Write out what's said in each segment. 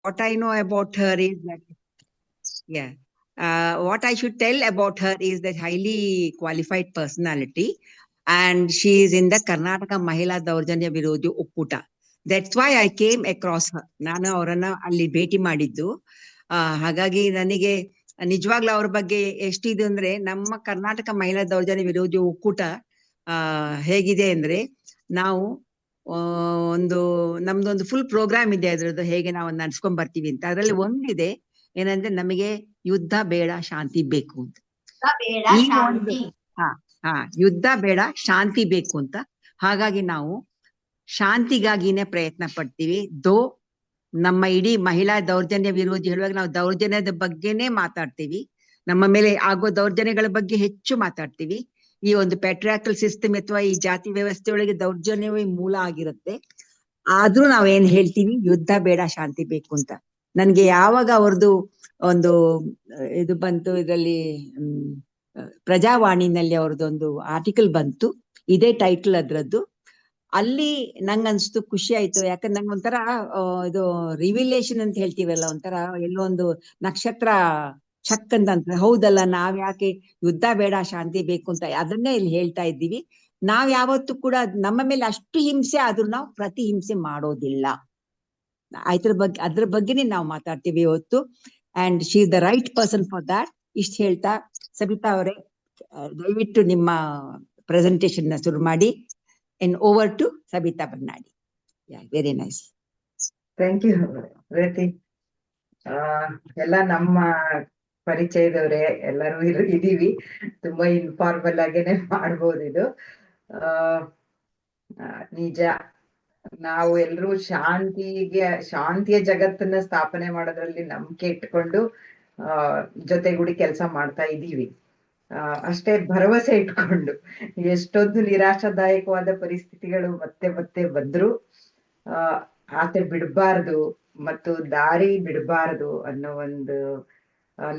what I know about her is that, yeah, what I should tell about her is that highly qualified personality, and she is in the Karnataka Mahila Daurjanya Virodhi Okkuta. That's why I came across her. ನಾನು ಅವರನ್ನ ಅಲ್ಲಿ ಭೇಟಿ ಮಾಡಿದ್ದು. ಹಾಗಾಗಿ ನನಗೆ ನಿಜವಾಗ್ಲೂ ಅವ್ರ ಬಗ್ಗೆ ಎಷ್ಟಿದೆ ಅಂದ್ರೆ, ನಮ್ಮ ಕರ್ನಾಟಕ ಮಹಿಳಾ ದೌರ್ಜನ್ಯ ವಿರೋಧಿ ಒಕ್ಕೂಟ ಹೇಗಿದೆ ಅಂದ್ರೆ, ನಾವು ಒಂದು ನಮ್ದೊಂದು ಫುಲ್ ಪ್ರೋಗ್ರಾಮ್ ಇದೆ ಅದ್ರದ್ದು, ಹೇಗೆ ನಾವು ನಡ್ಸ್ಕೊಂಡ್ ಬರ್ತೀವಿ ಅಂತ. ಅದ್ರಲ್ಲಿ ಒಂದಿದೆ ಏನಂದ್ರೆ, ನಮಗೆ ಯುದ್ಧ ಬೇಡ ಶಾಂತಿ ಬೇಕು ಅಂತ. ಯುದ್ಧ ಬೇಡ ಶಾಂತಿ ಬೇಕು ಅಂತ. ಹಾಗಾಗಿ ನಾವು ಶಾಂತಿಗಾಗಿನೇ ಪ್ರಯತ್ನ ಪಡ್ತೀವಿ. ನಮ್ಮ ಇಡೀ ಮಹಿಳಾ ದೌರ್ಜನ್ಯ ವಿರೋಧಿ ಹೇಳುವಾಗ ನಾವು ದೌರ್ಜನ್ಯದ ಬಗ್ಗೆನೇ ಮಾತಾಡ್ತೀವಿ. ನಮ್ಮ ಮೇಲೆ ಆಗೋ ದೌರ್ಜನ್ಯಗಳ ಬಗ್ಗೆ ಹೆಚ್ಚು ಮಾತಾಡ್ತೀವಿ. ಈ ಒಂದು ಪ್ಯಾಟ್ರಿಯಾರ್ಕಲ್ ಸಿಸ್ಟಮ್ ಅಥವಾ ಈ ಜಾತಿ ವ್ಯವಸ್ಥೆಯೊಳಗೆ ದೌರ್ಜನ್ಯವೇ ಮೂಲ ಆಗಿರುತ್ತೆ. ಆದ್ರೂ ನಾವೇನ್ ಹೇಳ್ತೀವಿ, ಯುದ್ಧ ಬೇಡ ಶಾಂತಿ ಬೇಕು ಅಂತ. ನನ್ಗೆ ಯಾವಾಗ ಅವ್ರದ್ದು ಒಂದು ಇದು ಬಂತು, ಇದರಲ್ಲಿ ಪ್ರಜಾವಾಣಿನಲ್ಲಿ ಅವ್ರದ್ದೊಂದು ಆರ್ಟಿಕಲ್ ಬಂತು, ಇದೇ ಟೈಟಲ್ ಅದ್ರದ್ದು. ಅಲ್ಲಿ ನಂಗನ್ಸ್ತು, ಖುಷಿ ಆಯ್ತು. ಯಾಕಂದ್ರೆ ನಂಗೆ ಒಂಥರ ಇದು ರಿವಿಲೇಷನ್ ಅಂತ ಹೇಳ್ತೀವಲ್ಲ, ಒಂಥರ ಎಲ್ಲೋ ಒಂದು ನಕ್ಷತ್ರ ಚಕ್ ಅಂತ. ಹೌದಲ್ಲ, ನಾವ್ ಯಾಕೆ ಯುದ್ಧ ಬೇಡ ಶಾಂತಿ ಬೇಕು ಅಂತ ಅದನ್ನೇ ಇಲ್ಲಿ ಹೇಳ್ತಾ ಇದ್ದೀವಿ. ನಾವ್ ಯಾವತ್ತೂ ಕೂಡ ನಮ್ಮ ಮೇಲೆ ಅಷ್ಟು ಹಿಂಸೆ ಆದ್ರೂ ನಾವು ಪ್ರತಿ ಹಿಂಸೆ ಮಾಡೋದಿಲ್ಲ. ಅದ್ರ ಬಗ್ಗೆನೇ ನಾವು ಮಾತಾಡ್ತೀವಿ ಇವತ್ತು. And she is the right person for that. ಇಷ್ಟ ಹೇಳ್ತಾ, ಸಬಿತಾ ಅವರೇ, ದಯವಿಟ್ಟು ನಿಮ್ಮ ಪ್ರೆಸೆಂಟೇಶನ್ ನ ಶುರು ಮಾಡಿ. And over to Sabita Bannadi. Yeah, very nice. Thank you, Reti. ಎಲ್ಲ ನಮ್ಮ ಪರಿಚಯದವ್ರೆ ಎಲ್ಲರೂ ಇದೀವಿ. ತುಂಬಾ ಇನ್ಫಾರ್ಮಲ್ ಆಗೇನೆ ಮಾಡ್ಬೋದು ಇದು. ನಿಜ, ನಾವು ಎಲ್ರೂ ಶಾಂತಿಯ ಜಗತ್ತನ್ನ ಸ್ಥಾಪನೆ ಮಾಡೋದ್ರಲ್ಲಿ ನಂಬಿಕೆ ಇಟ್ಕೊಂಡು ಜೊತೆಗೂಡಿ ಕೆಲಸ ಮಾಡ್ತಾ ಇದೀವಿ. ಅಷ್ಟೇ ಭರವಸೆ ಇಟ್ಕೊಂಡು, ಎಷ್ಟೊಂದು ನಿರಾಶಾದಾಯಕವಾದ ಪರಿಸ್ಥಿತಿಗಳು ಮತ್ತೆ ಮತ್ತೆ ಬಂದ್ರು ಆಸೆ ಬಿಡಬಾರ್ದು ಮತ್ತು ದಾರಿ ಬಿಡಬಾರ್ದು ಅನ್ನೋ ಒಂದು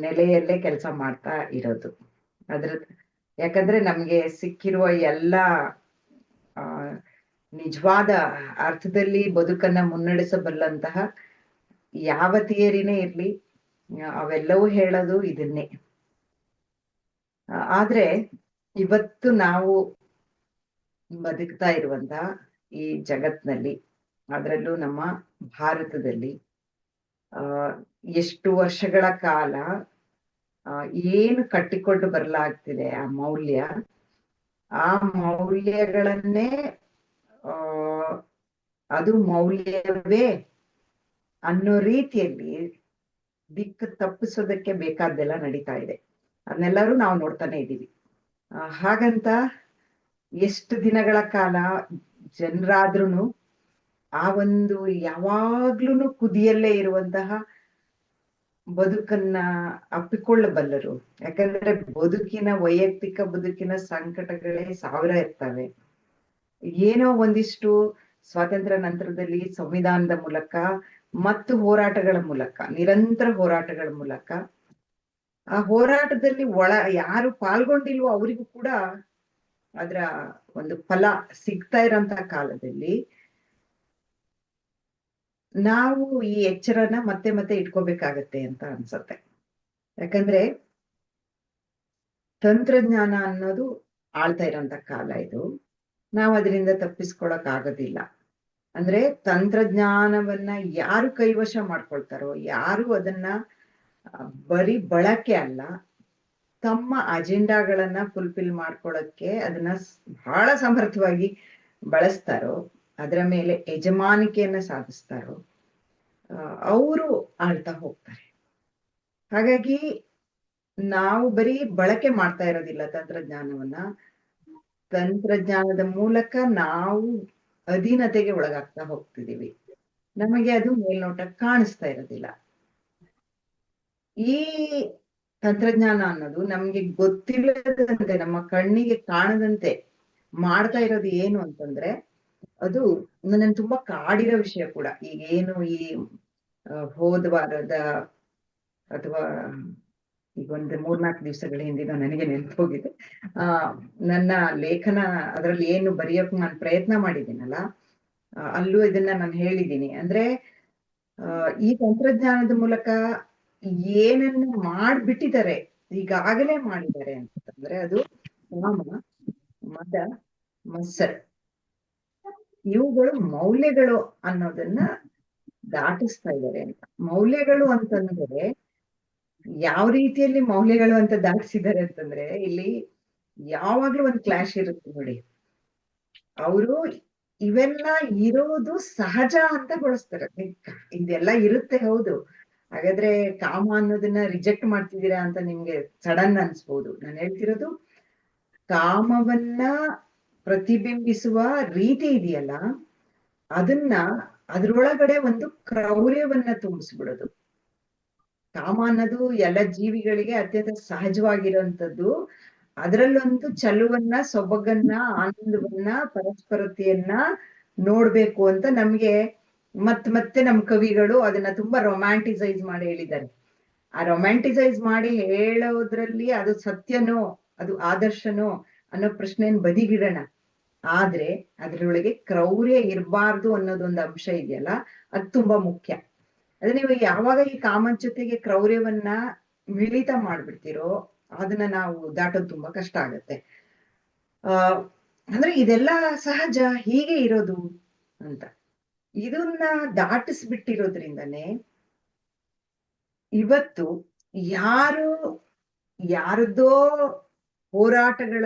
ನೆಲೆಯಲ್ಲೇ ಕೆಲಸ ಮಾಡ್ತಾ ಇರೋದು. ಯಾಕಂದ್ರೆ ನಮ್ಗೆ ಸಿಕ್ಕಿರುವ ಎಲ್ಲ ನಿಜವಾದ ಅರ್ಥದಲ್ಲಿ ಬದುಕನ್ನ ಮುನ್ನಡೆಸಬಲ್ಲಂತಹ ಯಾವ ಥಿಯರಿನೇ ಇರ್ಲಿ, ಅವೆಲ್ಲವೂ ಹೇಳೋದು ಇದನ್ನೇ. ಆದ್ರೆ ಇವತ್ತು ನಾವು ಬದುಕ್ತಾ ಇರುವಂತ ಈ ಜಗತ್ನಲ್ಲಿ, ಅದರಲ್ಲೂ ನಮ್ಮ ಭಾರತದಲ್ಲಿ ಎಷ್ಟು ವರ್ಷಗಳ ಕಾಲ ಏನು ಕಟ್ಟಿಕೊಂಡು ಬರಲಾಗ್ತಿದೆ ಆ ಮೌಲ್ಯಗಳನ್ನೇ ಅದು ಮೌಲ್ಯವೇ ಅನ್ನೋ ರೀತಿಯಲ್ಲಿ ದಿಕ್ಕು ತಪ್ಪಿಸೋದಕ್ಕೆ ಬೇಕಾದ್ದೆಲ್ಲ ನಡೀತಾ ಇದೆ. ಅದನ್ನೆಲ್ಲರೂ ನಾವು ನೋಡ್ತಾನೆ ಇದ್ದೀವಿ. ಹಾಗಂತ ಎಷ್ಟು ದಿನಗಳ ಕಾಲ ಜನರಾದ್ರೂ ಆ ಒಂದು ಯಾವಾಗ್ಲೂ ಕುದಿಯಲ್ಲೇ ಇರುವಂತಹ ಬದುಕನ್ನ ಅಪ್ಪಿಕೊಳ್ಳಬಲ್ಲರು. ಯಾಕಂದ್ರೆ ವೈಯಕ್ತಿಕ ಬದುಕಿನ ಸಂಕಟಗಳೇ ಸಾವಿರ ಇರ್ತವೆ. ಏನೋ ಒಂದಿಷ್ಟು ಸ್ವಾತಂತ್ರ್ಯ ನಂತರದಲ್ಲಿ ಸಂವಿಧಾನದ ಮೂಲಕ ಮತ್ತು ಹೋರಾಟಗಳ ಮೂಲಕ, ನಿರಂತರ ಹೋರಾಟಗಳ ಮೂಲಕ, ಆ ಹೋರಾಟದಲ್ಲಿ ಯಾರು ಪಾಲ್ಗೊಂಡಿಲ್ವೋ ಅವರಿಗೂ ಕೂಡ ಅದರ ಒಂದು ಫಲ ಸಿಗ್ತಾ ಇರೋಂತಹ ಕಾಲದಲ್ಲಿ ನಾವು ಈ ಎಚ್ಚರನ ಮತ್ತೆ ಮತ್ತೆ ಇಟ್ಕೋಬೇಕಾಗತ್ತೆ ಅಂತ ಅನ್ಸತ್ತೆ. ಯಾಕಂದ್ರೆ ತಂತ್ರಜ್ಞಾನ ಅನ್ನೋದು ಆಳ್ತಾ ಇರೋಂತ ಕಾಲ ಇದು. ನಾವು ಅದರಿಂದ ತಪ್ಪಿಸ್ಕೊಳಕ್ ಆಗೋದಿಲ್ಲ. ಅಂದ್ರೆ ತಂತ್ರಜ್ಞಾನವನ್ನ ಯಾರು ಕೈವಶ ಮಾಡ್ಕೊಳ್ತಾರೋ, ಯಾರು ಅದನ್ನ ಬರೀ ಬಳಕೆ ಅಲ್ಲ, ತಮ್ಮ ಅಜೆಂಡಾಗಳನ್ನ ಫುಲ್ಫಿಲ್ ಮಾಡ್ಕೊಳಕ್ಕೆ ಅದನ್ನ ಬಹಳ ಸಮರ್ಥವಾಗಿ ಬಳಸ್ತಾರೋ, ಅದರ ಮೇಲೆ ಯಜಮಾನಿಕೆಯನ್ನ ಸಾಧಿಸ್ತಾರೋ, ಅವರು ಆಳ್ತಾ ಹೋಗ್ತಾರೆ. ಹಾಗಾಗಿ ನಾವು ಬರೀ ಬಳಕೆ ಮಾಡ್ತಾ ಇರೋದಿಲ್ಲ ತಂತ್ರಜ್ಞಾನದ ಮೂಲಕ ನಾವು ಅಧೀನತೆಗೆ ಒಳಗಾಗ್ತಾ ಹೋಗ್ತಿದೀವಿ. ನಮಗೆ ಅದು ಮೇಲ್ನೋಟ ಕಾಣಿಸ್ತಾ ಇರೋದಿಲ್ಲ. ಈ ತಂತ್ರಜ್ಞಾನ ಅನ್ನೋದು ನಮ್ಗೆ ಗೊತ್ತಿಲ್ಲದಂತೆ, ನಮ್ಮ ಕಣ್ಣಿಗೆ ಕಾಣದಂತೆ ಮಾಡ್ತಾ ಇರೋದು ಏನು ಅಂತಂದ್ರೆ, ಅದು ನನ್ನ ತುಂಬಾ ಕಾಡಿರೋ ವಿಷಯ ಕೂಡ. ಈಗೇನು ಈ ಹೋದ ವಾರದ ಅಥವಾ ಈಗ ಒಂದು 3-4 ದಿವಸಗಳ ಹಿಂದಿನ ನನಗೆ ನೆನಪೋಗಿದೆ. ನನ್ನ ಲೇಖನ ಅದರಲ್ಲಿ ಏನು ಬರೆಯೋಕ್ ನಾನು ಪ್ರಯತ್ನ ಮಾಡಿದ್ದೀನಲ್ಲ, ಅಲ್ಲೂ ಇದನ್ನ ನಾನು ಹೇಳಿದ್ದೀನಿ. ಅಂದ್ರೆ ಈ ತಂತ್ರಜ್ಞಾನದ ಮೂಲಕ ಏನನ್ನ ಮಾಡ್ಬಿಟ್ಟಿದ್ದಾರೆ, ಈಗಾಗಲೇ ಮಾಡಿದ್ದಾರೆ ಅಂತಂದ್ರೆ ಅದು ಕಾಮ, ಮದ, ಮತ್ಸರ. ಇವುಗಳು ಮೌಲ್ಯಗಳು ಅನ್ನೋದನ್ನ ದಾಟಿಸ್ತಾ ಇದ್ದಾರೆ ಅಂತ. ಮೌಲ್ಯಗಳು ಅಂತಂದ್ರೆ ಯಾವ ರೀತಿಯಲ್ಲಿ ಮೌಲ್ಯಗಳು ಅಂತ ದಾಟಿಸಿದ್ದಾರೆ ಅಂತಂದ್ರೆ, ಇಲ್ಲಿ ಯಾವಾಗ್ಲೂ ಒಂದ್ ಕ್ಲಾಶ್ ಇರುತ್ತೆ ನೋಡಿ. ಅವರು ಇವೆಲ್ಲ ಇರೋದು ಸಹಜ ಅಂತ ಗೊಳಿಸ್ತಾರೆ. ಇದೆಲ್ಲ ಇರುತ್ತೆ, ಹೌದು. ಹಾಗಾದ್ರೆ ಕಾಮ ಅನ್ನೋದನ್ನ ರಿಜೆಕ್ಟ್ ಮಾಡ್ತಿದ್ದೀರಾ ಅಂತ ನಿಮ್ಗೆ ಸಡನ್ ಅನ್ಸ್ಬೋದು. ನಾನು ಹೇಳ್ತಿರೋದು, ಕಾಮವನ್ನ ಪ್ರತಿಬಿಂಬಿಸುವ ರೀತಿ ಇದೆಯಲ್ಲ, ಅದನ್ನ ಅದ್ರೊಳಗಡೆ ಒಂದು ಕ್ರೌರ್ಯವನ್ನ ತುಂಬಿಸ್ಬಿಡೋದು. ಕಾಮ ಅನ್ನೋದು ಎಲ್ಲ ಜೀವಿಗಳಿಗೆ ಅತ್ಯಂತ ಸಹಜವಾಗಿರುವಂತದ್ದು. ಅದರಲ್ಲೊಂದು ಚಲುವನ್ನ, ಸೊಬಗನ್ನ, ಆನಂದವನ್ನ, ಪರಸ್ಪರತೆಯನ್ನ ನೋಡ್ಬೇಕು ಅಂತ ನಮ್ಗೆ ಮತ್ತೆ ನಮ್ ಕವಿಗಳು ಅದನ್ನ ತುಂಬಾ ರೊಮ್ಯಾಂಟಿಸೈಸ್ ಮಾಡಿ ಹೇಳಿದ್ದಾರೆ. ಆ ರೊಮ್ಯಾಂಟಿಸೈಸ್ ಮಾಡಿ ಹೇಳೋದ್ರಲ್ಲಿ ಅದು ಸತ್ಯನೋ, ಅದು ಆದರ್ಶನೋ ಅನ್ನೋ ಪ್ರಶ್ನೆಯನ್ನು ಬದಿಗಿಡೋಣ. ಆದ್ರೆ ಅದ್ರೊಳಗೆ ಕ್ರೌರ್ಯ ಇರಬಾರ್ದು ಅನ್ನೋದೊಂದು ಅಂಶ ಇದೆಯಲ್ಲ, ಅದು ತುಂಬಾ ಮುಖ್ಯ. ಅದೇ ನೀವು ಯಾವಾಗ ಈ ಕಾಮನ್ ಜೊತೆಗೆ ಕ್ರೌರ್ಯವನ್ನ ಮಿಳಿತ ಮಾಡ್ಬಿಡ್ತೀರೋ, ಅದನ್ನ ನಾವು ದಾಟೋದು ತುಂಬಾ ಕಷ್ಟ ಆಗತ್ತೆ. ಅಂದ್ರೆ ಇದೆಲ್ಲ ಸಹಜ, ಹೀಗೆ ಇರೋದು ಅಂತ. ಇದನ್ನ ದಾಟಿಸ್ಬಿಟ್ಟಿರೋದ್ರಿಂದನೇ ಇವತ್ತು ಯಾರದ್ದೋ ಹೋರಾಟಗಳ,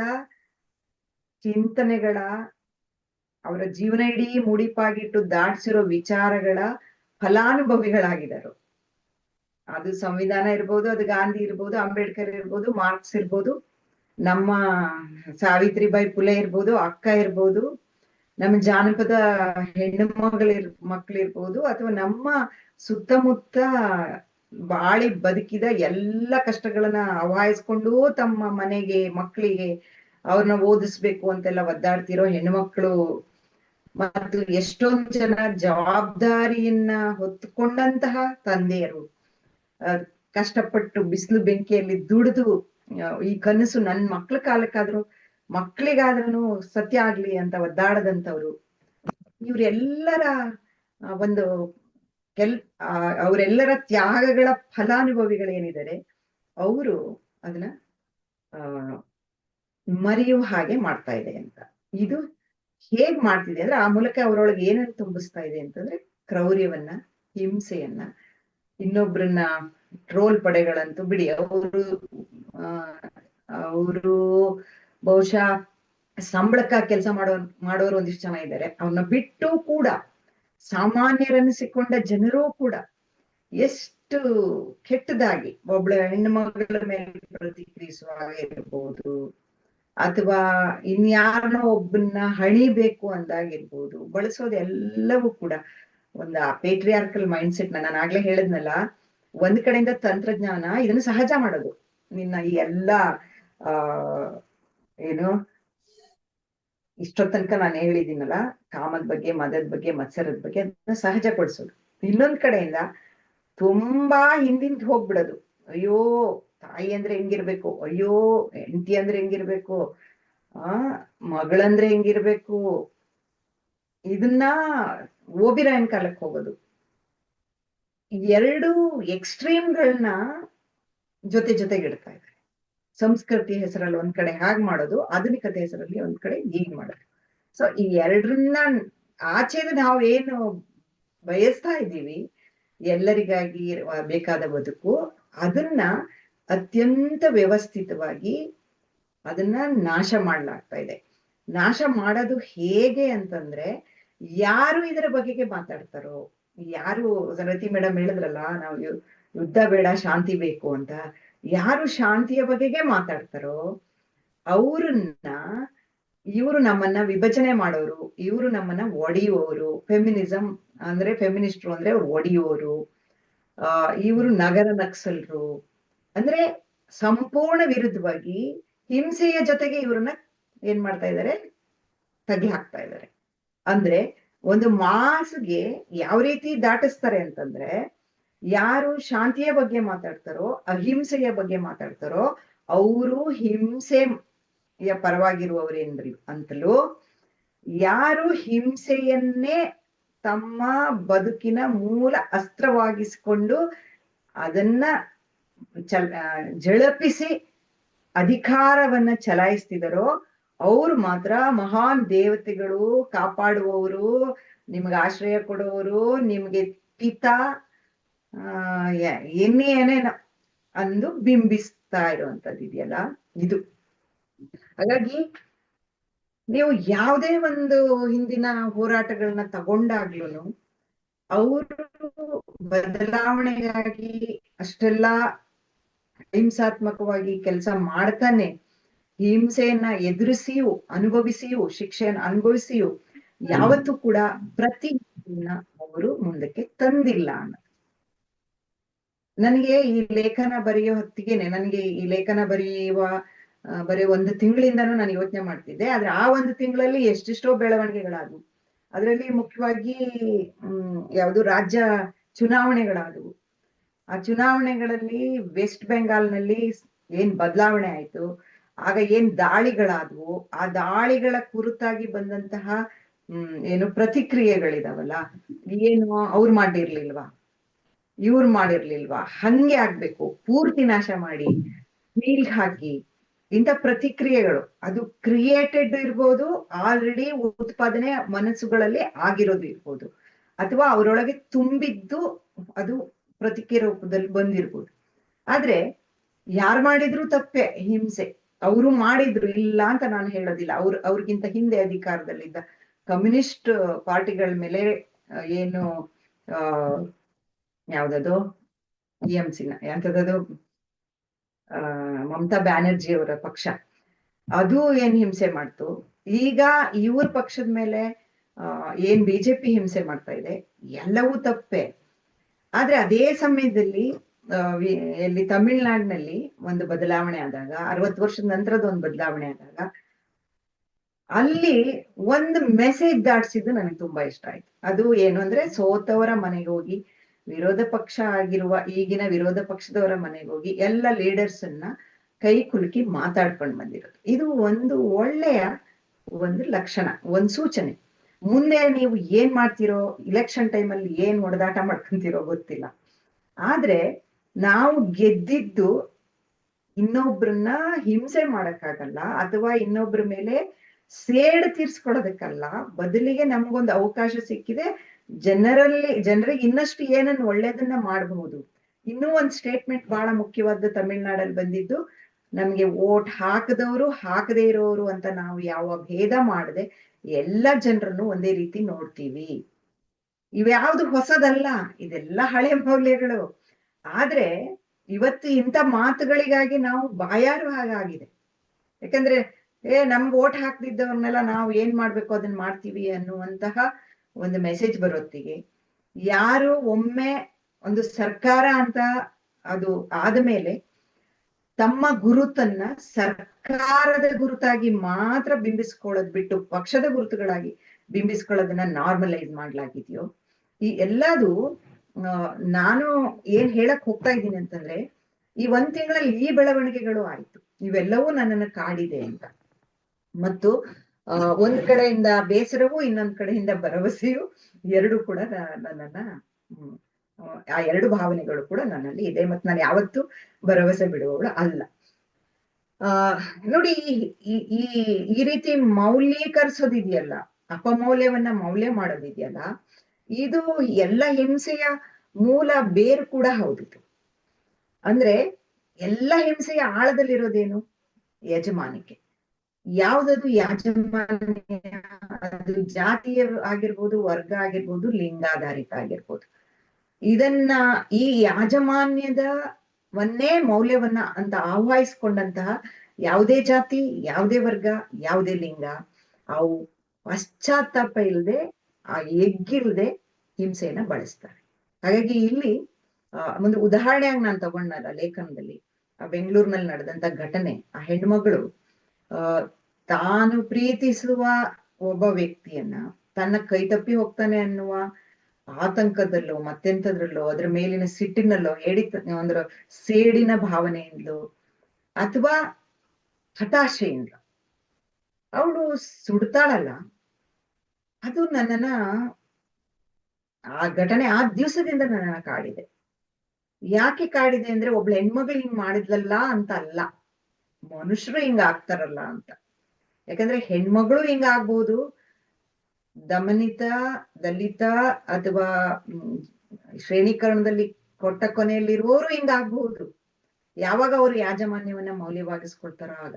ಚಿಂತನೆಗಳ, ಅವರ ಜೀವನ ಇಡೀ ಮುಡಿಪಾಗಿಟ್ಟು ದಾಟಿಸಿರೋ ವಿಚಾರಗಳ ಫಲಾನುಭವಿಗಳಾಗಿದ್ದಾರೆ. ಅದು ಸಂವಿಧಾನ ಇರ್ಬೋದು, ಅದು ಗಾಂಧಿ ಇರ್ಬೋದು, ಅಂಬೇಡ್ಕರ್ ಇರ್ಬೋದು, ಮಾರ್ಕ್ಸ್ ಇರ್ಬೋದು, ನಮ್ಮ ಸಾವಿತ್ರಿಬಾಯಿ ಪುಲೆ ಇರ್ಬೋದು, ಅಕ್ಕ ಇರ್ಬೋದು, ನಮ್ಮ ಜಾನಪದ ಹೆಣ್ಣು ಮಕ್ಕಳಿರ್ಬೋದು, ಅಥವಾ ನಮ್ಮ ಸುತ್ತಮುತ್ತ ಬಾಳಿ ಬದುಕಿದ ಎಲ್ಲ ಕಷ್ಟಗಳನ್ನ ಅವಾಯಿಸ್ಕೊಂಡು ತಮ್ಮ ಮನೆಗೆ, ಮಕ್ಕಳಿಗೆ ಅವ್ರನ್ನ ಓದಿಸ್ಬೇಕು ಅಂತೆಲ್ಲ ಒದ್ದಾಡ್ತಿರೋ ಹೆಣ್ಮಕ್ಳು, ಮತ್ತು ಎಷ್ಟೊಂದು ಜನ ಜವಾಬ್ದಾರಿಯನ್ನ ಹೊತ್ತುಕೊಂಡಂತಹ ತಂದೆಯರು, ಕಷ್ಟಪಟ್ಟು ಬಿಸಿಲು ಬೆಂಕಿಯಲ್ಲಿ ದುಡಿದು ಈ ಕನಸು ನನ್ನ ಮಕ್ಳ ಕಾಲಕ್ಕಾದ್ರೂ, ಮಕ್ಳಿಗಾದ್ರೂ ಸತ್ಯ ಆಗ್ಲಿ ಅಂತ ಒದ್ದಾಡದಂಥವ್ರು, ಇವ್ರೆಲ್ಲರ ಒಂದು ಅವರೆಲ್ಲರ ತ್ಯಾಗಗಳ ಫಲಾನುಭವಿಗಳೇನಿದ್ದಾರೆ, ಅವರು ಅದನ್ನ ಮರೆಯುವ ಹಾಗೆ ಮಾಡ್ತಾ ಇದೆ ಅಂತ. ಇದು ಹೇಗ್ ಮಾಡ್ತಿದೆ ಅಂದ್ರೆ, ಆ ಮೂಲಕ ಅವರೊಳಗೆ ಏನನ್ನು ತುಂಬಿಸ್ತಾ ಇದೆ ಅಂತಂದ್ರೆ ಕ್ರೌರ್ಯವನ್ನ, ಹಿಂಸೆಯನ್ನ, ಇನ್ನೊಬ್ರನ್ನ ಟ್ರೋಲ್ ಪಡೆಗಳಂತೂ ಬಿಡಿ, ಅವರು ಬಹುಶಃ ಸಂಬಳಕ್ಕ ಕೆಲಸ ಮಾಡೋರು ಒಂದಿಷ್ಟು ಜನ ಇದ್ದಾರೆ. ಅವ್ರನ್ನ ಬಿಟ್ಟು ಕೂಡ ಸಾಮಾನ್ಯರನ್ನಿಸಿಕೊಂಡ ಜನರೂ ಕೂಡ ಎಷ್ಟು ಕೆಟ್ಟದಾಗಿ ಒಬ್ಳ ಹೆಣ್ಣು ಮಗಳ ಮೇಲೆ ಪ್ರತಿಕ್ರಿಯಿಸುವಾಗಿರ್ಬೋದು, ಅಥವಾ ಇನ್ಯಾರನೋ ಒಬ್ಬನ್ನ ಹಣಿಬೇಕು ಅಂದಾಗಿರ್ಬೋದು, ಬಳಸೋದೆಲ್ಲವೂ ಕೂಡ ಒಂದು ಪೇಟ್ರಿಯಾರ್ಕಲ್ ಮೈಂಡ್ ಸೆಟ್. ನಾನು ಆಗ್ಲೇ ಹೇಳಿದ್ನಲ್ಲ, ಒಂದ್ ಕಡೆಯಿಂದ ತಂತ್ರಜ್ಞಾನ ಇದನ್ನ ಸಹಜ ಮಾಡೋದು. ನಿನ್ನ ಈ ಎಲ್ಲ ಏನು ಇಷ್ಟೊತ್ತ ತನಕ ನಾನು ಹೇಳಿದ್ದೀನಲ್ಲ, ಕಾಮದ ಬಗ್ಗೆ, ಮದದ ಬಗ್ಗೆ, ಮತ್ಸರದ ಬಗ್ಗೆ, ಅದನ್ನ ಸಹಜಪಡಿಸೋದು. ಇನ್ನೊಂದ್ ಕಡೆಯಿಂದ ತುಂಬಾ ಹಿಂದಿಂದ್ ಹೋಗ್ಬಿಡೋದು. ಅಯ್ಯೋ ತಾಯಿ ಅಂದ್ರೆ ಹೆಂಗಿರ್ಬೇಕು, ಅಯ್ಯೋ ಹೆಂಡತಿ ಅಂದ್ರೆ ಹೆಂಗಿರ್ಬೇಕು, ಮಗಳಂದ್ರೆ ಹೆಂಗಿರ್ಬೇಕು, ಇದನ್ನ ಓಬಿರಾಯನ್ ಕಾಲಕ್ಕೆ ಹೋಗೋದು. ಎರಡು ಎಕ್ಸ್ಟ್ರೀಮ್ಗಳನ್ನ ಜೊತೆಗಿಡ್ತಾ ಇದ್ದಾರೆ. ಸಂಸ್ಕೃತಿ ಹೆಸರಲ್ಲಿ ಒಂದ್ ಕಡೆ ಹಾಗೆ ಮಾಡೋದು, ಆಧುನಿಕತೆ ಹೆಸರಲ್ಲಿ ಒಂದ್ ಕಡೆ ಹೀಗ್ ಮಾಡೋದು. ಸೊ ಈ ಎರಡನ್ನ ಆಚೆಗೆ ನಾವು ಏನು ಬಯಸ್ತಾ ಇದ್ದೀವಿ, ಎಲ್ಲರಿಗಾಗಿ ಬೇಕಾದ ಬದುಕು, ಅದನ್ನ ಅತ್ಯಂತ ವ್ಯವಸ್ಥಿತವಾಗಿ ಅದನ್ನ ನಾಶ ಮಾಡ್ಲಾಗ್ತಾ ಇದೆ. ನಾಶ ಮಾಡೋದು ಹೇಗೆ ಅಂತಂದ್ರೆ, ಯಾರು ಇದರ ಬಗೆಗೆ ಮಾತಾಡ್ತಾರೋ, ಯಾರು ರತಿ ಮೇಡಮ್ ಹೇಳಿದ್ರಲ್ಲ, ನಾವು ಯುದ್ಧ ಬೇಡ ಶಾಂತಿ ಬೇಕು ಅಂತ, ಯಾರು ಶಾಂತಿಯ ಬಗೆಗೆ ಮಾತಾಡ್ತಾರೋ ಅವ್ರನ್ನ ಇವರು ನಮ್ಮನ್ನ ವಿಭಜನೆ ಮಾಡೋರು, ಇವರು ನಮ್ಮನ್ನ ಒಡೆಯುವವರು. ಫೆಮಿನಿಸಂ ಅಂದ್ರೆ, ಫೆಮಿನಿಸ್ಟ್ರು ಅಂದ್ರೆ ಅವ್ರು ಒಡೆಯುವವರು, ಇವರು ನಗರ ನಕ್ಸಲ್ರು ಅಂದ್ರೆ ಸಂಪೂರ್ಣ ವಿರುದ್ಧವಾಗಿ ಹಿಂಸೆಯ ಜೊತೆಗೆ ಇವ್ರನ್ನ ಏನ್ ಮಾಡ್ತಾ ಇದ್ದಾರೆ, ತಗ್ಲಿ ಹಾಕ್ತಾ ಇದ್ದಾರೆ. ಅಂದ್ರೆ ಒಂದು ಮಾಸ್ಗೆ ಯಾವ ರೀತಿ ದಾಟಿಸ್ತಾರೆ ಅಂತಂದ್ರೆ, ಯಾರು ಶಾಂತಿಯ ಬಗ್ಗೆ ಮಾತಾಡ್ತಾರೋ, ಅಹಿಂಸೆಯ ಬಗ್ಗೆ ಮಾತಾಡ್ತಾರೋ, ಅವರು ಹಿಂಸೆಯ ಪರವಾಗಿರುವವರೇನ್ರಿ ಅಂತಲೂ, ಯಾರು ಹಿಂಸೆಯನ್ನೇ ತಮ್ಮ ಬದುಕಿನ ಮೂಲ ಅಸ್ತ್ರವಾಗಿಸಿಕೊಂಡು ಅದನ್ನ ಝಳಪಿಸಿ ಅಧಿಕಾರವನ್ನ ಚಲಾಯಿಸ್ತಿದಾರೋ ಅವ್ರು ಮಾತ್ರ ಮಹಾನ್ ದೇವತೆಗಳು, ಕಾಪಾಡುವವರು, ನಿಮ್ಗೆ ಆಶ್ರಯ ಕೊಡುವವರು, ನಿಮ್ಗೆ ಪಿತಾ ಏನೇನ ಅಂದು ಬಿಂಬಿಸ್ತಾ ಇರುವಂತದ್ದು ಇದೆಯಲ್ಲ ಇದು. ಹಾಗಾಗಿ ನೀವು ಯಾವುದೇ ಒಂದು ಹಿಂದಿನ ಹೋರಾಟಗಳನ್ನ ತಗೊಂಡಾಗ್ಲೂ ಅವರು ಬದಲಾವಣೆಗಾಗಿ ಅಷ್ಟೆಲ್ಲ ಹಿಂಸಾತ್ಮಕವಾಗಿ ಕೆಲಸ ಮಾಡ್ತಾನೆ, ಹಿಂಸೆಯನ್ನ ಎದುರಿಸಿಯೂ ಅನುಭವಿಸಿಯೂ ಶಿಕ್ಷೆಯನ್ನು ಅನುಭವಿಸಿಯೂ ಯಾವತ್ತೂ ಕೂಡ ಪ್ರತಿಜ್ಞೆಯನ್ನ ಅವರು ಮುಂದಕ್ಕೆ ತಂದಿಲ್ಲ ಅನ್ನೋದು. ನನಗೆ ಈ ಲೇಖನ ಬರೆಯೋ ಹೊತ್ತಿಗೆನೆ, ನನಗೆ ಈ ಲೇಖನ ಬರೀ ಒಂದು ತಿಂಗಳಿಂದನೂ ನಾನು ಯೋಚನೆ ಮಾಡ್ತಿದ್ದೆ. ಆದ್ರೆ ಆ ಒಂದು ತಿಂಗಳಲ್ಲಿ ಎಷ್ಟೆಷ್ಟೋ ಬೆಳವಣಿಗೆಗಳಾದವು. ಅದರಲ್ಲಿ ಮುಖ್ಯವಾಗಿ ಯಾವುದು ರಾಜ್ಯ ಚುನಾವಣೆಗಳಾದವು. ಆ ಚುನಾವಣೆಗಳಲ್ಲಿ ವೆಸ್ಟ್ ಬೆಂಗಾಲ್ನಲ್ಲಿ ಏನ್ ಬದಲಾವಣೆ ಆಯ್ತು, ಆಗ ಏನ್ ದಾಳಿಗಳಾದವು, ಆ ದಾಳಿಗಳ ಕುರಿತಾಗಿ ಬಂದಂತಹ ಏನು ಪ್ರತಿಕ್ರಿಯೆಗಳಿದಾವಲ್ಲ, ಏನು ಅವ್ರು ಮಾಡಿರ್ಲಿಲ್ವಾ, ಇವ್ರು ಮಾಡಿರ್ಲಿಲ್ವಾ, ಹಂಗೆ ಆಗ್ಬೇಕು, ಪೂರ್ತಿ ನಾಶ ಮಾಡಿ ನೀಲ್ ಹಾಕಿ, ಇಂಥ ಪ್ರತಿಕ್ರಿಯೆಗಳು ಅದು ಕ್ರಿಯೇಟೆಡ್ ಇರ್ಬೋದು, ಆಲ್ರೆಡಿ ಉತ್ಪಾದನೆ ಮನಸ್ಸುಗಳಲ್ಲಿ ಆಗಿರೋದು ಇರ್ಬೋದು, ಅಥವಾ ಅವರೊಳಗೆ ತುಂಬಿದ್ದು ಅದು ಪ್ರತಿಕ್ರಿಯೆ ರೂಪದಲ್ಲಿ ಬಂದಿರ್ಬೋದು. ಆದ್ರೆ ಯಾರು ಮಾಡಿದ್ರು ತಪ್ಪೆ ಹಿಂಸೆ, ಅವರು ಮಾಡಿದ್ರು, ಇಲ್ಲ ಅಂತ ನಾನು ಹೇಳೋದಿಲ್ಲ. ಅವ್ರಿಗಿಂತ ಹಿಂದೆ ಅಧಿಕಾರದಲ್ಲಿದ್ದ ಕಮ್ಯುನಿಸ್ಟ್ ಪಾರ್ಟಿಗಳ ಮೇಲೆ ಏನು ಯಾವ್ದದು EMC ಎಂತದದು ಮಮತಾ ಬ್ಯಾನರ್ಜಿ ಅವರ ಪಕ್ಷ, ಅದು ಏನ್ ಹಿಂಸೆ ಮಾಡ್ತು. ಈಗ ಇವ್ರ ಪಕ್ಷದ ಮೇಲೆ ಏನ್ BJP ಹಿಂಸೆ ಮಾಡ್ತಾ ಇದೆ, ಎಲ್ಲವೂ ತಪ್ಪೆ. ಆದ್ರೆ ಅದೇ ಸಮಯದಲ್ಲಿ ಎಲ್ಲಿ ತಮಿಳ್ನಾಡಿನಲ್ಲಿ ಒಂದು ಬದಲಾವಣೆ ಆದಾಗ, 60 ವರ್ಷದ ನಂತರದ ಒಂದು ಬದಲಾವಣೆ ಆದಾಗ, ಅಲ್ಲಿ ಒಂದು ಮೆಸೇಜ್ ದಾಟಿಸಿದ್ದು ನನಗೆ ತುಂಬಾ ಇಷ್ಟ ಆಯ್ತು. ಅದು ಏನು ಅಂದ್ರೆ, ಸೋತವರ ಮನೆಗೆ ಹೋಗಿ, ವಿರೋಧ ಪಕ್ಷ ಆಗಿರುವ ಈಗಿನ ವಿರೋಧ ಪಕ್ಷದವರ ಮನೆಗೆ ಹೋಗಿ ಎಲ್ಲ ಲೀಡರ್ಸ್ ಅನ್ನ ಕೈ ಕುಲುಕಿ ಮಾತಾಡ್ಕೊಂಡು ಬಂದಿರೋದು. ಇದು ಒಂದು ಒಳ್ಳೆಯ ಒಂದು ಲಕ್ಷಣ, ಒಂದು ಸೂಚನೆ. ಮುಂದೆ ನೀವು ಏನ್ ಮಾಡ್ತಿರೋ, ಇಲೆಕ್ಷನ್ ಟೈಮಲ್ಲಿ ಏನ್ ಹೊಡೆದಾಟ ಮಾಡ್ಕೊಂತಿರೋ ಗೊತ್ತಿಲ್ಲ. ಆದ್ರೆ ನಾವು ಗೆದ್ದಿದ್ದು ಇನ್ನೊಬ್ರನ್ನ ಹಿಂಸೆ ಮಾಡಕ್ಕಾಗಲ್ಲ, ಅಥವಾ ಇನ್ನೊಬ್ರ ಮೇಲೆ ಸೇಡು ತೀರ್ಸ್ಕೊಡೋದಕ್ಕಲ್ಲ. ಬದಲಿಗೆ ನಮ್ಗೊಂದು ಅವಕಾಶ ಸಿಕ್ಕಿದೆ, ಜನರಿಗೆ ಇನ್ನಷ್ಟು ಏನನ್ನು ಒಳ್ಳೇದನ್ನ ಮಾಡಬಹುದು. ಇನ್ನೂ ಒಂದು ಸ್ಟೇಟ್ಮೆಂಟ್ ಬಹಳ ಮುಖ್ಯವಾದ ತಮಿಳ್ನಾಡಲ್ಲಿ ಬಂದಿದ್ದು, ನಮ್ಗೆ ವೋಟ್ ಹಾಕದವರು ಹಾಕದೇ ಇರೋರು ಅಂತ ನಾವು ಯಾವ ಭೇದ ಮಾಡದೆ ಎಲ್ಲ ಜನರನ್ನು ಒಂದೇ ರೀತಿ ನೋಡ್ತೀವಿ. ಇವ್ಯಾವ್ದು ಹೊಸದಲ್ಲ, ಇದೆಲ್ಲ ಹಳೆ ಮೌಲ್ಯಗಳು. ಆದ್ರೆ ಇವತ್ತು ಇಂಥ ಮಾತುಗಳಿಗಾಗಿ ನಾವು ಬಾಯಾರು ಹಾಗಾಗಿದೆ. ಯಾಕಂದ್ರೆ ನಮ್ಗೆ ವೋಟ್ ಹಾಕ್ದಿದ್ದವ್ರನ್ನೆಲ್ಲ ನಾವು ಏನ್ ಮಾಡ್ಬೇಕು ಅದನ್ನ ಮಾಡ್ತೀವಿ ಅನ್ನುವಂತಹ ಒಂದು ಮೆಸೇಜ್ ಬರೋತ್ತಿಗೆ, ಯಾರು ಒಮ್ಮೆ ಒಂದು ಸರ್ಕಾರ ಅಂತ ಅದು ಆದ್ಮೇಲೆ ತಮ್ಮ ಗುರುತನ್ನ ಸರ್ಕಾರದ ಗುರುತಾಗಿ ಮಾತ್ರ ಬಿಂಬಿಸ್ಕೊಳ್ಳೋದ್ ಬಿಟ್ಟು ಪಕ್ಷದ ಗುರುತುಗಳಾಗಿ ಬಿಂಬಿಸ್ಕೊಳ್ಳೋದನ್ನ ನಾರ್ಮಲೈಸ್ ಮಾಡ್ಲಾಗಿದೆಯೋ, ಈ ಎಲ್ಲದು ನಾನು ಏನ್ ಹೇಳಕ್ ಹೋಗ್ತಾ ಇದ್ದೀನಿ ಅಂತಂದ್ರೆ, ಈ 1 ತಿಂಗಳಲ್ಲಿ ಈ ಬೆಳವಣಿಗೆಗಳು ಆಯ್ತು. ಇವೆಲ್ಲವೂ ನನ್ನನ್ನು ಕಾಡಿದೆ ಅಂತ. ಮತ್ತು ಒಂದ್ ಕಡೆಯಿಂದ ಬೇಸರವೂ, ಇನ್ನೊಂದ್ ಕಡೆಯಿಂದ ಭರವಸೆಯೂ, ಎರಡು ಕೂಡ ನನ್ನನ್ನ ಆ ಎರಡು ಭಾವನೆಗಳು ಕೂಡ ನನ್ನಲ್ಲಿ ಇದೆ. ಮತ್ತು ನಾನು ಯಾವತ್ತೂ ಭರವಸೆ ಬಿಡುವವಳು ಅಲ್ಲ. ನೋಡಿ, ಈ ರೀತಿ ಮೌಲ್ಯೀಕರಿಸೋದಿದೆಯಲ್ಲ, ಅಪಮೌಲ್ಯವನ್ನ ಮೌಲ್ಯ ಮಾಡೋದಿದೆಯಲ್ಲ, ಇದು ಎಲ್ಲ ಹಿಂಸೆಯ ಮೂಲ ಬೇರು ಕೂಡ ಹೌದಿದು. ಅಂದ್ರೆ ಎಲ್ಲ ಹಿಂಸೆಯ ಆಳದಲ್ಲಿರೋದೇನು? ಯಜಮಾನಿಕೆ. ಯಾವ್ದದು ಯಾಜಮಾನ್ಯ? ಅದು ಜಾತಿಯ ಆಗಿರ್ಬೋದು, ವರ್ಗ ಆಗಿರ್ಬೋದು, ಲಿಂಗಾಧಾರಿತ ಆಗಿರ್ಬೋದು. ಈ ಯಾಜಮಾನ್ಯದವನ್ನೇ ಮೌಲ್ಯವನ್ನ ಅಂತ ಆಹ್ವಾನಿಸ್ಕೊಂಡಂತಹ ಯಾವುದೇ ಜಾತಿ, ಯಾವುದೇ ವರ್ಗ, ಯಾವುದೇ ಲಿಂಗ, ಅವು ಪಶ್ಚಾತ್ತಾಪ ಇಲ್ಲದೆ, ಆ ಎಗ್ಗಿಲ್ದೆ ಹಿಂಸೆಯನ್ನ ಬಳಸ್ತಾರೆ. ಹಾಗಾಗಿ ಇಲ್ಲಿ ಒಂದು ಉದಾಹರಣೆಯಾಗಿ ನಾನು ತಗೊಂಡಲ್ಲ ಲೇಖನದಲ್ಲಿ, ಆ ಬೆಂಗಳೂರಿನಲ್ಲಿ ನಡೆದಂತ ಘಟನೆ. ಆ ಹೆಣ್ಮಗಳು ತಾನು ಪ್ರೀತಿಸುವ ಒಬ್ಬ ವ್ಯಕ್ತಿಯನ್ನ ತನ್ನ ಕೈ ತಪ್ಪಿ ಹೋಗ್ತಾನೆ ಅನ್ನುವ ಆತಂಕದಲ್ಲೋ ಮತ್ತೆಂಥದ್ರಲ್ಲೋ, ಅದ್ರ ಮೇಲಿನ ಸಿಟ್ಟಿನಲ್ಲೋ, ಒಂದ್ರ ಸೇಡಿನ ಭಾವನೆಯಿಂದಲೋ ಅಥವಾ ಹತಾಶೆಯಿಂದ ಅವಳು ಸುಡ್ತಾಳಲ್ಲ, ಅದು ನನ್ನನ್ನ ಆ ಘಟನೆ ಆ ದಿವಸದಿಂದ ನನ್ನ ಕಾಡಿದೆ. ಯಾಕೆ ಕಾಡಿದೆ ಅಂದ್ರೆ ಒಬ್ಳು ಹೆಣ್ಮಗಳು ಹಿಂಗ್ ಮಾಡಿದ್ಲಲ್ಲ ಅಂತ ಅಲ್ಲ, ಮನುಷ್ಯರು ಹಿಂಗ ಆಗ್ತಾರಲ್ಲ ಅಂತ. ಯಾಕಂದ್ರೆ ಹೆಣ್ಮಗಳು ಹಿಂಗ ಆಗ್ಬಹುದು, ದಮನಿತ, ದಲಿತ ಅಥವಾ ಶ್ರೇಣೀಕರಣದಲ್ಲಿ ಕೊಟ್ಟ ಕೊನೆಯಲ್ಲಿರುವವರು ಹಿಂಗ ಆಗ್ಬಹುದು. ಯಾವಾಗ ಅವ್ರು ಯಾಜಮಾನ್ಯವನ್ನ ಮೌಲ್ಯವಾಗಿಸ್ಕೊಳ್ತಾರೋ ಆಗ.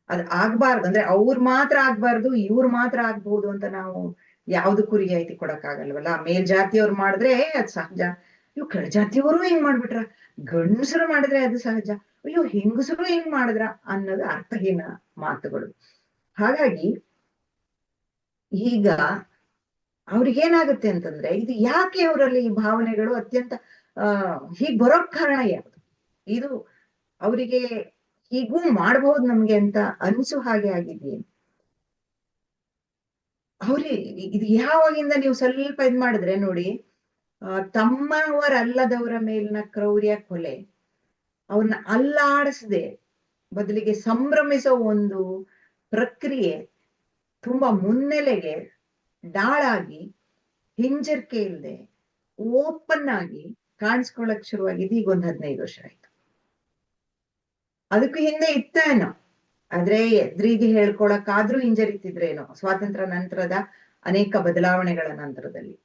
ಅದ್ ಆಗ್ಬಾರ್ದು ಅಂದ್ರೆ ಅವ್ರು ಮಾತ್ರ ಆಗ್ಬಾರ್ದು, ಇವ್ರು ಮಾತ್ರ ಆಗ್ಬಹುದು ಅಂತ ನಾವು ಯಾವ್ದಕ್ಕೂ ರಿಯಾಯಿತಿ ಕೊಡಕ್ಕಾಗಲ್ವಲ್ಲ. ಮೇಲ್ಜಾತಿಯವ್ರು ಮಾಡಿದ್ರೆ ಅದ್ ಸಹಜ, ಇವ್ ಕೆಳಜಾತಿಯವರು ಹಿಂಗ್ ಮಾಡ್ಬಿಟ್ರ, ಗಂಡಸರು ಮಾಡಿದ್ರೆ ಅದು ಸಹಜ, ಅಯ್ಯೋ ಹೆಂಗಸರು ಹಿಂಗ್ ಮಾಡಿದ್ರ ಅನ್ನೋದು ಅರ್ಥಹೀನ ಮಾತುಗಳು. ಹಾಗಾಗಿ ಈಗ ಅವ್ರಿಗೇನಾಗುತ್ತೆ ಅಂತಂದ್ರೆ, ಇದು ಯಾಕೆ ಅವರಲ್ಲಿ ಈ ಭಾವನೆಗಳು ಅತ್ಯಂತ ಹೀಗ್ ಬರೋಕ್ ಕಾರಣ ಯಾವುದು? ಇದು ಅವರಿಗೆ ಹೀಗೂ ಮಾಡಬಹುದು ನಮ್ಗೆ ಅಂತ ಅನ್ಸು ಹಾಗೆ ಆಗಿದೆಯೇನು? ಅವ್ರಿ ಇದು ಯಾವಾಗಿಂದ ನೀವು ಸ್ವಲ್ಪ ಇದ್ ಮಾಡಿದ್ರೆ ನೋಡಿ, ತಮ್ಮವರಲ್ಲದವರ ಮೇಲಿನ ಕ್ರೌರ್ಯ, ಕೊಲೆ, ಅವ್ರನ್ನ ಅಲ್ಲಾಡಿಸದೆ ಬದಲಿಗೆ ಸಂಭ್ರಮಿಸೋ ಒಂದು ಪ್ರಕ್ರಿಯೆ ತುಂಬಾ ಮುನ್ನೆಲೆಗೆ ಡಾಳಾಗಿ, ಹಿಂಜರಿಕೆ ಇಲ್ಲದೆ ಓಪನ್ ಆಗಿ ಕಾಣಿಸ್ಕೊಳಕ್ ಶುರುವಾಗಿದ್ದು ಈಗ ಒಂದ್ 15 ವರ್ಷ ಆಯ್ತು. ಅದಕ್ಕೂ ಹಿಂದೆ ಇತ್ತೇನೋ, ಆದ್ರೆ ಎದ್ರಿಗೆ ಹೇಳ್ಕೊಳಕ್ಕಾದ್ರೂ ಹಿಂಜರಿತಿದ್ರೇನೋ ಸ್ವಾತಂತ್ರ್ಯ ನಂತರದ ಅನೇಕ ಬದಲಾವಣೆಗಳ ನಂತರದಲ್ಲಿ.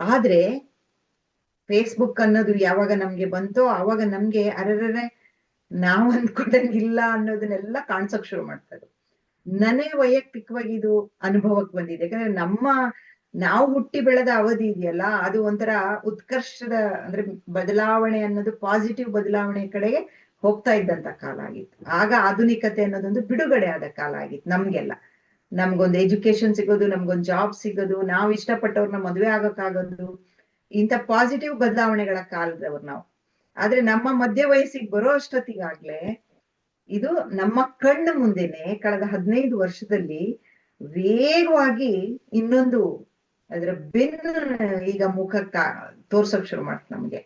ಆದ್ರೆ ಫೇಸ್ಬುಕ್ ಅನ್ನೋದು ಯಾವಾಗ ನಮ್ಗೆ ಬಂತೋ ಆವಾಗ ನಮ್ಗೆ ಅರೆರೆ ನಾವು ಅಂದ್ಕೊಂಡಂಗಿಲ್ಲ ಅನ್ನೋದನ್ನೆಲ್ಲ ಕಾಣ್ಸಕ್ ಶುರು ಮಾಡ್ತಾರೆ. ನನಗೆ ವೈಯಕ್ತಿಕವಾಗಿ ಇದು ಅನುಭವಕ್ಕೆ ಬಂದಿದೆ. ಯಾಕಂದ್ರೆ ನಾವು ಹುಟ್ಟಿ ಬೆಳೆದ ಅವಧಿ ಇದೆಯಲ್ಲ, ಅದು ಒಂಥರ ಉತ್ಕರ್ಷದ ಅಂದ್ರೆ ಬದಲಾವಣೆ ಅನ್ನೋದು ಪಾಸಿಟಿವ್ ಬದಲಾವಣೆ ಕಡೆಗೆ ಹೋಗ್ತಾ ಇದ್ದಂತ ಕಾಲ ಆಗಿತ್ತು. ಆಗ ಆಧುನಿಕತೆ ಅನ್ನೋದೊಂದು ಬಿಡುಗಡೆ ಆದ ಕಾಲ ಆಗಿತ್ತು ನಮ್ಗೆಲ್ಲ. ನಮ್ಗೊಂದು ಎಜುಕೇಶನ್ ಸಿಗೋದು, ನಮ್ಗೊಂದು ಜಾಬ್ ಸಿಗೋದು, ನಾವು ಇಷ್ಟಪಟ್ಟವ್ರನ್ನ ಮದುವೆ ಆಗೋಕ್ಕಾಗೋದು, ಇಂಥ ಪಾಸಿಟಿವ್ ಬದಲಾವಣೆಗಳ ಕಾಲದವ್ರು ನಾವು. ಆದ್ರೆ ನಮ್ಮ ಮಧ್ಯ ವಯಸ್ಸಿಗೆ ಬರೋ ಅಷ್ಟೊತ್ತಿಗಾಗ್ಲೇ ಇದು ನಮ್ಮ ಕಣ್ಣು ಮುಂದೆನೆ ಕಳೆದ 15 ವರ್ಷದಲ್ಲಿ ವೇಗವಾಗಿ ಇನ್ನೊಂದು ಅದರ ಬೆನ್ನು ಈಗ ಮುಖಕ್ಕ ತೋರ್ಸಕ್ ಶುರು ಮಾಡ್ತು ನಮ್ಗೆ.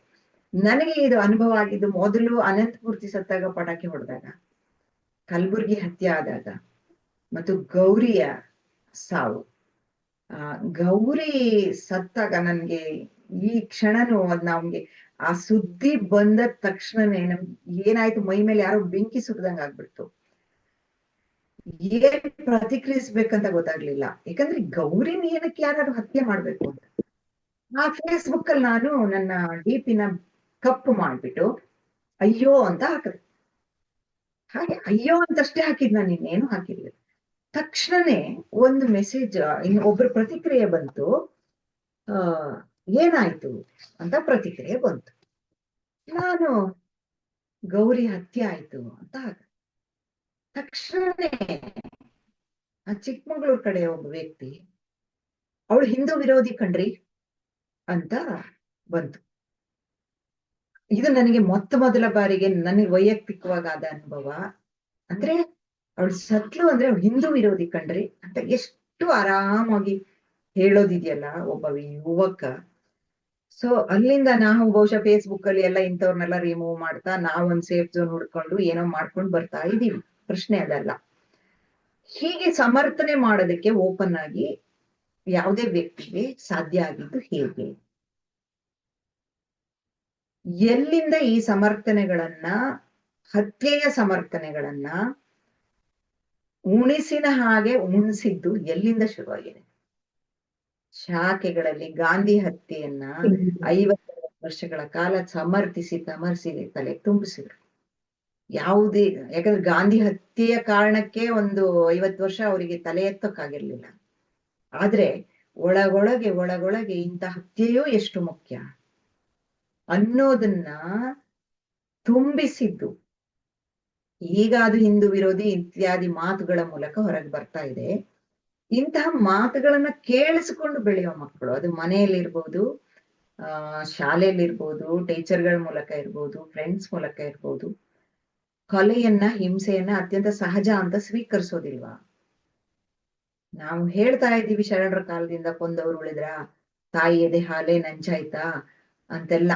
ನನಗೆ ಇದು ಅನುಭವ ಆಗಿದ್ದು ಮೊದಲು ಅನಂತಮೂರ್ತಿ ಸತ್ತಾಗ ಪಟಾಕಿ ಹೊಡೆದಾಗ, ಕಲಬುರ್ಗಿ ಹತ್ಯೆ ಆದಾಗ, ಮತ್ತು ಗೌರಿಯ ಸಾವು. ಗೌರಿ ಸತ್ತಾಗ ನನ್ಗೆ ಈ ಕ್ಷಣನೂ ಅದ್ ನಮ್ಗೆ ಆ ಸುದ್ದಿ ಬಂದ ತಕ್ಷಣನೇ ನಮ್ಗೆ ಏನಾಯ್ತು, ಮೈ ಮೇಲೆ ಯಾರೋ ಬೆಂಕಿ ಸುರಿದಂಗ ಆಗ್ಬಿಡ್ತು. ಏನ್ ಪ್ರತಿಕ್ರಿಯಿಸ್ಬೇಕಂತ ಗೊತ್ತಾಗ್ಲಿಲ್ಲ. ಯಾಕಂದ್ರೆ ಗೌರಿನ ಏನಕ್ಕೆ ಯಾರು ಹತ್ಯೆ ಮಾಡ್ಬೇಕು ಅಂತ. ಆ ಫೇಸ್ಬುಕ್ ಅಲ್ಲಿ ನಾನು ನನ್ನ ಡಿಪಿನ ಕಪ್ಪು ಮಾಡ್ಬಿಟ್ಟು ಅಯ್ಯೋ ಅಂತ ಹಾಕಿದೆ. ಹಾಗೆ ಅಯ್ಯೋ ಅಂತಷ್ಟೇ ಹಾಕಿದ್, ನಾನು ಇನ್ನೇನು ಹಾಕಿರ್ಲಿಲ್ಲ. ತಕ್ಷಣನೇ ಒಂದು ಮೆಸೇಜ್, ಒಬ್ರ ಪ್ರತಿಕ್ರಿಯೆ ಬಂತು. ಏನಾಯ್ತು ಅಂತ ಪ್ರತಿಕ್ರಿಯೆ ಬಂತು. ನಾನು ಗೌರಿ ಹತ್ಯೆ ಆಯ್ತು ಅಂತ ಹಾಕಿದೆ. ತಕ್ಷಣನೇ ಆ ಚಿಕ್ಕಮಗಳೂರ್ ಕಡೆ ಒಬ್ಬ ವ್ಯಕ್ತಿ, ಅವಳು ಹಿಂದೂ ವಿರೋಧಿ ಕಣ್ರಿ ಅಂತ ಬಂತು. ಇದು ನನಗೆ ಮೊದಲ ಬಾರಿಗೆ ನನಗೆ ವೈಯಕ್ತಿಕವಾದ ಅನುಭವ. ಅಂದ್ರೆ ಅವಳು ಸತ್ಲು ಅಂದ್ರೆ ಅವಳು ಹಿಂದೂ ವಿರೋಧಿ ಕಣ್ರಿ ಅಂತ ಎಷ್ಟು ಆರಾಮಾಗಿ ಹೇಳೋದಿದೆಯಲ್ಲ ಒಬ್ಬ ಯುವಕ. ಸೊ ಅಲ್ಲಿಂದ ನಾವು ಬಹುಶಃ ಫೇಸ್ಬುಕ್ ಅಲ್ಲಿ ಎಲ್ಲ ಇಂಥವ್ರನ್ನೆಲ್ಲ ರಿಮೂವ್ ಮಾಡ್ತಾ ನಾವೊಂದ್ ಸೇಫ್ ಝೋನ್ ಹುಡ್ಕೊಂಡು ಏನೋ ಮಾಡ್ಕೊಂಡು ಬರ್ತಾ ಇದೀವಿ. ಪ್ರಶ್ನೆ ಅದಲ್ಲ. ಹೀಗೆ ಸಮರ್ಥನೆ ಮಾಡೋದಕ್ಕೆ ಓಪನ್ ಆಗಿ ಯಾವುದೇ ವ್ಯಕ್ತಿಗೆ ಸಾಧ್ಯ ಆಗಿದ್ದು ಹೇಗೆ? ಎಲ್ಲಿಂದ ಈ ಸಮರ್ಥನೆಗಳನ್ನ, ಹತ್ಯೆಯ ಸಮರ್ಥನೆಗಳನ್ನ ಉಣಿಸಿನ ಹಾಗೆ ಉಣಿಸಿದ್ದು ಎಲ್ಲಿಂದ ಶುರುವಾಗಿದೆ? ಶಾಖೆಗಳಲ್ಲಿ ಗಾಂಧಿ ಹತ್ಯೆಯನ್ನ 50 ವರ್ಷಗಳ ಕಾಲ ಸಮರ್ಥಿಸಿ ತಲೆ ತುಂಬಿಸಿದ್ರು. ಯಾವುದೇ, ಯಾಕಂದ್ರೆ ಗಾಂಧಿ ಹತ್ಯೆಯ ಕಾರಣಕ್ಕೆ ಒಂದು 50 ವರ್ಷ ಅವರಿಗೆ ತಲೆ ಎತ್ತಕ್ಕಾಗಿರ್ಲಿಲ್ಲ. ಆದ್ರೆ ಒಳಗೊಳಗೆ ಇಂಥ ಹತ್ಯೆಯೂ ಎಷ್ಟು ಮುಖ್ಯ ಅನ್ನೋದನ್ನ ತುಂಬಿಸಿದ್ದು ಈಗ ಅದು ಹಿಂದೂ ವಿರೋಧಿ ಇತ್ಯಾದಿ ಮಾತುಗಳ ಮೂಲಕ ಹೊರಗೆ ಬರ್ತಾ ಇದೆ. ಇಂತಹ ಮಾತುಗಳನ್ನ ಕೇಳಿಸಿಕೊಂಡು ಬೆಳೆಯೋ ಮಕ್ಕಳು, ಅದು ಮನೆಯಲ್ಲಿರ್ಬೋದು, ಶಾಲೆಯಲ್ಲಿರ್ಬೋದು, ಟೀಚರ್ಗಳ ಮೂಲಕ ಇರ್ಬೋದು, ಫ್ರೆಂಡ್ಸ್ ಮೂಲಕ ಇರ್ಬೋದು, ಕೊಲೆಯನ್ನ, ಹಿಂಸೆಯನ್ನ ಅತ್ಯಂತ ಸಹಜ ಅಂತ ಸ್ವೀಕರಿಸೋದಿಲ್ವಾ? ನಾವು ಹೇಳ್ತಾ ಇದ್ದೀವಿ ಶರಣರ ಕಾಲದಿಂದ ಕೊಂದವರು ಉಳಿದ್ರ, ತಾಯಿ ಎದೆ ಹಾಲೆ ನಂಚಾಯ್ತಾ ಅಂತೆಲ್ಲ.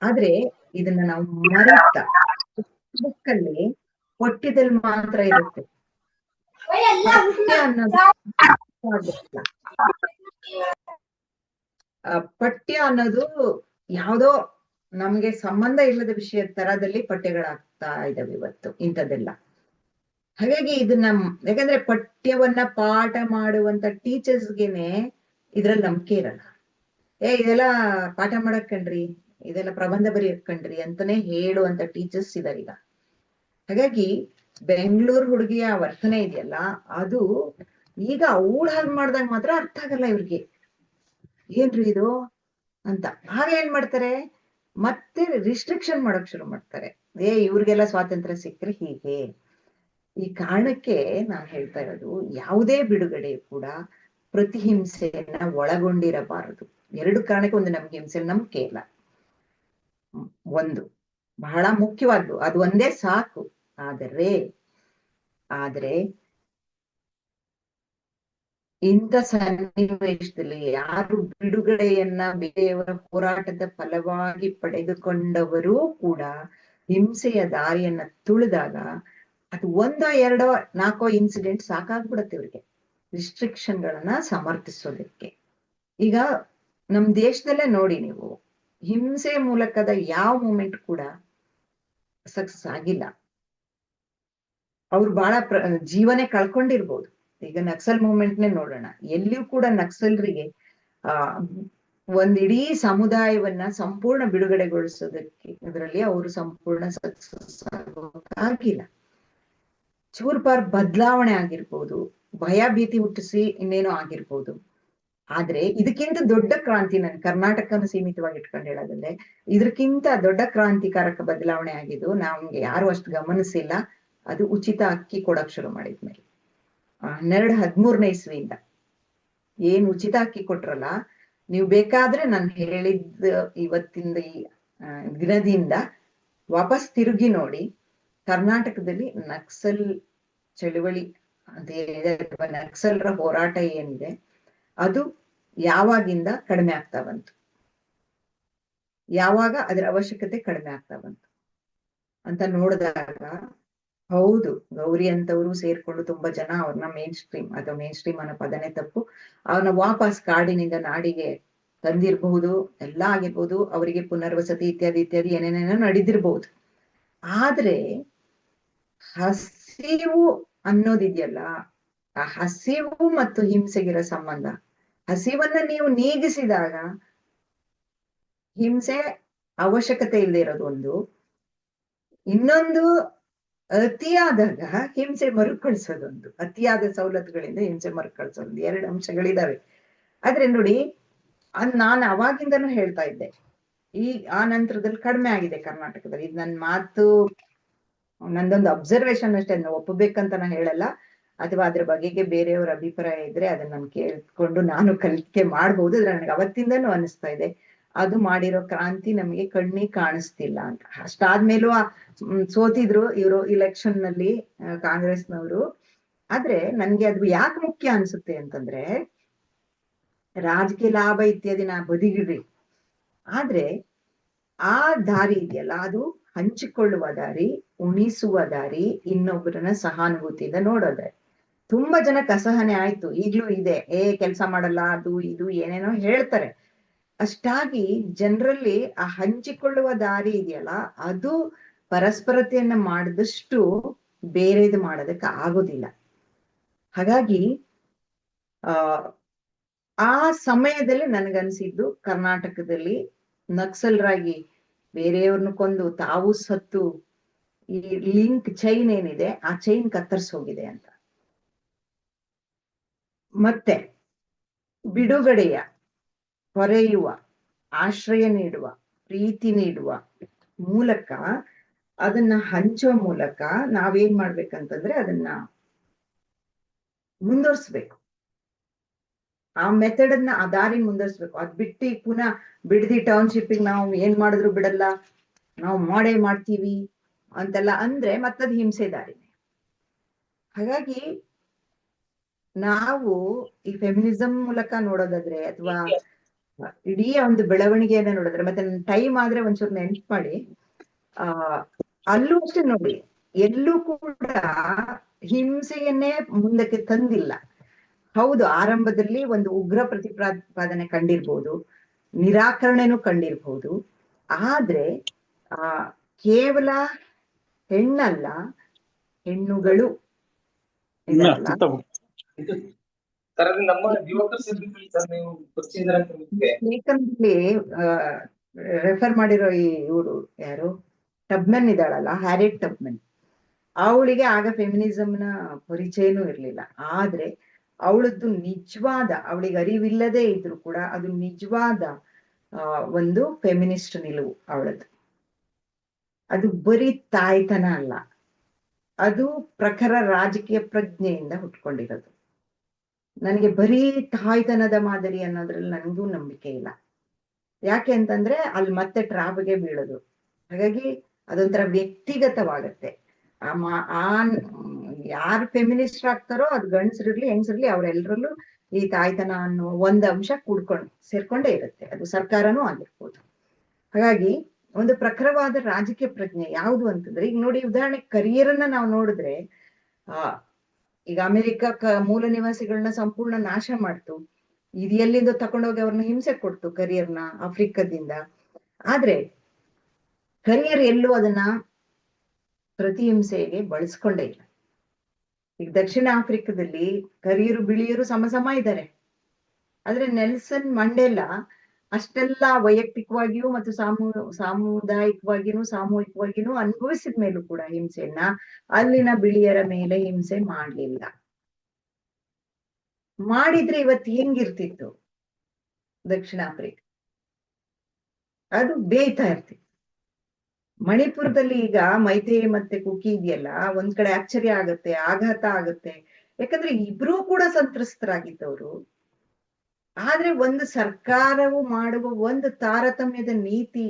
ಆದ್ರೆ ಇದನ್ನ ನಾವು ಮರೆತ ಬುಕ್ಕಲ್ಲಿ ಹೊಟ್ಟಿದಲ್ಲಿ ಮಾತ್ರ ಇರುತ್ತೆ. ಅನ್ನೋದು ಪಠ್ಯ ಅನ್ನೋದು ಯಾವ್ದೋ ನಮ್ಗೆ ಸಂಬಂಧ ಇಲ್ಲದ ವಿಷಯದ ತರದಲ್ಲಿ ಪಠ್ಯಗಳಾಗ್ತಾ ಇದಾವೆ ಇವತ್ತು ಇಂಥದ್ದೆಲ್ಲ. ಹಾಗಾಗಿ ಇದನ್ನ ಯಾಕಂದ್ರೆ ಪಠ್ಯವನ್ನ ಪಾಠ ಮಾಡುವಂತ ಟೀಚರ್ಸ್ಗೆನೆ ಇದ್ರಲ್ಲಿ ನಂಬಿಕೆ ಇರಲ್ಲ. ಇದೆಲ್ಲ ಪಾಠ ಮಾಡಕ್ ಕಣ್ರಿ, ಇದೆಲ್ಲ ಪ್ರಬಂಧ ಬರೆಯಕ್ ಕಣ್ರಿ ಅಂತಾನೆ ಹೇಳುವಂತ ಟೀಚರ್ಸ್ ಇದಾರೆ ಈಗ. ಹಾಗಾಗಿ ಬೆಂಗಳೂರು ಹುಡುಗಿಯ ವರ್ತನೆ ಇದೆಯಲ್ಲ, ಅದು ಈಗ ಅವಳು ಹಾಗೆ ಮಾಡ್ದಾಗ ಮಾತ್ರ ಅರ್ಥ ಆಗಲ್ಲ ಇವ್ರಿಗೆ, ಏನ್ರಿ ಇದು ಅಂತ. ಆಗ ಏನ್ ಮಾಡ್ತಾರೆ, ಮತ್ತೆ ರಿಸ್ಟ್ರಿಕ್ಷನ್ ಮಾಡಕ್ ಶುರು ಮಾಡ್ತಾರೆ. ಇವ್ರಿಗೆಲ್ಲ ಸ್ವಾತಂತ್ರ್ಯ ಸಿಕ್ಕರೆ ಹೀಗೆ. ಈ ಕಾರಣಕ್ಕೆ ನಾನ್ ಹೇಳ್ತಾ ಇರೋದು, ಯಾವುದೇ ಬಿಡುಗಡೆ ಕೂಡ ಪ್ರತಿಹಿಂಸೆಯನ್ನ ಒಳಗೊಂಡಿರಬಾರದು. ಎರಡು ಕಾರಣಕ್ಕೆ. ಒಂದು, ನಮ್ಗೆ ಹಿಂಸೆ ನಂಬಿಕೆ ಇಲ್ಲ, ಒಂದು ಬಹಳ ಮುಖ್ಯವಾದ್ದು, ಅದು ಒಂದೇ ಸಾಕು. ಆದ್ರೆ ಇಂಥ ಸನ್ನಿವೇಶದಲ್ಲಿ ಯಾರು ಬಿಡುಗಡೆಯನ್ನ ಬೇರೆಯವರ ಹೋರಾಟದ ಫಲವಾಗಿ ಪಡೆದುಕೊಂಡವರೂ ಕೂಡ ಹಿಂಸೆಯ ದಾರಿಯನ್ನ ತುಳಿದಾಗ ಅದು 1, 2, 4 ಇನ್ಸಿಡೆಂಟ್ ಸಾಕಾಗ್ಬಿಡತ್ತೆ ಇವ್ರಿಗೆ ರಿಸ್ಟ್ರಿಕ್ಷನ್ ಗಳನ್ನ ಸಮರ್ಥಿಸೋದಕ್ಕೆ. ಈಗ ನಮ್ ದೇಶದಲ್ಲೇ ನೋಡಿ ನೀವು, ಹಿಂಸೆ ಮೂಲಕದ ಯಾವ ಮೂಮೆಂಟ್ ಕೂಡ ಸಕ್ಸಸ್ ಆಗಿಲ್ಲ. ಅವ್ರು ಬಹಳ ಜೀವನೇ ಕಳ್ಕೊಂಡಿರ್ಬೋದು. ಈಗ ನಕ್ಸಲ್ ಮೂವ್ಮೆಂಟ್ನೇ ನೋಡೋಣ, ಎಲ್ಲಿಯೂ ಕೂಡ ನಕ್ಸಲರಿಗೆ ಒಂದಿಡೀ ಸಮುದಾಯವನ್ನ ಸಂಪೂರ್ಣ ಬಿಡುಗಡೆಗೊಳಿಸೋದಕ್ಕೆ ಇದರಲ್ಲಿ ಅವರು ಸಂಪೂರ್ಣ ಸಕ್ಸಸ್ ಆಗಿಲ್ಲ. ಚೂರ್ಪಾರ್ ಬದಲಾವಣೆ ಆಗಿರ್ಬೋದು, ಭಯ ಭೀತಿ ಹುಟ್ಟಿಸಿ ಇನ್ನೇನೋ ಆಗಿರ್ಬೋದು. ಆದ್ರೆ ಇದಕ್ಕಿಂತ ದೊಡ್ಡ ಕ್ರಾಂತಿ, ನನ್ ಕರ್ನಾಟಕನ ಸೀಮಿತವಾಗಿ ಇಟ್ಕೊಂಡು ಹೇಳೋದಂದ್ರೆ, ಇದಕ್ಕಿಂತ ದೊಡ್ಡ ಕ್ರಾಂತಿಕಾರಕ ಬದಲಾವಣೆ ಆಗಿದ್ದು ನಮ್ಗೆ ಯಾರು ಅಷ್ಟು ಗಮನಿಸಿಲ್ಲ. ಅದು ಉಚಿತ ಅಕ್ಕಿ ಕೊಡಕ್ ಶುರು ಮಾಡಿದ್ಮೇಲೆ 1213ನೇ ಇಸ್ವಿಯಿಂದ ಏನ್ ಉಚಿತ ಅಕ್ಕಿ ಕೊಟ್ರಲ್ಲ, ನೀವು ಬೇಕಾದ್ರೆ ನಾನು ಹೇಳಿದ ಇವತ್ತಿಂದ ಈ ದಿನದಿಂದ ವಾಪಸ್ ತಿರುಗಿ ನೋಡಿ, ಕರ್ನಾಟಕದಲ್ಲಿ ನಕ್ಸಲ್ ಚಳುವಳಿ ಅಥವಾ ನಕ್ಸಲರ ಹೋರಾಟ ಏನಿದೆ ಅದು ಯಾವಾಗಿಂದ ಕಡಿಮೆ ಆಗ್ತಾ ಬಂತು, ಯಾವಾಗ ಅದರ ಅವಶ್ಯಕತೆ ಕಡಿಮೆ ಆಗ್ತಾ ಬಂತು ಅಂತ ನೋಡಿದಾಗ, ಹೌದು ಗೌರಿ ಅಂತವರು ಸೇರ್ಕೊಂಡು ತುಂಬಾ ಜನ ಅವ್ರನ್ನ ಮೇನ್ ಸ್ಟ್ರೀಮ್ ಅನ್ನೋ ಪದನೇ ತಪ್ಪು, ಅವ್ರನ್ನ ವಾಪಸ್ ಕಾಡಿನಿಂದ ನಾಡಿಗೆ ತಂದಿರ್ಬಹುದು, ಎಲ್ಲ ಆಗಿರ್ಬೋದು, ಅವರಿಗೆ ಪುನರ್ವಸತಿ ಇತ್ಯಾದಿ ಇತ್ಯಾದಿ ಏನೇನೇನೋ ನಡೆದಿರ್ಬಹುದು. ಆದ್ರೆ ಹಸಿವು ಅನ್ನೋದಿದೆಯಲ್ಲ, ಆ ಹಸಿವು ಮತ್ತು ಹಿಂಸೆಗಿರೋ ಸಂಬಂಧ, ಹಸಿವನ್ನ ನೀವು ನೀಗಿಸಿದಾಗ ಹಿಂಸೆ ಅವಶ್ಯಕತೆ ಇಲ್ಲದೆ ಇರೋದು ಒಂದು, ಇನ್ನೊಂದು ಅತಿಯಾದಾಗ ಹಿಂಸೆ ಮರುಕಳಿಸೋದೊಂದು, ಅತಿಯಾದ ಸವಲತ್ತುಗಳಿಂದ ಹಿಂಸೆ ಮರುಕಳಿಸೋದು, 2 ಅಂಶಗಳಿದಾವೆ. ಆದ್ರೆ ನೋಡಿ, ನಾನು ಅವಾಗಿಂದನೂ ಹೇಳ್ತಾ ಇದ್ದೆ, ಆ ನಂತರದಲ್ಲಿ ಕಡಿಮೆ ಆಗಿದೆ ಕರ್ನಾಟಕದಲ್ಲಿ. ಇದು ನನ್ನ ಮಾತು, ನಂದೊಂದು ಅಬ್ಸರ್ವೇಷನ್ ಅಷ್ಟೇ, ಅದನ್ನ ಒಪ್ಪಬೇಕಂತ ನಾ ಹೇಳಲ್ಲ, ಅಥವಾ ಅದ್ರ ಬಗೆಗೆ ಬೇರೆಯವ್ರ ಅಭಿಪ್ರಾಯ ಇದ್ರೆ ಅದನ್ನ ನಾನು ಕೇಳ್ಕೊಂಡು ನಾನು ಕಲಿಕೆ ಮಾಡ್ಬೋದು. ಅದ್ರ ನನಗೆ ಅವತ್ತಿಂದನೂ ಅನಿಸ್ತಾ ಇದೆ, ಅದು ಮಾಡಿರೋ ಕ್ರಾಂತಿ ನಮಗೆ ಕಣ್ಣಿಗೆ ಕಾಣಿಸ್ತಿಲ್ಲ ಅಂತ. ಅಷ್ಟಾದ್ಮೇಲೂ ಸೋತಿದ್ರು ಇವರು ಇಲೆಕ್ಷನ್ ನಲ್ಲಿ ಕಾಂಗ್ರೆಸ್ನವರು. ಆದ್ರೆ ನನ್ಗೆ ಅದು ಯಾಕೆ ಮುಖ್ಯ ಅನ್ಸುತ್ತೆ ಅಂತಂದ್ರೆ, ರಾಜಕೀಯ ಲಾಭ ಇತ್ಯಾದಿ ನಾ ಬದಿಗಿಡ್ರಿ, ಆದ್ರೆ ಆ ದಾರಿ ಇದೆಯಲ್ಲ, ಅದು ಹಂಚಿಕೊಳ್ಳುವ ದಾರಿ, ಉಣಿಸುವ ದಾರಿ, ಇನ್ನೊಬ್ಬರನ್ನ ಸಹಾನುಭೂತಿಯಿಂದ ನೋಡೋದಾರಿ. ತುಂಬಾ ಜನಕ್ಕೆ ಅಸಹನೆ ಆಯ್ತು, ಈಗ್ಲೂ ಇದೆ, ಕೆಲಸ ಮಾಡಲ್ಲ, ಅದು ಇದು ಏನೇನೋ ಹೇಳ್ತಾರೆ. ಅಷ್ಟಾಗಿ ಜನರಲ್ಲಿ ಆ ಹಂಚಿಕೊಳ್ಳುವ ದಾರಿ ಇದೆಯಲ್ಲ, ಅದು ಪರಸ್ಪರತೆಯನ್ನ ಮಾಡಿದಷ್ಟು ಬೇರೆದು ಮಾಡೋದಕ್ಕೆ ಆಗೋದಿಲ್ಲ. ಹಾಗಾಗಿ ಆ ಸಮಯದಲ್ಲಿ ನನಗನ್ಸಿದ್ದು, ಕರ್ನಾಟಕದಲ್ಲಿ ನಕ್ಸಲರಾಗಿ ಬೇರೆಯವ್ರನ್ನ ಕೊಂದು ತಾವು ಸತ್ತು ಈ ಲಿಂಕ್ ಚೈನ್ ಏನಿದೆ ಆ ಚೈನ್ ಕತ್ತರಿಸೋಗಿದೆ ಅಂತ. ಮತ್ತೆ ಬಿಡುಗಡೆಯ, ಹೊರೆಯುವ, ಆಶ್ರಯ ನೀಡುವ, ಪ್ರೀತಿ ನೀಡುವ ಮೂಲಕ, ಅದನ್ನ ಹಂಚುವ ಮೂಲಕ ನಾವೇನ್ ಮಾಡ್ಬೇಕಂತಂದ್ರೆ ಅದನ್ನ ಮುಂದುವರ್ಸ್ಬೇಕು. ಆ ಮೆಥಡ್ ಅನ್ನ, ಆ ದಾರಿ ಮುಂದುವರ್ಸ್ಬೇಕು. ಅದ್ ಬಿಟ್ಟು ಪುನಃ ಬಿಡದಿ ಟೌನ್ಶಿಪ್ಪಿಗೆ ನಾವು ಏನ್ ಮಾಡಿದ್ರು ಬಿಡಲ್ಲ, ನಾವು ಮಾಡೇ ಮಾಡ್ತೀವಿ ಅಂತೆಲ್ಲ ಅಂದ್ರೆ ಮತ್ತದ್ ಹಿಂಸೆ ದಾರಿನೇ. ಹಾಗಾಗಿ ನಾವು ಈ ಫೆಮಿನಿಸಂ ಮೂಲಕ ನೋಡೋದಾದ್ರೆ, ಅಥವಾ ಇಡೀ ಒಂದು ಬೆಳವಣಿಗೆಯನ್ನ ನೋಡಿದ್ರೆ, ಮತ್ತೆ ಟೈಮ್ ಆದ್ರೆ ಒಂಚೂರು ನೆನ್ಪು ಮಾಡಿ, ಅಲ್ಲೂ ಅಷ್ಟೇ ನೋಡಿ, ಎಲ್ಲೂ ಕೂಡ ಹಿಂಸೆಯನ್ನೇ ಮುಂದಕ್ಕೆ ತಂದಿಲ್ಲ. ಹೌದು, ಆರಂಭದಲ್ಲಿ ಒಂದು ಉಗ್ರ ಪ್ರತಿಪಾದನೆ ಕಂಡಿರ್ಬೋದು, ನಿರಾಕರಣೆನೂ ಕಂಡಿರ್ಬಹುದು. ಆದ್ರೆ ಕೇವಲ ಹೆಣ್ಣಲ್ಲ, ಹೆಣ್ಣುಗಳು ಇದಾರಲ್ಲ, ಲೇಖನದಲ್ಲಿ ರೆಫರ್ ಮಾಡಿರೋ ಇವರು ಯಾರು, ಟಬ್ಮನ್ ಇದ್ದಾಳಲ್ಲ, ಹ್ಯಾರಿಯಟ್ ಟಬ್ಮನ್, ಅವಳಿಗೆ ಆಗ ಫೆಮಿನಿಸಂನ ಪರಿಚಯನೂ ಇರ್ಲಿಲ್ಲ. ಆದ್ರೆ ಅವಳದ್ದು ನಿಜವಾದ, ಅವಳಿಗೆ ಅರಿವಿಲ್ಲದೆ ಇದ್ರು ಕೂಡ ಅದು ನಿಜವಾದ ಒಂದು ಫೆಮಿನಿಸ್ಟ್ ನಿಲುವು ಅವಳದ್ದು. ಅದು ಬರೀ ತಾಯ್ತನ ಅಲ್ಲ, ಅದು ಪ್ರಖರ ರಾಜಕೀಯ ಪ್ರಜ್ಞೆಯಿಂದ ಹುಟ್ಕೊಂಡಿರೋದು. ನನಗೆ ಬರೀ ತಾಯ್ತನದ ಮಾದರಿ ಅನ್ನೋದ್ರಲ್ಲಿ ನನಗೂ ನಂಬಿಕೆ ಇಲ್ಲ. ಯಾಕೆ ಅಂತಂದ್ರೆ ಅಲ್ಲಿ ಮತ್ತೆ ಟ್ರಾಪ್ಗೆ ಬೀಳೋದು. ಹಾಗಾಗಿ ಅದೊಂಥರ ವ್ಯಕ್ತಿಗತವಾಗತ್ತೆ. ಯಾರು ಫೆಮಿನಿಸ್ಟ್ ಆಗ್ತಾರೋ ಅದು ಗಂಡಸರಿರ್ಲಿ ಹೆಂಗಸರ್ಲಿ ಅವರೆಲ್ಲರಲ್ಲೂ ಈ ತಾಯ್ತನ ಅನ್ನೋ ಒಂದ್ ಅಂಶ ಸೇರ್ಕೊಂಡೇ ಇರುತ್ತೆ. ಅದು ಸರ್ಕಾರನೂ ಆಗಿರ್ಬೋದು. ಹಾಗಾಗಿ ಒಂದು ಪ್ರಖರವಾದ ರಾಜಕೀಯ ಪ್ರಜ್ಞೆ ಯಾವುದು ಅಂತಂದ್ರೆ, ಈಗ ನೋಡಿ ಉದಾಹರಣೆ ಕರಿಯರ್ ಅನ್ನ ನಾವು ನೋಡಿದ್ರೆ, ಈಗ ಅಮೆರಿಕ ಮೂಲ ನಿವಾಸಿಗಳನ್ನ ಸಂಪೂರ್ಣ ನಾಶ ಮಾಡ್ತು. ಇದು ಎಲ್ಲಿಂದ ತಕೊಂಡೋಗಿ ಅವ್ರನ್ನ ಹಿಂಸೆ ಕೊಡ್ತು ಕರಿಯರ್ನ, ಆಫ್ರಿಕಾದಿಂದ. ಆದ್ರೆ ಕರಿಯರ್ ಎಲ್ಲೂ ಅದನ್ನ ಪ್ರತಿಹಿಂಸೆಗೆ ಬಳಸ್ಕೊಂಡೇ ಇಲ್ಲ. ಈಗ ದಕ್ಷಿಣ ಆಫ್ರಿಕಾದಲ್ಲಿ ಕರಿಯರು ಬಿಳಿಯರು ಸಮ ಇದ್ದಾರೆ. ಆದ್ರೆ ನೆಲ್ಸನ್ ಮಂಡೇಲಾ ಅಷ್ಟೆಲ್ಲ ವೈಯಕ್ತಿಕವಾಗಿಯೂ ಮತ್ತು ಸಾಮೂಹಿಕವಾಗಿನೂ ಅನುಭವಿಸಿದ ಮೇಲೂ ಕೂಡ ಹಿಂಸೆಯನ್ನ ಅಲ್ಲಿನ ಬಿಳಿಯರ ಮೇಲೆ ಹಿಂಸೆ ಮಾಡ್ಲಿಲ್ಲ. ಮಾಡಿದ್ರೆ ಇವತ್ತು ಹೆಂಗಿರ್ತಿತ್ತು ದಕ್ಷಿಣ ಆಫ್ರಿಕಾ? ಅದು ಬೇಯ್ತಾ ಇರ್ತಿತ್ತು. ಮಣಿಪುರದಲ್ಲಿ ಈಗ ಮೈಥೈ ಮತ್ತೆ ಕುಕಿ ಇದೆಯಲ್ಲ, ಒಂದ್ ಕಡೆ ಆಶ್ಚರ್ಯ ಆಗತ್ತೆ, ಆಘಾತ ಆಗತ್ತೆ. ಯಾಕಂದ್ರೆ ಇಬ್ರೂ ಕೂಡ ಸಂತ್ರಸ್ತರಾಗಿದ್ದವರು. ಆದ್ರೆ ಒಂದು ಸರ್ಕಾರವು ಮಾಡುವ ಒಂದು ತಾರತಮ್ಯದ ನೀತಿ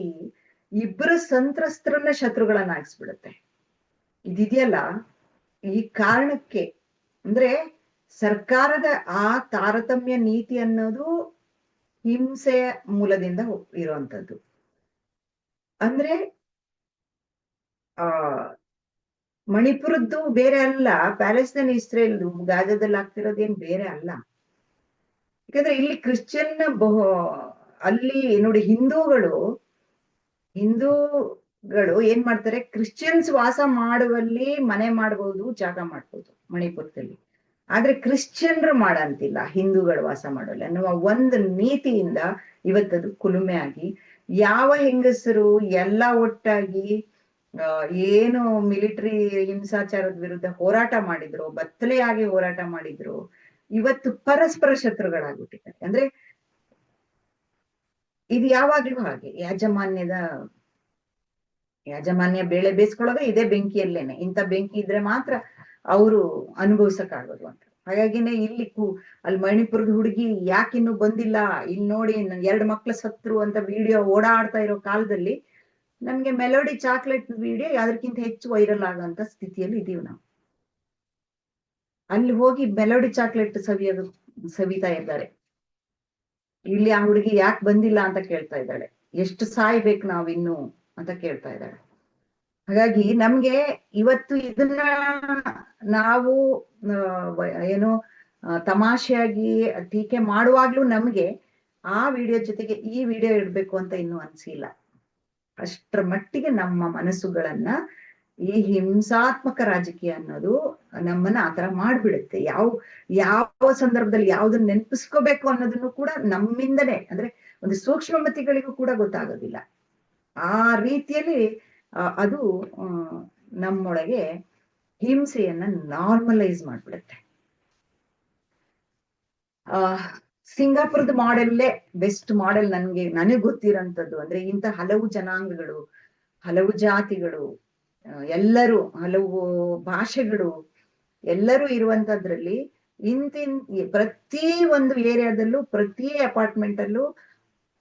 ಇಬ್ಬರು ಸಂತ್ರಸ್ತರನ್ನ ಶತ್ರುಗಳನ್ನಾಗಿಸ್ಬಿಡುತ್ತೆ. ಇದಿದೆಯಲ್ಲ, ಈ ಕಾರಣಕ್ಕೆ ಅಂದ್ರೆ ಸರ್ಕಾರದ ಆ ತಾರತಮ್ಯ ನೀತಿ ಅನ್ನೋದು ಹಿಂಸೆಯ ಮೂಲದಿಂದ ಇರುವಂತದ್ದು. ಅಂದ್ರೆ ಮಣಿಪುರದ್ದು ಬೇರೆ ಅಲ್ಲ, ಪ್ಯಾಲೆಸ್ತೈನ್ ಇಸ್ರೇಲ್ದು ಗಾಜಾದಲ್ಲಿ ಆಗ್ತಿರೋದೇನ್ ಬೇರೆ ಅಲ್ಲ. ಯಾಕಂದ್ರೆ ಇಲ್ಲಿ ಕ್ರಿಶ್ಚಿಯನ್ ಅಲ್ಲಿ ನೋಡಿ, ಹಿಂದೂಗಳು ಏನ್ ಮಾಡ್ತಾರೆ, ಕ್ರಿಶ್ಚಿಯನ್ಸ್ ವಾಸ ಮಾಡುವಲ್ಲಿ ಮನೆ ಮಾಡ್ಬೋದು, ಜಾಗ ಮಾಡ್ಬೋದು ಮಣಿಪುರದಲ್ಲಿ. ಆದ್ರೆ ಕ್ರಿಶ್ಚಿಯನ್ರು ಮಾಡಂತಿಲ್ಲ ಹಿಂದೂಗಳು ವಾಸ ಮಾಡೋಲ್ಲ ಅನ್ನುವ ಒಂದು ನೀತಿಯಿಂದ ಇವತ್ತದು ಕುಲುಮೆ ಆಗಿ, ಯಾವ ಹೆಂಗಸರು ಎಲ್ಲ ಒಟ್ಟಾಗಿ ಏನು ಮಿಲಿಟರಿ ಹಿಂಸಾಚಾರದ ವಿರುದ್ಧ ಹೋರಾಟ ಮಾಡಿದ್ರು, ಬತ್ತಲೆಯಾಗಿ ಹೋರಾಟ ಮಾಡಿದ್ರು, ಇವತ್ತು ಪರಸ್ಪರ ಶತ್ರುಗಳಾಗ್ಬಿಟ್ಟಿದ್ದಾರೆ. ಅಂದ್ರೆ ಇದು ಯಾವಾಗ್ಲೂ ಹಾಗೆ, ಯಾಜಮಾನ್ಯ ಬೇಳೆ ಬೇಯಿಸ್ಕೊಳ್ಳೋದು ಇದೇ ಬೆಂಕಿಯಲ್ಲೇನೆ. ಇಂಥ ಬೆಂಕಿ ಇದ್ರೆ ಮಾತ್ರ ಅವರು ಅನುಭವಿಸಕ್ಕಾಗೋದು ಅಂತ. ಹಾಗಾಗಿನೇ ಇಲ್ಲಿ ಅಲ್ಲಿ ಮಣಿಪುರದ ಹುಡುಗಿ ಯಾಕಿನ್ನು ಬಂದಿಲ್ಲ, ಇಲ್ಲಿ ನೋಡಿ 2 ಮಕ್ಳು ಸತ್ರು ಅಂತ ವಿಡಿಯೋ ಓಡಾಡ್ತಾ ಇರೋ ಕಾಲದಲ್ಲಿ ನಮ್ಗೆ ಮೆಲೋಡಿ ಚಾಕ್ಲೇಟ್ ವಿಡಿಯೋ ಅದಕ್ಕಿಂತ ಹೆಚ್ಚು ವೈರಲ್ ಆಗಂತ ಸ್ಥಿತಿಯಲ್ಲಿ ಇದೀವಿ ನಾವು. ಅಲ್ಲಿ ಹೋಗಿ ಮೆಲೋಡಿ ಚಾಕ್ಲೇಟ್ ಸವಿತಾ ಇದ್ದಾರೆ. ಇಲ್ಲಿ ಆ ಹುಡುಗಿ ಯಾಕೆ ಬಂದಿಲ್ಲ ಅಂತ ಕೇಳ್ತಾ ಇದ್ದಾಳೆ. ಎಷ್ಟು ಸಾಯ್ಬೇಕು ನಾವಿನ್ನು ಅಂತ ಕೇಳ್ತಾ ಇದ್ದಾಳೆ. ಹಾಗಾಗಿ ನಮ್ಗೆ ಇವತ್ತು ಇದನ್ನ ನಾವು ಏನು ತಮಾಷೆಯಾಗಿ ಟೀಕೆ ಮಾಡುವಾಗ್ಲೂ ನಮ್ಗೆ ಆ ವಿಡಿಯೋ ಜೊತೆಗೆ ಈ ವಿಡಿಯೋ ಇಡ್ಬೇಕು ಅಂತ ಇನ್ನೂ ಅನ್ಸಿಲ್ಲ. ಅಷ್ಟರ ಮಟ್ಟಿಗೆ ನಮ್ಮ ಮನಸ್ಸುಗಳನ್ನ ಈ ಹಿಂಸಾತ್ಮಕ ರಾಜಕೀಯ ಅನ್ನೋದು ನಮ್ಮನ್ನ ಆತರ ಮಾಡ್ಬಿಡುತ್ತೆ. ಯಾವ ಸಂದರ್ಭದಲ್ಲಿ ಯಾವ್ದನ್ನ ನೆನಪಿಸ್ಕೋಬೇಕು ಅನ್ನೋದನ್ನು ಕೂಡ ನಮ್ಮಿಂದನೇ, ಅಂದ್ರೆ ಒಂದು ಸೂಕ್ಷ್ಮಮತಿಗಳಿಗೂ ಕೂಡ ಗೊತ್ತಾಗೋದಿಲ್ಲ. ಆ ರೀತಿಯಲ್ಲಿ ಅದು ನಮ್ಮೊಳಗೆ ಹಿಂಸೆಯನ್ನ ನಾರ್ಮಲೈಸ್ ಮಾಡ್ಬಿಡುತ್ತೆ. ಸಿಂಗಾಪುರದ ಮಾಡೆಲ್ಲೇ ಬೆಸ್ಟ್ ಮಾಡೆಲ್ ನನಗೆ ಗೊತ್ತಿರೋಂಥದ್ದು. ಅಂದ್ರೆ ಇಂಥ ಹಲವು ಜನಾಂಗಗಳು, ಹಲವು ಜಾತಿಗಳು, ಎಲ್ಲರೂ ಹಲವು ಭಾಷೆಗಳು ಎಲ್ಲರೂ ಇರುವಂತದ್ರಲ್ಲಿ ಪ್ರತಿ ಒಂದು ಏರಿಯಾದಲ್ಲೂ, ಪ್ರತಿ ಅಪಾರ್ಟ್ಮೆಂಟ್ ಅಲ್ಲೂ,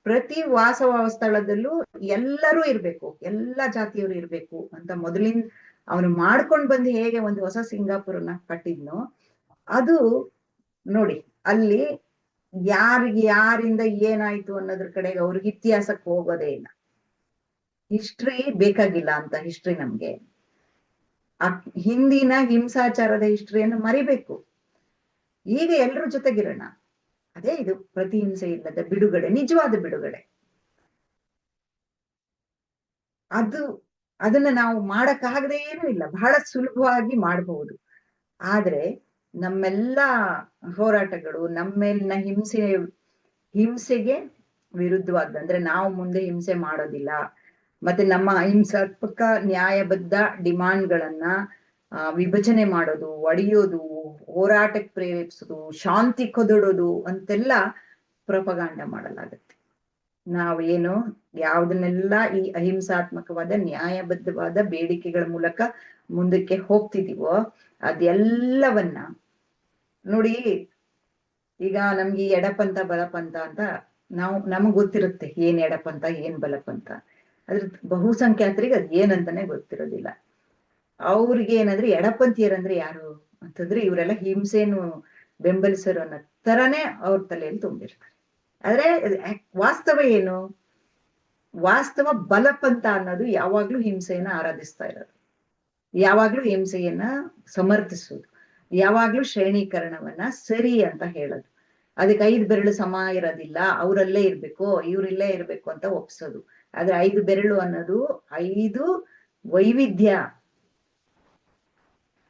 ಪ್ರತಿ ವಾಸವ ಸ್ಥಳದಲ್ಲೂ ಎಲ್ಲರೂ ಇರ್ಬೇಕು, ಎಲ್ಲಾ ಜಾತಿಯವರು ಇರ್ಬೇಕು ಅಂತ ಮೊದಲಿಂದ ಅವನು ಮಾಡ್ಕೊಂಡ್ ಬಂದು ಹೇಗೆ ಒಂದು ಹೊಸ ಸಿಂಗಾಪುರನ ಕಟ್ಟಿದ್ನೋ, ಅದು ನೋಡಿ ಅಲ್ಲಿ ಯಾರಿಂದ ಏನಾಯ್ತು ಅನ್ನೋದ್ರ ಕಡೆಗೆ ಅವ್ರಿಗೆ ಇತಿಹಾಸಕ್ಕೆ ಹೋಗೋದೇ ಇಲ್ಲ. ಹಿಸ್ಟ್ರಿ ಬೇಕಾಗಿಲ್ಲ ಅಂತ ಹಿಸ್ಟ್ರಿ ನಮ್ಗೆ. ಹಿಂದಿನ ಹಿಂಸಾಚಾರದ ಹಿಸ್ಟ್ರಿಯನ್ನು ಮರಿಬೇಕು. ಈಗ ಎಲ್ರ ಜೊತೆಗಿರೋಣ. ಅದೇ ಇದು ಪ್ರತಿಹಿಂಸೆ ಇಲ್ಲದ ಬಿಡುಗಡೆ, ನಿಜವಾದ ಬಿಡುಗಡೆ. ಅದನ್ನ ನಾವು ಮಾಡಕ್ಕಾಗದೇ ಏನೂ ಇಲ್ಲ, ಬಹಳ ಸುಲಭವಾಗಿ ಮಾಡಬಹುದು. ಆದ್ರೆ ನಮ್ಮೆಲ್ಲ ಹೋರಾಟಗಳು ನಮ್ಮೇಲಿನ ಹಿಂಸೆಗೆ ವಿರುದ್ಧವಾದ, ಅಂದ್ರೆ ನಾವು ಮುಂದೆ ಹಿಂಸೆ ಮಾಡೋದಿಲ್ಲ, ಮತ್ತೆ ನಮ್ಮ ಅಹಿಂಸಾತ್ಮಕ ನ್ಯಾಯಬದ್ಧ ಡಿಮಾಂಡ್ಗಳನ್ನ ವಿಭಜನೆ ಮಾಡೋದು, ಒಡೆಯೋದು, ಹೋರಾಟಕ್ಕೆ ಪ್ರೇರೇಪಿಸೋದು, ಶಾಂತಿ ಕದಡೋದು ಅಂತೆಲ್ಲ ಪ್ರೊಪಗಾಂಡ ಮಾಡಲಾಗತ್ತೆ. ನಾವೇನು ಯಾವ್ದನ್ನೆಲ್ಲ ಈ ಅಹಿಂಸಾತ್ಮಕವಾದ ನ್ಯಾಯಬದ್ಧವಾದ ಬೇಡಿಕೆಗಳ ಮೂಲಕ ಮುಂದಕ್ಕೆ ಹೋಗ್ತಿದೀವೋ ಅದೆಲ್ಲವನ್ನ ನೋಡಿ. ಈಗ ನಮ್ಗೆ ಎಡಪಂಥ ಬಲಪಂಥ ಅಂತ ನಮಗ್ ಗೊತ್ತಿರುತ್ತೆ, ಏನ್ ಎಡಪಂಥ ಏನ್ ಬಲಪಂಥ. ಅದ್ರ ಬಹುಸಂಖ್ಯಾತರಿಗೆ ಅದ್ ಏನಂತಾನೆ ಗೊತ್ತಿರೋದಿಲ್ಲ. ಅವ್ರಿಗೆ ಏನಂದ್ರೆ ಎಡಪಂಥೀಯರಂದ್ರೆ ಯಾರು ಅಂತಂದ್ರೆ ಇವರೆಲ್ಲ ಹಿಂಸೆನು ಬೆಂಬಲಿಸರು ಅನ್ನೋ ತರನೇ ಅವ್ರ ತಲೆಯಲ್ಲಿ ತುಂಬಿರ್ತಾರೆ. ಆದ್ರೆ ವಾಸ್ತವ ಏನು? ವಾಸ್ತವ ಬಲಪಂಥ ಅನ್ನೋದು ಯಾವಾಗ್ಲೂ ಹಿಂಸೆಯನ್ನ ಆರಾಧಿಸ್ತಾ ಇರೋದು, ಯಾವಾಗ್ಲೂ ಹಿಂಸೆಯನ್ನ ಸಮರ್ಥಿಸೋದು, ಯಾವಾಗ್ಲೂ ಶ್ರೇಣೀಕರಣವನ್ನ ಸರಿ ಅಂತ ಹೇಳೋದು, ಅದಕ್ಕೆ 5 ಬೆರಳು ಸಮ ಇರೋದಿಲ್ಲ, ಅವ್ರಲ್ಲೇ ಇರ್ಬೇಕು ಇವ್ರಿಲ್ಲೇ ಇರ್ಬೇಕು ಅಂತ ಒಪ್ಸೋದು. ಆದ್ರೆ 5 ಬೆರಳು ಅನ್ನೋದು 5 ವೈವಿಧ್ಯ,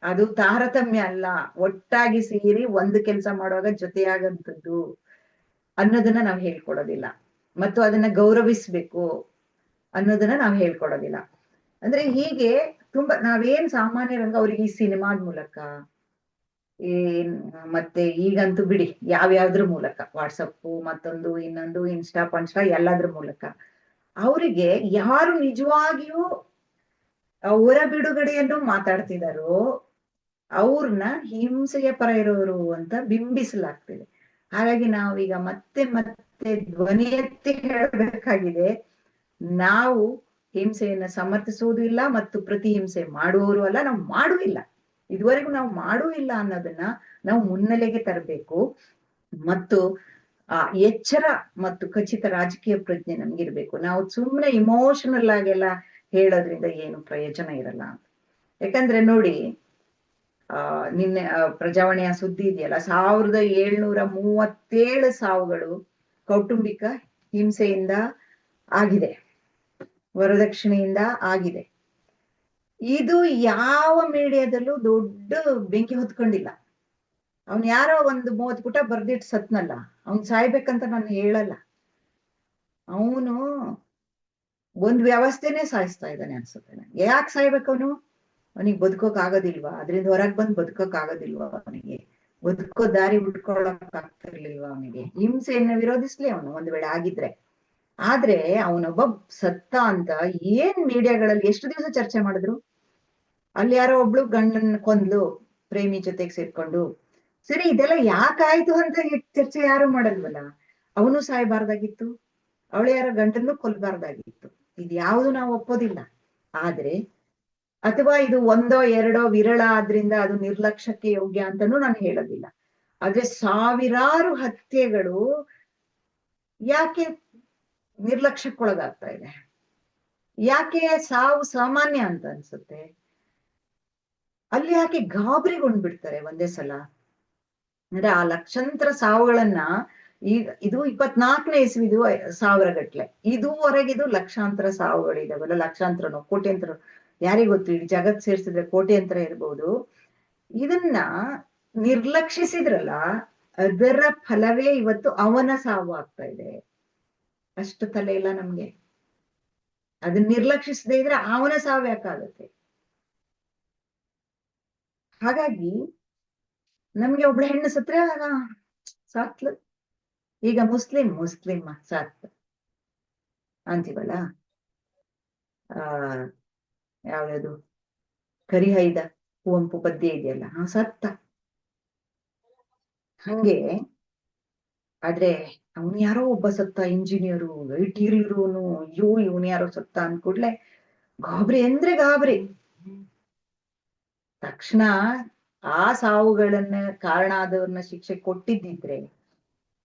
ಅದು ತಾರತಮ್ಯ ಅಲ್ಲ, ಒಟ್ಟಾಗಿ ಸೇರಿ ಒಂದು ಕೆಲಸ ಮಾಡುವಾಗ ಜೊತೆಯಾಗಂಥದ್ದು ಅನ್ನೋದನ್ನ ನಾವ್ ಹೇಳ್ಕೊಡೋದಿಲ್ಲ. ಮತ್ತು ಅದನ್ನ ಗೌರವಿಸ್ಬೇಕು ಅನ್ನೋದನ್ನ ನಾವ್ ಹೇಳ್ಕೊಡೋದಿಲ್ಲ. ಅಂದ್ರೆ ಹೀಗೆ ತುಂಬಾ ನಾವೇನ್ ಸಾಮಾನ್ಯ ರಂಗ ಅವ್ರಿಗೆ ಈ ಸಿನಿಮಾದ ಮೂಲಕ ಮತ್ತೆ ಈಗಂತೂ ಬಿಡಿ ಯಾವ್ಯಾವ್ದ್ರ ಮೂಲಕ ವಾಟ್ಸಪ್ ಮತ್ತೊಂದು ಇನ್ನೊಂದು ಇನ್ಸ್ಟಾ ಪನ್ಸ್ಟಾ ಎಲ್ಲದ್ರ ಮೂಲಕ ಅವರಿಗೆ ಯಾರು ನಿಜವಾಗಿಯೂ ಹೊರ ಬಿಡುಗಡೆಯನ್ನು ಮಾತಾಡ್ತಿದಾರೋ ಅವ್ರನ್ನ ಹಿಂಸೆಯ ಪರ ಇರೋರು ಅಂತ ಬಿಂಬಿಸಲಾಗ್ತಿದೆ. ಹಾಗಾಗಿ ನಾವೀಗ ಮತ್ತೆ ಮತ್ತೆ ಧ್ವನಿ ಎತ್ತಿ ಹೇಳಬೇಕಾಗಿದೆ, ನಾವು ಹಿಂಸೆಯನ್ನ ಸಮರ್ಥಿಸುವುದೂ ಇಲ್ಲ ಮತ್ತು ಪ್ರತಿಹಿಂಸೆ ಮಾಡುವವರು ಅಲ್ಲ, ನಾವು ಮಾಡೂ ಇಲ್ಲ. ಇದುವರೆಗೂ ನಾವು ಮಾಡೂ ಇಲ್ಲ ಅನ್ನೋದನ್ನ ನಾವು ಮುನ್ನೆಲೆಗೆ ತರಬೇಕು. ಮತ್ತು ಎಚ್ಚರ ಮತ್ತು ಖಚಿತ ರಾಜಕೀಯ ಪ್ರಜ್ಞೆ ನಮ್ಗಿರ್ಬೇಕು. ನಾವು ಸುಮ್ಮನೆ ಇಮೋಷನಲ್ ಆಗೆಲ್ಲ ಹೇಳೋದ್ರಿಂದ ಏನು ಪ್ರಯೋಜನ ಇರಲ್ಲ ಅಂತ. ಯಾಕಂದ್ರೆ ನೋಡಿ, ನಿನ್ನೆ ಪ್ರಜಾವಾಣಿಯ ಸುದ್ದಿ ಇದೆಯಲ್ಲ, 1737 ಸಾವುಗಳು ಕೌಟುಂಬಿಕ ಹಿಂಸೆಯಿಂದ ಆಗಿದೆ, ವರದಕ್ಷಿಣೆಯಿಂದ ಆಗಿದೆ. ಇದು ಯಾವ ಮೀಡಿಯಾದಲ್ಲೂ ದೊಡ್ಡ ಬೆಂಕಿ ಹೊತ್ಕೊಂಡಿಲ್ಲ. ಅವ್ನ್ ಯಾರೋ ಒಂದು 30 ಪುಟ ಬರ್ದಿಟ್ಟು ಸತ್ನಲ್ಲ, ಅವ್ನ್ ಸಾಯ್ಬೇಕಂತ ನಾನು ಹೇಳಲ್ಲ. ಅವನು ಒಂದ್ ವ್ಯವಸ್ಥೆನೇ ಸಾಯಿಸ್ತಾ ಇದ್ದಾನೆ ಅನ್ಸುತ್ತೆ ನಂಗೆ. ಯಾಕೆ ಸಾಯ್ಬೇಕು ಅವನು? ಅವನಿಗೆ ಬದುಕೋಕ್ ಆಗೋದಿಲ್ವಾ? ಅದರಿಂದ ಹೊರಗ್ ಬಂದ್ ಬದುಕೋಕ್ ಆಗೋದಿಲ್ವಾ? ಅವನಿಗೆ ಬದುಕೋ ದಾರಿ ಹುಡ್ಕೊಳಕ್ ಆಗ್ತಿರ್ಲಿಲ್ವಾ? ಅವನಿಗೆ ಹಿಂಸೆಯನ್ನ ವಿರೋಧಿಸ್ಲಿ ಅವನು ಒಂದ್ ವೇಳೆ ಆಗಿದ್ರೆ. ಆದ್ರೆ ಅವನೊಬ್ಬ ಸತ್ತ ಅಂತ ಏನ್ ಮೀಡಿಯಾಗಳಲ್ಲಿ ಎಷ್ಟು ದಿವಸ ಚರ್ಚೆ ಮಾಡಿದ್ರು? ಅಲ್ಲಿ ಯಾರೋ ಒಬ್ಳು ಗಂಡನ್ ಕೊಂದ್ಲು ಪ್ರೇಮಿ ಜೊತೆಗೆ ಸೇರ್ಕೊಂಡು, ಸರಿ ಇದೆಲ್ಲ ಯಾಕಾಯ್ತು ಅಂತ ಚರ್ಚೆ ಯಾರು ಮಾಡಲ್ವಲ್ಲ. ಅವನು ಸಾಯ್ಬಾರ್ದಾಗಿತ್ತು, ಅವಳು ಯಾರೋ ಗಂಡನ್ನು ಕೊಲ್ಬಾರ್ದಾಗಿತ್ತು. ಇದ್ಯಾವುದು ನಾವು ಒಪ್ಪೋದಿಲ್ಲ. ಆದ್ರೆ ಅಥವಾ ಇದು ಒಂದೋ ಎರಡೋ ವಿರಳ ಆದ್ರಿಂದ ಅದು ನಿರ್ಲಕ್ಷ್ಯಕ್ಕೆ ಯೋಗ್ಯ ಅಂತಾನೂ ನಾನು ಹೇಳೋದಿಲ್ಲ. ಆದ್ರೆ ಸಾವಿರಾರು ಹತ್ಯೆಗಳು ಯಾಕೆ ನಿರ್ಲಕ್ಷ್ಯಕ್ಕೊಳಗಾಗ್ತಾ ಇದೆ? ಯಾಕೆ ಸಾವು ಸಾಮಾನ್ಯ ಅಂತ ಅನ್ಸುತ್ತೆ? ಅಲ್ಲಿ ಯಾಕೆ ಗಾಬರಿಗೊಂಡ್ಬಿಡ್ತಾರೆ ಒಂದೇ ಸಲ? ಅಂದ್ರೆ ಆ ಲಕ್ಷಾಂತರ ಸಾವುಗಳನ್ನ ಈಗ ಇದು 24ನೇ ಇಸ್ವಿದು 1000 ಗಟ್ಲೆ, ಇದುವರೆಗಿದು ಲಕ್ಷಾಂತರ ಸಾವುಗಳಿದಾವಲ್ಲ, ಲಕ್ಷಾಂತರನೋ ಕೋಟ್ಯಾಂತರ ಯಾರಿಗ್ ಗೊತ್ತು, ಇಡೀ ಜಗತ್ ಸೇರ್ಸಿದ್ರೆ ಕೋಟ್ಯಾಂತರ ಇರ್ಬೋದು. ಇದನ್ನ ನಿರ್ಲಕ್ಷಿಸಿದ್ರಲ್ಲ, ಅದರ ಫಲವೇ ಇವತ್ತು ಅವನ ಸಾವು ಆಗ್ತಾ ಇದೆ. ಅಷ್ಟು ತಲೆ ಇಲ್ಲ ನಮ್ಗೆ. ಅದನ್ನ ನಿರ್ಲಕ್ಷಿಸದೇ ಇದ್ರೆ ಅವನ ಸಾವು ಯಾಕಾಗತ್ತೆ? ಹಾಗಾಗಿ ನಮ್ಗೆ ಒಬ್ಳು ಹೆಣ್ಣು ಸತ್ರೆ ಸಾತ್ಲು, ಈಗ ಮುಸ್ಲಿಂ ಸಾತ್ ಅಂತೀವಲ್ಲ, ಯಾವ್ದು ಕರಿಹೈದ ಕುವೆಂಪು ಪದ್ಯ ಇದೆಯಲ್ಲ, ಸತ್ತ. ಹಂಗೆ ಆದ್ರೆ ಅವನು ಯಾರೋ ಒಬ್ಬ ಸತ್ತ, ಇಂಜಿನಿಯರು ಐಟಿಲಿರೋನು, ಅಯ್ಯೋ ಇವನು ಯಾರೋ ಸತ್ತ ಅನ್ಕೂಡ್ಲೆ ಗಾಬರಿ ಅಂದ್ರೆ ಗಾಬರಿ. ತಕ್ಷಣ ಆ ಸಾವುಗಳನ್ನ ಕಾರಣ ಆದವ್ರನ್ನ ಶಿಕ್ಷೆ ಕೊಟ್ಟಿದ್ದಿದ್ರೆ,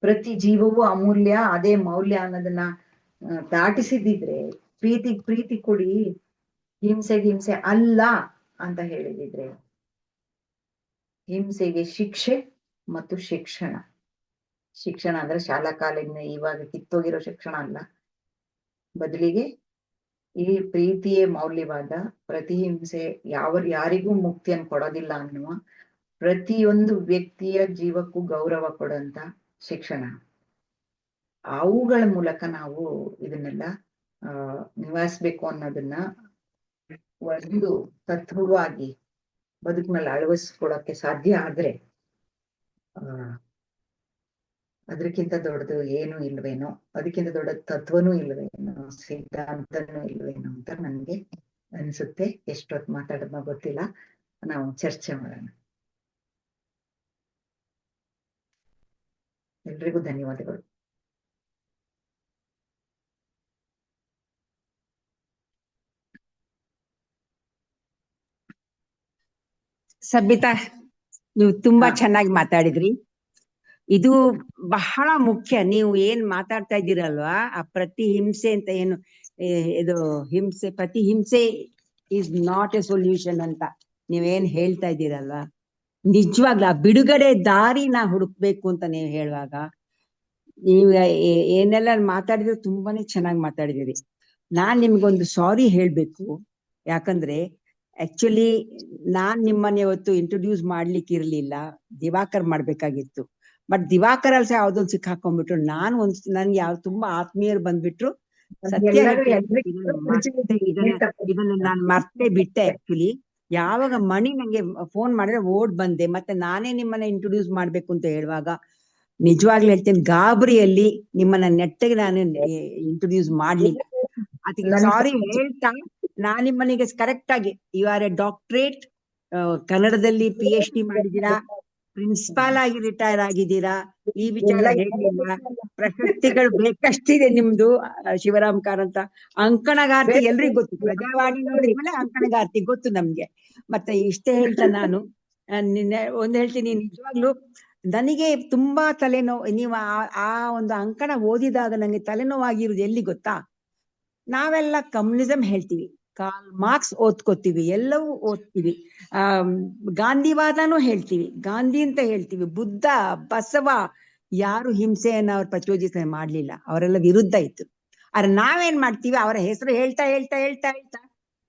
ಪ್ರತಿ ಜೀವವೂ ಅಮೂಲ್ಯ, ಅದೇ ಮೌಲ್ಯ ಅನ್ನೋದನ್ನ ದಾಟಿಸಿದ್ದಿದ್ರೆ, ಪ್ರೀತಿ ಕೊಡಿ, ಹಿಂಸೆ ಅಲ್ಲ ಅಂತ ಹೇಳಿದಿದ್ರೆ, ಹಿಂಸೆಗೆ ಶಿಕ್ಷೆ ಮತ್ತು ಶಿಕ್ಷಣ ಅಂದ್ರೆ ಶಾಲಾ ಕಾಲೇಜಿನ ಇವಾಗ ಕಿತ್ತೋಗಿರೋ ಶಿಕ್ಷಣ ಅಲ್ಲ, ಬದಲಿಗೆ ಈ ಪ್ರೀತಿಯೇ ಮೌಲ್ಯವಾದ, ಪ್ರತಿಹಿಂಸೆ ಯಾರಿಗೂ ಮುಕ್ತಿಯನ್ನು ಕೊಡೋದಿಲ್ಲ ಅನ್ನುವ, ಪ್ರತಿಯೊಂದು ವ್ಯಕ್ತಿಯ ಜೀವಕ್ಕೂ ಗೌರವ ಕೊಡುವಂತ ಶಿಕ್ಷಣ, ಅವುಗಳ ಮೂಲಕ ನಾವು ಇದನ್ನೆಲ್ಲ ನಿವಾರಿಸ್ಬೇಕು ಅನ್ನೋದನ್ನ ಒಂದು ತತ್ವವಾಗಿ ಬದುಕಿನಲ್ಲಿ ಅಳವಡಿಸ್ಕೊಳಕ್ಕೆ ಸಾಧ್ಯ ಆದ್ರೆ ಅದಕ್ಕಿಂತ ದೊಡ್ಡದು ಏನು ಇಲ್ವೇನೋ, ಅದಕ್ಕಿಂತ ದೊಡ್ಡ ತತ್ವನೂ ಇಲ್ವೇನೋ, ಸಿದ್ಧಾಂತನೂ ಇಲ್ವೇನೋ ಅಂತ ನನ್ಗೆ ಅನ್ಸುತ್ತೆ. ಎಷ್ಟೊತ್ತು ಮಾತಾಡೋದನ್ನ ಗೊತ್ತಿಲ್ಲ, ನಾವು ಚರ್ಚೆ ಮಾಡೋಣ. ಎಲ್ರಿಗೂ ಧನ್ಯವಾದಗಳು. ಸಬಿತಾ, ನೀವು ತುಂಬಾ ಚೆನ್ನಾಗಿ ಮಾತಾಡಿದ್ರಿ. ಇದು ಬಹಳ ಮುಖ್ಯ. ನೀವು ಏನ್ ಮಾತಾಡ್ತಾ ಇದ್ದೀರಲ್ವಾ, ಆ ಪ್ರತಿಹಿಂಸೆ ಅಂತ ಏನು, ಇದು ಹಿಂಸೆ, ಪ್ರತಿಹಿಂಸೆ ಈಸ್ ನಾಟ್ ಎ ಸೊಲ್ಯೂಷನ್ ಅಂತ ನೀವೇನ್ ಹೇಳ್ತಾ ಇದ್ದೀರಲ್ವಾ, ನಿಜವಾಗ್ಲೂ ಆ ಬಿಡುಗಡೆ ದಾರಿನ ಹುಡುಕ್ಬೇಕು ಅಂತ ನೀವು ಹೇಳುವಾಗ, ನೀವು ಏನೆಲ್ಲ ಮಾತಾಡಿದ್ರು ತುಂಬಾನೇ ಚೆನ್ನಾಗಿ ಮಾತಾಡಿದಿರಿ. ನಾನ್ ನಿಮ್ಗೊಂದು ಸಾರಿ ಹೇಳ್ಬೇಕು. ಯಾಕಂದ್ರೆ ಆಕ್ಚುಲಿ ನಾನ್ ನಿಮ್ಮನ್ನ ಇವತ್ತು ಇಂಟ್ರೊಡ್ಯೂಸ್ ಮಾಡ್ಲಿಕ್ಕೆ ಇರ್ಲಿಲ್ಲ, ದಿವಾಕರ್ ಮಾಡ್ಬೇಕಾಗಿತ್ತು. ಬಟ್ ದಿವಾಕರ್ ಅಲ್ಸ ಯಾವ್ದೊಂದು ಸಿಕ್ಕಾಕೊಂಡ್ಬಿಟ್ರು. ನನ್ಗೆ ತುಂಬಾ ಆತ್ಮೀಯರು ಬಂದ್ಬಿಟ್ರು. ಸತ್ಯ ಇದನ್ನ ನಾನು ಮರ್ತೇ ಬಿಟ್ಟೆ. ಆಕ್ಚುಲಿ ಯಾವಾಗ ಮಣಿ ನಂಗೆ ಫೋನ್ ಮಾಡಿದ್ರೆ ಓಡ್ ಬಂದೆ, ಮತ್ತೆ ನಾನೇ ನಿಮ್ಮನ್ನ ಇಂಟ್ರೊಡ್ಯೂಸ್ ಮಾಡ್ಬೇಕು ಅಂತ ಹೇಳುವಾಗ ನಿಜವಾಗ್ಲೂ ಹೇಳ್ತೇನೆ, ಗಾಬರಿಯಲ್ಲಿ ನಿಮ್ಮನ್ನ ನೆಟ್ಟಗೆ ನಾನು ಇಂಟ್ರೊಡ್ಯೂಸ್ ಮಾಡ್ಲಿಲ್ಲ. ಅದಕ್ಕೆ ಸಾರಿ ಹೇಳ್ತಾ, ನಾನ್ ನಿಮ್ಮನಿಗೆ ಕರೆಕ್ಟ್ ಆಗಿ, ಯು ಆರ್ ಎ ಡಾಕ್ಟ್ರೇಟ್, ಕನ್ನಡದಲ್ಲಿ PhD ಮಾಡಿದೀರಾ, ಪ್ರಿನ್ಸಿಪಾಲ್ ಆಗಿ ರಿಟೈರ್ ಆಗಿದ್ದೀರಾ. ಈ ವಿಚಾರ ಹೇಳಿಲ್ಲ. ಪ್ರಶಸ್ತಿಗಳು ಬೇಕಷ್ಟಿದೆ ನಿಮ್ದು. ಶಿವರಾಮ್ ಕಾರಂತ ಅಂಕಣಗಾರ್ತಿ ಎಲ್ರಿಗೂ ಗೊತ್ತು, ಪ್ರಜಾವಾಣಿ ನೋಡಿದ್ಮೇಲೆ ಅಂಕಣಗಾರ್ತಿ ಗೊತ್ತು ನಮ್ಗೆ. ಮತ್ತೆ ಇಷ್ಟೇ ಹೇಳ್ತಾ ನಾನು ಒಂದ್ ಹೇಳ್ತೀನಿ, ನಿಜವಾಗ್ಲು ನನಗೆ ತುಂಬಾ ತಲೆನೋವು. ನೀವು ಆ ಒಂದು ಅಂಕಣ ಓದಿದಾಗ ನಂಗೆ ತಲೆನೋವಾಗಿರುವುದು ಎಲ್ಲಿ ಗೊತ್ತಾ? ನಾವೆಲ್ಲ ಕಮ್ಯುನಿಸಂ ಹೇಳ್ತೀವಿ, ಕಾರ್ಲ್ ಮಾರ್ಕ್ಸ್ ಓದ್ಕೋತೀವಿ, ಎಲ್ಲವೂ ಓದ್ತೀವಿ, ಗಾಂಧಿವಾದನೂ ಹೇಳ್ತೀವಿ, ಗಾಂಧಿ ಅಂತ ಹೇಳ್ತೀವಿ, ಬುದ್ಧ, ಬಸವ, ಯಾರು ಹಿಂಸೆಯನ್ನ ಅವ್ರು ಪ್ರಚೋದಿತ ಮಾಡ್ಲಿಲ್ಲ, ಅವರೆಲ್ಲ ವಿರುದ್ಧ ಇತ್ತು. ಆದ್ರೆ ನಾವೇನ್ ಮಾಡ್ತೀವಿ, ಅವರ ಹೆಸರು ಹೇಳ್ತಾ ಹೇಳ್ತಾ ಹೇಳ್ತಾ ಹೇಳ್ತಾ,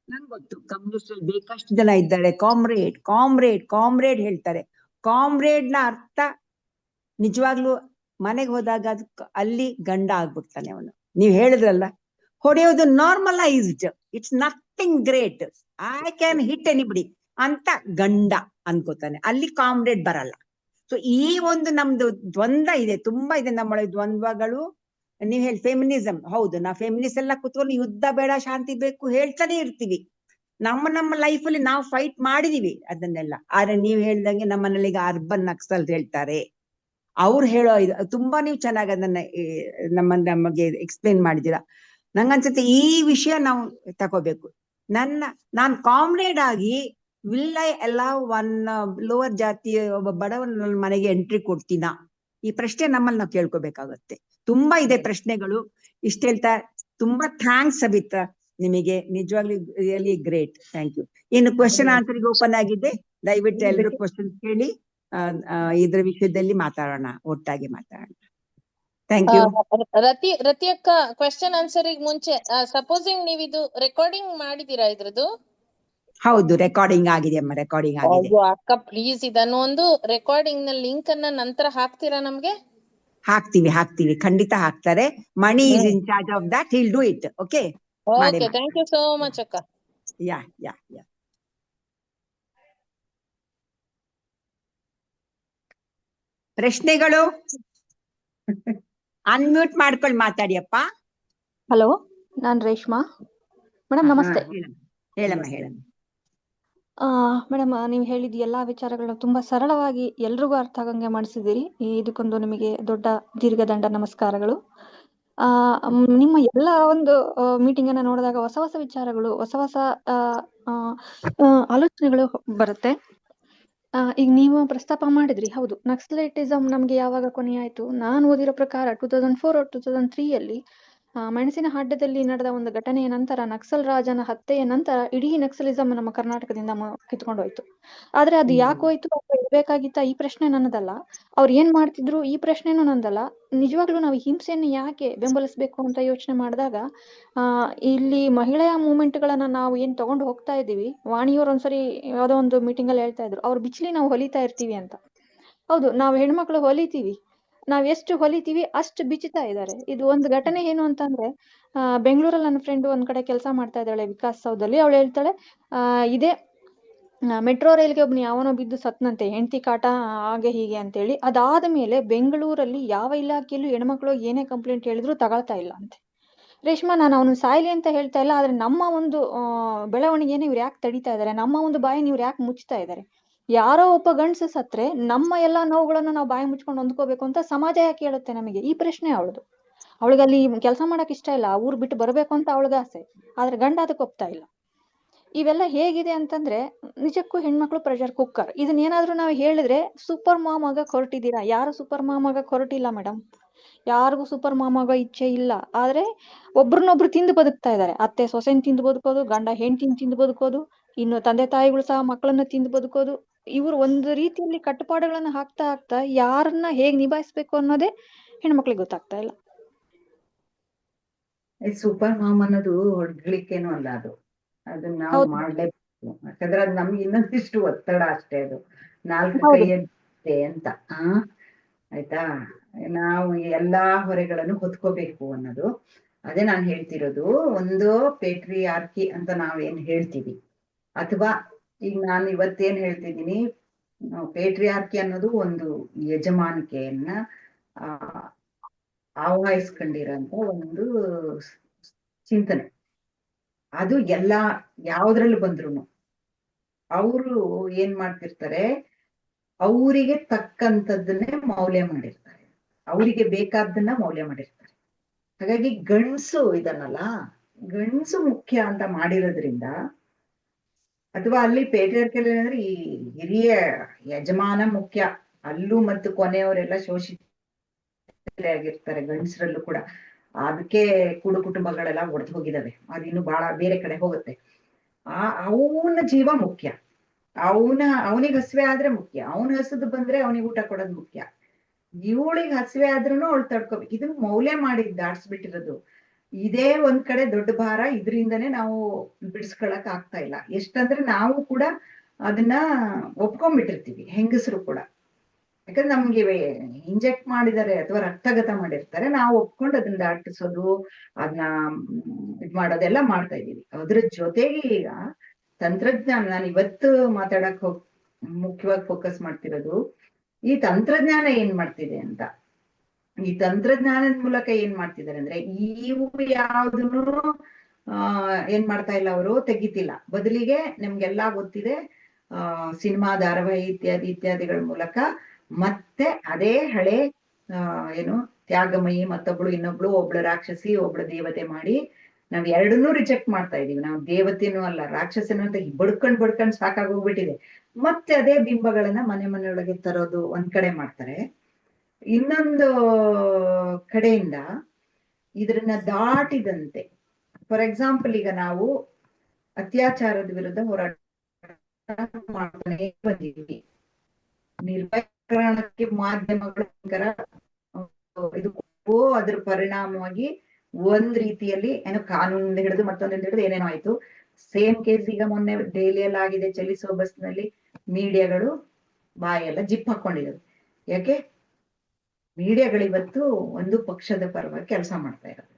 ನಂಗೆ ಗೊತ್ತು ಕಮ್ಯುನಿಸ್ಟ್ ಬೇಕಷ್ಟು ಜನ ಇದ್ದಾರೆ, ಕಾಮ್ರೇಡ್ ಕಾಮ್ರೇಡ್ ಕಾಮ್ರೇಡ್ ಹೇಳ್ತಾರೆ. ಕಾಮ್ರೇಡ್ ನ ಅರ್ಥ ನಿಜವಾಗ್ಲೂ ಮನೆಗೆ ಹೋದಾಗ ಅಲ್ಲಿ ಗಂಡ ಆಗ್ಬಿಡ್ತಾನೆ ಅವನು. ನೀವ್ ಹೇಳಿದ್ರಲ್ಲ, ಹೊಡೆಯೋದು normalised, it's nothing great, I can hit anybody ಅಂತ ಗಂಡ ಅನ್ಕೋತಾನೆ, ಅಲ್ಲಿ ಕಾಮ್ರೇಡ್ ಬರಲ್ಲ. ಸೊ ಈ ಒಂದು ನಮ್ದು ದ್ವಂದ್ವ ಇದೆ, ತುಂಬಾ ಇದೆ ನಮ್ಮೊಳಗೆ ದ್ವಂದ್ವಗಳು. ನೀವ್ ಹೇಳಿ ಫೆಮಿನಿಸಂ, ಹೌದು, ನಾವು ಫೆಮಿನಿಸ್ಟ್ ಎಲ್ಲ ಕುತ್ಕೊಂಡು ಯುದ್ಧ ಬೇಡ ಶಾಂತಿ ಬೇಕು ಹೇಳ್ತಾನೆ ಇರ್ತೀವಿ. ನಮ್ಮ ಲೈಫಲ್ಲಿ ನಾವು ಫೈಟ್ ಮಾಡಿದೀವಿ ಅದನ್ನೆಲ್ಲ. ಆದ್ರೆ ನೀವ್ ಹೇಳ್ದಂಗೆ ನಮ್ಮನೇಲಿ ಈಗ ಅರ್ಬನ್ ನಕ್ಸಲ್ ಹೇಳ್ತಾರೆ, ಅವ್ರು ಹೇಳೋ ಇದು ತುಂಬಾ ನೀವು ಚೆನ್ನಾಗಿ ಅದನ್ನ ನಮಗೆ ಎಕ್ಸ್ಪ್ಲೇನ್ ಮಾಡಿದೀರಾ. ನಂಗನ್ಸುತ್ತೆ ಈ ವಿಷಯ ನಾವು ತಗೋಬೇಕು. ನಾನ್ ಕಾಮ್ರೇಡ್ ಆಗಿ will I allow one lower ಜಾತಿ ಒಬ್ಬ ಬಡವನ ಮನೆಗೆ ಎಂಟ್ರಿ ಕೊಡ್ತೀನಾ? ಈ ಪ್ರಶ್ನೆ ನಮ್ಮಲ್ಲಿ ನಾವು ಕೇಳ್ಕೊಬೇಕಾಗತ್ತೆ. ತುಂಬಾ ಇದೆ ಪ್ರಶ್ನೆಗಳು. ಇಷ್ಟ ಹೇಳ್ತಾ ತುಂಬಾ ಥ್ಯಾಂಕ್ಸ್ ಸಬಿತಾ, ನಿಮಗೆ ನಿಜವಾಗ್ಲೂ ರಿಯಲಿ ಗ್ರೇಟ್, ಥ್ಯಾಂಕ್ ಯು. ಇನ್ನು ಕ್ವಶನ್ ಆನ್ಸರ್ಗೆ ಓಪನ್ ಆಗಿದೆ, ದಯವಿಟ್ಟು ಎಲ್ರು ಕ್ವಶನ್ ಕೇಳಿ ಇದ್ರ ವಿಷಯದಲ್ಲಿ ಮಾತಾಡೋಣ, ಒಟ್ಟಾಗಿ ಮಾತಾಡೋಣ. Thank you. ರತಿ ಅಕ್ಕ, ಕ್ವೆಶ್ಚನ್ ಆನ್ಸರ್ ಮುಂಚೆ ಸಪೋಸಿಂಗ್ ನೀವು ಇದು ರೆಕಾರ್ಡಿಂಗ್ ಮಾಡಿದೀರಾ ಇದ್ರದ್ದು? ಹೌದು, ರೆಕಾರ್ಡಿಂಗ್ ಆಗಿದೆ ಅಮ್ಮ, ರೆಕಾರ್ಡಿಂಗ್ ಆಗಿದೆ. ಅಕ್ಕ ಪ್ಲೀಸ್ ಇದನ್ನು ಒಂದು ರೆಕಾರ್ಡಿಂಗ್ ನ ಲಿಂಕ್ ಅನ್ನ ನಂತರ ಹಾಕ್ತೀರಾ ನಮ್ಗೆ? ಹಾಕ್ತೀವಿ, ಖಂಡಿತ ಹಾಕ್ತಾರೆ. Mani is in charge of that, he'll do it. Okay, okay, thank you so much ಅಕ್ಕ. ಯಾ. ಪ್ರಶ್ನೆಗಳು ಅನ್ಮ್ಯೂಟ್ ಮಾಡ್ಕೊಂಡು ಮಾತಾಡಿಯಪ್ಪ. ಹಲೋ, ನಾನ್ ರೇಷ್ಮಾ ಮೇಡಮ್, ನಮಸ್ತೆ. ಹೇಳಮ್ಮ. ಮೇಡಮ್, ನೀವು ಹೇಳಿದ ಎಲ್ಲಾ ವಿಚಾರಗಳನ್ನ ತುಂಬಾ ಸರಳವಾಗಿ ಎಲ್ರಿಗೂ ಅರ್ಥ ಆಗಂಗೆ ಮಾಡಿಸಿದ್ದೀರಿ. ಇದಕ್ಕೊಂದು ನಿಮಗೆ ದೊಡ್ಡ ದೀರ್ಘದಂಡ ನಮಸ್ಕಾರಗಳು. ನಿಮ್ಮ ಎಲ್ಲ ಒಂದು ಮೀಟಿಂಗ್ ಅನ್ನ ನೋಡಿದಾಗ ಹೊಸ ಹೊಸ ವಿಚಾರಗಳು, ಹೊಸ ಆಲೋಚನೆಗಳು ಬರುತ್ತೆ. ಈಗ ನೀವು ಪ್ರಸ್ತಾಪ ಮಾಡಿದ್ರಿ, ಹೌದು, ನಕ್ಸಲೈಟಿಸಂ ನಮ್ಗೆ ಯಾವಾಗ ಕೊನೆಯಾಯ್ತು? ನಾನು ಓದಿರೋ ಪ್ರಕಾರ 2004 or 2003 ಅಲ್ಲಿ ಮೆಣಸಿನ ಹಾಡ್ಯದಲ್ಲಿ ನಡೆದ ಒಂದು ಘಟನೆಯ ನಂತರ ನಕ್ಸಲ್ ರಾಜನ ಹತ್ಯೆಯ ನಂತರ ಇಡೀ ನಕ್ಸಲಿಸಂ ನಮ್ಮ ಕರ್ನಾಟಕದಿಂದ ಕಿತ್ಕೊಂಡು ಹೋಯ್ತು. ಆದ್ರೆ ಅದು ಯಾಕೆ ಹೋಯ್ತು, ಇರ್ಬೇಕಾಗಿತ್ತ, ಈ ಪ್ರಶ್ನೆ ನನ್ನದಲ್ಲ. ಅವ್ರು ಏನ್ ಮಾಡ್ತಿದ್ರು ಈ ಪ್ರಶ್ನೆನೂ ನಂದಲ್ಲ. ನಿಜವಾಗ್ಲೂ ನಾವು ಹಿಂಸೆಯನ್ನು ಯಾಕೆ ಬೆಂಬಲಿಸ್ಬೇಕು ಅಂತ ಯೋಚನೆ ಮಾಡಿದಾಗ ಇಲ್ಲಿ ಮಹಿಳೆಯ ಮೂವ್ಮೆಂಟ್ಗಳನ್ನ ನಾವು ಏನ್ ತಗೊಂಡು ಹೋಗ್ತಾ ಇದ್ದೀವಿ. ವಾಣಿಯವ್ರು ಒಂದ್ಸರಿ ಯಾವುದೋ ಒಂದು ಮೀಟಿಂಗ್ ಅಲ್ಲಿ ಹೇಳ್ತಾ ಇದ್ರು, ಅವ್ರ ಬಿಚ್ಲಿ ನಾವು ಹೊಲಿತಾ ಇರ್ತೀವಿ ಅಂತ. ಹೌದು, ನಾವು ಹೆಣ್ಮಕ್ಳು ಹೊಲಿತೀವಿ, ನಾವ್ ಎಷ್ಟು ಹೊಲಿತೀವಿ ಅಷ್ಟು ಬಿಚ್ಚುತ್ತಾ ಇದ್ದಾರೆ. ಇದು ಒಂದು ಘಟನೆ ಏನು ಅಂತಂದ್ರೆ, ಬೆಂಗಳೂರಲ್ಲಿ ನನ್ನ ಫ್ರೆಂಡ್ ಒಂದ್ ಕಡೆ ಕೆಲಸ ಮಾಡ್ತಾ ಇದ್ದಾಳೆ ವಿಕಾಸ್ ಸೌಧಲ್ಲಿ. ಅವಳು ಹೇಳ್ತಾಳೆ, ಇದೇ ಮೆಟ್ರೋ ರೈಲ್ಗೆ ಒಬ್ನು ಯಾವನೋ ಬಿದ್ದು ಸತ್ನಂತೆ, ಹೆಂಡತಿ ಕಾಟ ಹಾಗೆ ಹೀಗೆ ಅಂತೇಳಿ. ಅದಾದ ಮೇಲೆ ಬೆಂಗಳೂರಲ್ಲಿ ಯಾವ ಇಲಾಖೆಯಲ್ಲೂ ಹೆಣ್ಮಕ್ಳು ಏನೇ ಕಂಪ್ಲೇಂಟ್ ಹೇಳಿದ್ರು ತಗೊಳ್ತಾ ಇಲ್ಲ ಅಂತೆ. ರೇಷ್ಮಾ, ನಾನು ಅವನು ಸಾಯ್ಲಿ ಅಂತ ಹೇಳ್ತಾ ಇಲ್ಲ, ಆದ್ರೆ ನಮ್ಮ ಒಂದು ಬೆಳವಣಿಗೆನ ಇವ್ರು ಯಾಕೆ ತಡೀತಾ ಇದ್ದಾರೆ, ನಮ್ಮ ಒಂದು ಬಾಯಿನ ಇವ್ರು ಯಾಕೆ ಮುಚ್ತಾ ಇದ್ದಾರೆ. ಯಾರೋ ಒಬ್ಬ ಗಂಡಸು ಸತ್ರೆ ನಮ್ಮ ಎಲ್ಲಾ ನೋವುಗಳನ್ನು ನಾವು ಬಾಯಿ ಮುಚ್ಕೊಂಡು ಹೊಂದ್ಕೋಬೇಕು ಅಂತ ಸಮಾಜ ಯಾಕೆ ಹೇಳುತ್ತೆ ನಮಗೆ? ಈ ಪ್ರಶ್ನೆ ಅವಳದು. ಅವಳಿಗಲ್ಲಿ ಕೆಲಸ ಮಾಡಕ್ ಇಷ್ಟ ಇಲ್ಲ, ಊರ್ ಬಿಟ್ಟು ಬರ್ಬೇಕು ಅಂತ ಅವಳಿಗೆ ಆಸೆ, ಆದ್ರೆ ಗಂಡ ಅದಕ್ಕೆ ಒಪ್ತಾ ಇಲ್ಲ. ಇವೆಲ್ಲ ಹೇಗಿದೆ ಅಂತಂದ್ರೆ ನಿಜಕ್ಕೂ ಹೆಣ್ಮಕ್ಳು ಪ್ರೆಷರ್ ಕುಕ್ಕರ್. ಇದನ್ನೇನಾದ್ರೂ ನಾವು ಹೇಳಿದ್ರೆ ಸೂಪರ್ ಮಾಮ್ ಆಗಕ್ ಹೊರಟಿದ್ದೀರಾ? ಯಾರು ಸೂಪರ್ ಮಾಮ್ ಆಗಕ್ ಹೊರಟಿಲ್ಲ ಮೇಡಮ್, ಯಾರಿಗೂ ಸೂಪರ್ ಮಾಮ್ ಆಗೋ ಇಚ್ಛೆ ಇಲ್ಲ. ಆದ್ರೆ ಒಬ್ರನ್ನೊಬ್ರು ತಿಂದು ಬದುಕ್ತಾ ಇದ್ದಾರೆ. ಅತ್ತೆ ಸೊಸೆನ್ ತಿಂದು ಬದುಕೋದು, ಗಂಡ ಹೆಂಡತಿನ ತಿಂದು ಬದುಕೋದು, ಇನ್ನು ತಂದೆ ತಾಯಿಗಳು ಸಹ ಮಕ್ಕಳನ್ನ ತಿಂದು ಬದುಕೋದು. ಇವ್ರು ಒಂದು ರೀತಿಯಲ್ಲಿ ಕಟ್ಟುಪಾಡುಗಳನ್ನ ಹಾಕ್ತಾ ಹಾಕ್ತಾ ಯಾರನ್ನ ಹೇಗ್ ನಿಭಾಯಿಸ್ಬೇಕು ಅನ್ನೋದೇ ಹೆಣ್ಮಕ್ಳಿಗೆ ಗೊತ್ತಾಗ್ತಾ ಇಲ್ಲ. ಸೂಪರ್ ಮಾಮ್ ಅನ್ನೋದು ಹೊಡ್ಲಿಕ್ಕೇನು ಅಲ್ಲ, ಅದನ್ನ ನಾವು ಹೌದು. ಮಾಡ್ಲೇಬೇಕು. ಯಾಕಂದ್ರೆ ಅದು ನಮ್ಗೆ ಇನ್ನೊಂದಿಷ್ಟು ಒತ್ತಡ ಅಷ್ಟೇ. ಅದು 4 ಹೌದು. ಕೈಯೇ ಅಂತ ಆಯ್ತಾ. ನಾವು ಎಲ್ಲಾ ಹೊರೆಗಳನ್ನು ಹೊತ್ಕೋಬೇಕು ಅನ್ನೋದು, ಅದೇ ನಾನು ಹೇಳ್ತಿರೋದು. ಒಂದು ಪೇಟ್ರಿಯಾರ್ಕಿ ಅಂತ ನಾವೇನ್ ಹೇಳ್ತೀವಿ, ಅಥವಾ ಈಗ ನಾನು ಇವತ್ತೇನ್ ಹೇಳ್ತಿದ್ದೀನಿ, ಪೇಟ್ರಿಯಾರ್ಕಿ ಅನ್ನೋದು ಒಂದು ಯಜಮಾನಿಕೆಯನ್ನ ಆವಹಿಸ್ಕೊಂಡಿರೋಂತ ಒಂದು ಚಿಂತನೆ. ಅದು ಯಾವ್ದ್ರಲ್ಲೂ ಬಂದ್ರು ಅವರು ಏನ್ ಮಾಡ್ತಿರ್ತಾರೆ, ಅವರಿಗೆ ತಕ್ಕಂಥದ್ದನ್ನೇ ಮೌಲ್ಯ ಮಾಡಿರ್ತಾರೆ, ಅವರಿಗೆ ಬೇಕಾದ್ದನ್ನ ಮೌಲ್ಯ ಮಾಡಿರ್ತಾರೆ. ಹಾಗಾಗಿ ಗಂಡ್ಸು ಇದನ್ನಲ್ಲ, ಗಂಡ್ಸು ಮುಖ್ಯ ಅಂತ ಮಾಡಿರೋದ್ರಿಂದ, ಅಥವಾ ಅಲ್ಲಿ ಪೇಟ್ರಿಯಾರ್ಕಲ್ ಅಂದ್ರೆ ಈ ಹಿರಿಯ ಯಜಮಾನ ಮುಖ್ಯ, ಅಲ್ಲೂ ಮತ್ತು ಕೊನೆಯವರೆಲ್ಲ ಶೋಷಿತರಾಗಿರ್ತಾರೆ ಗಂಡಸರಲ್ಲೂ ಕೂಡ. ಅದಕ್ಕೆ ಕುಟುಂಬಗಳೆಲ್ಲ ಒಡೆದು ಹೋಗಿದಾವೆ, ಅದಿನ್ನು ಬಹಳ ಬೇರೆ ಕಡೆ ಹೋಗುತ್ತೆ. ಅವನ ಜೀವ ಮುಖ್ಯ, ಅವನಿಗೆ ಹಸಿವೆ ಆದ್ರೆ ಮುಖ್ಯ, ಅವನ ಹಸಿದು ಬಂದ್ರೆ ಅವನಿಗೆ ಊಟ ಕೊಡೋದು ಮುಖ್ಯ. ಇವಳಿಗೆ ಹಸಿವೆ ಆದ್ರೂ ಅವಳು ತಡ್ಕೋಬೇಕು. ಇದನ್ನ ಮೌಲ್ಯ ಮಾಡಿ ದಾಟ್ಸ್ಬಿಟ್ಟಿರೋದು. ಇದೇ ಒಂದ್ ಕಡೆ ದೊಡ್ಡ ಭಾರ, ಇದರಿಂದನೇ ನಾವು ಬಿಡಿಸ್ಕೊಳಕ್ ಆಗ್ತಾ ಇಲ್ಲ. ಎಷ್ಟಂದ್ರೆ ನಾವು ಕೂಡ ಅದನ್ನ ಒಪ್ಕೊಂಡ್ಬಿಟ್ಟಿರ್ತೀವಿ, ಹೆಂಗಸರು ಕೂಡ. ಯಾಕಂದ್ರೆ ನಮ್ಗೆ ಇಂಜೆಕ್ಟ್ ಮಾಡಿದ್ದಾರೆ ಅಥವಾ ರಕ್ತಗತ ಮಾಡಿರ್ತಾರೆ, ನಾವು ಒಪ್ಕೊಂಡು ಅದನ್ನ ದಾಟಿಸೋದು, ಅದನ್ನ ಇದ್ ಮಾಡೋದೆಲ್ಲ ಮಾಡ್ತಾ ಇದೀವಿ. ಅದ್ರ ಜೊತೆಗೆ ಈಗ ತಂತ್ರಜ್ಞಾನ, ನಾನು ಇವತ್ತು ಮಾತಾಡಕ್ ಮುಖ್ಯವಾಗಿ ಫೋಕಸ್ ಮಾಡ್ತಿರೋದು ಈ ತಂತ್ರಜ್ಞಾನ ಏನ್ ಮಾಡ್ತಿದೆ ಅಂತ. ಈ ತಂತ್ರಜ್ಞಾನದ ಮೂಲಕ ಏನ್ ಮಾಡ್ತಿದ್ದಾರೆ ಅಂದ್ರೆ, ಇವು ಯಾವ್ದನ್ನು ಏನ್ ಮಾಡ್ತಾ ಇಲ್ಲ, ಅವರು ತೆಗಿತಿಲ್ಲ. ಬದಲಿಗೆ ನಮ್ಗೆಲ್ಲಾ ಗೊತ್ತಿದೆ, ಸಿನಿಮಾ, ಧಾರಾವಾಹಿ ಇತ್ಯಾದಿಗಳ ಮೂಲಕ ಮತ್ತೆ ಅದೇ ಹಳೆ ಏನು ತ್ಯಾಗಮಯಿ, ಮತ್ತೊಬ್ಳು ಇನ್ನೊಬ್ಳು, ಒಬ್ಳು ರಾಕ್ಷಸಿ, ಒಬ್ಳು ದೇವತೆ ಮಾಡಿ ನಾವ್ ಎರಡನ್ನೂ ರಿಜೆಕ್ಟ್ ಮಾಡ್ತಾ ಇದೀವಿ. ನಾವು ದೇವತೆನೂ ಅಲ್ಲ ರಾಕ್ಷಸನೂ ಅಂತ ಬಡ್ಕೊಂಡ್ ಸಾಕಾಗೋಗ್ಬಿಟ್ಟಿದೆ. ಮತ್ತೆ ಅದೇ ಬಿಂಬಗಳನ್ನ ಮನೆಯೊಳಗೆ ತರೋದು ಒಂದ್ ಕಡೆ ಮಾಡ್ತಾರೆ. ಇನ್ನೊಂದು ಕಡೆಯಿಂದ ಇದನ್ನ ದಾಟಿದಂತೆ, ಫಾರ್ ಎಕ್ಸಾಂಪಲ್ ಈಗ ನಾವು ಅತ್ಯಾಚಾರದ ವಿರುದ್ಧ ಹೋರಾಟ ಮಾಡ್ತಾನೆ ಬಂದಿದ್ವಿ. ನಿರ್ಭಯಕರಣಕ್ಕೆ ಮಾಧ್ಯಮಗಳು ಅದ್ರ ಪರಿಣಾಮವಾಗಿ ಒಂದ್ ರೀತಿಯಲ್ಲಿ ಏನೋ ಕಾನೂನಿಂದ ಹಿಡಿದು ಮತ್ತೊಂದಿಂದ ಹಿಡಿದು ಏನೇನೋ ಆಯ್ತು. ಸೇಮ್ ಕೇಸ್ ಈಗ ಮೊನ್ನೆ ದೆಹಲಿಯಲ್ಲಿ ಆಗಿದೆ. ಚಲಿಸುವ ಬಸ್ ನಲ್ಲಿ ಮೀಡಿಯಾಗಳು ಬಾಯೆಲ್ಲ ಜಿಪ್ ಹಾಕೊಂಡಿದ್ದಾರೆ. ಯಾಕೆ? ಮೀಡಿಯಾಗಳಿವತ್ತು ಒಂದು ಪಕ್ಷದ ಪರವಾಗಿ ಕೆಲಸ ಮಾಡ್ತಾ ಇರೋದು.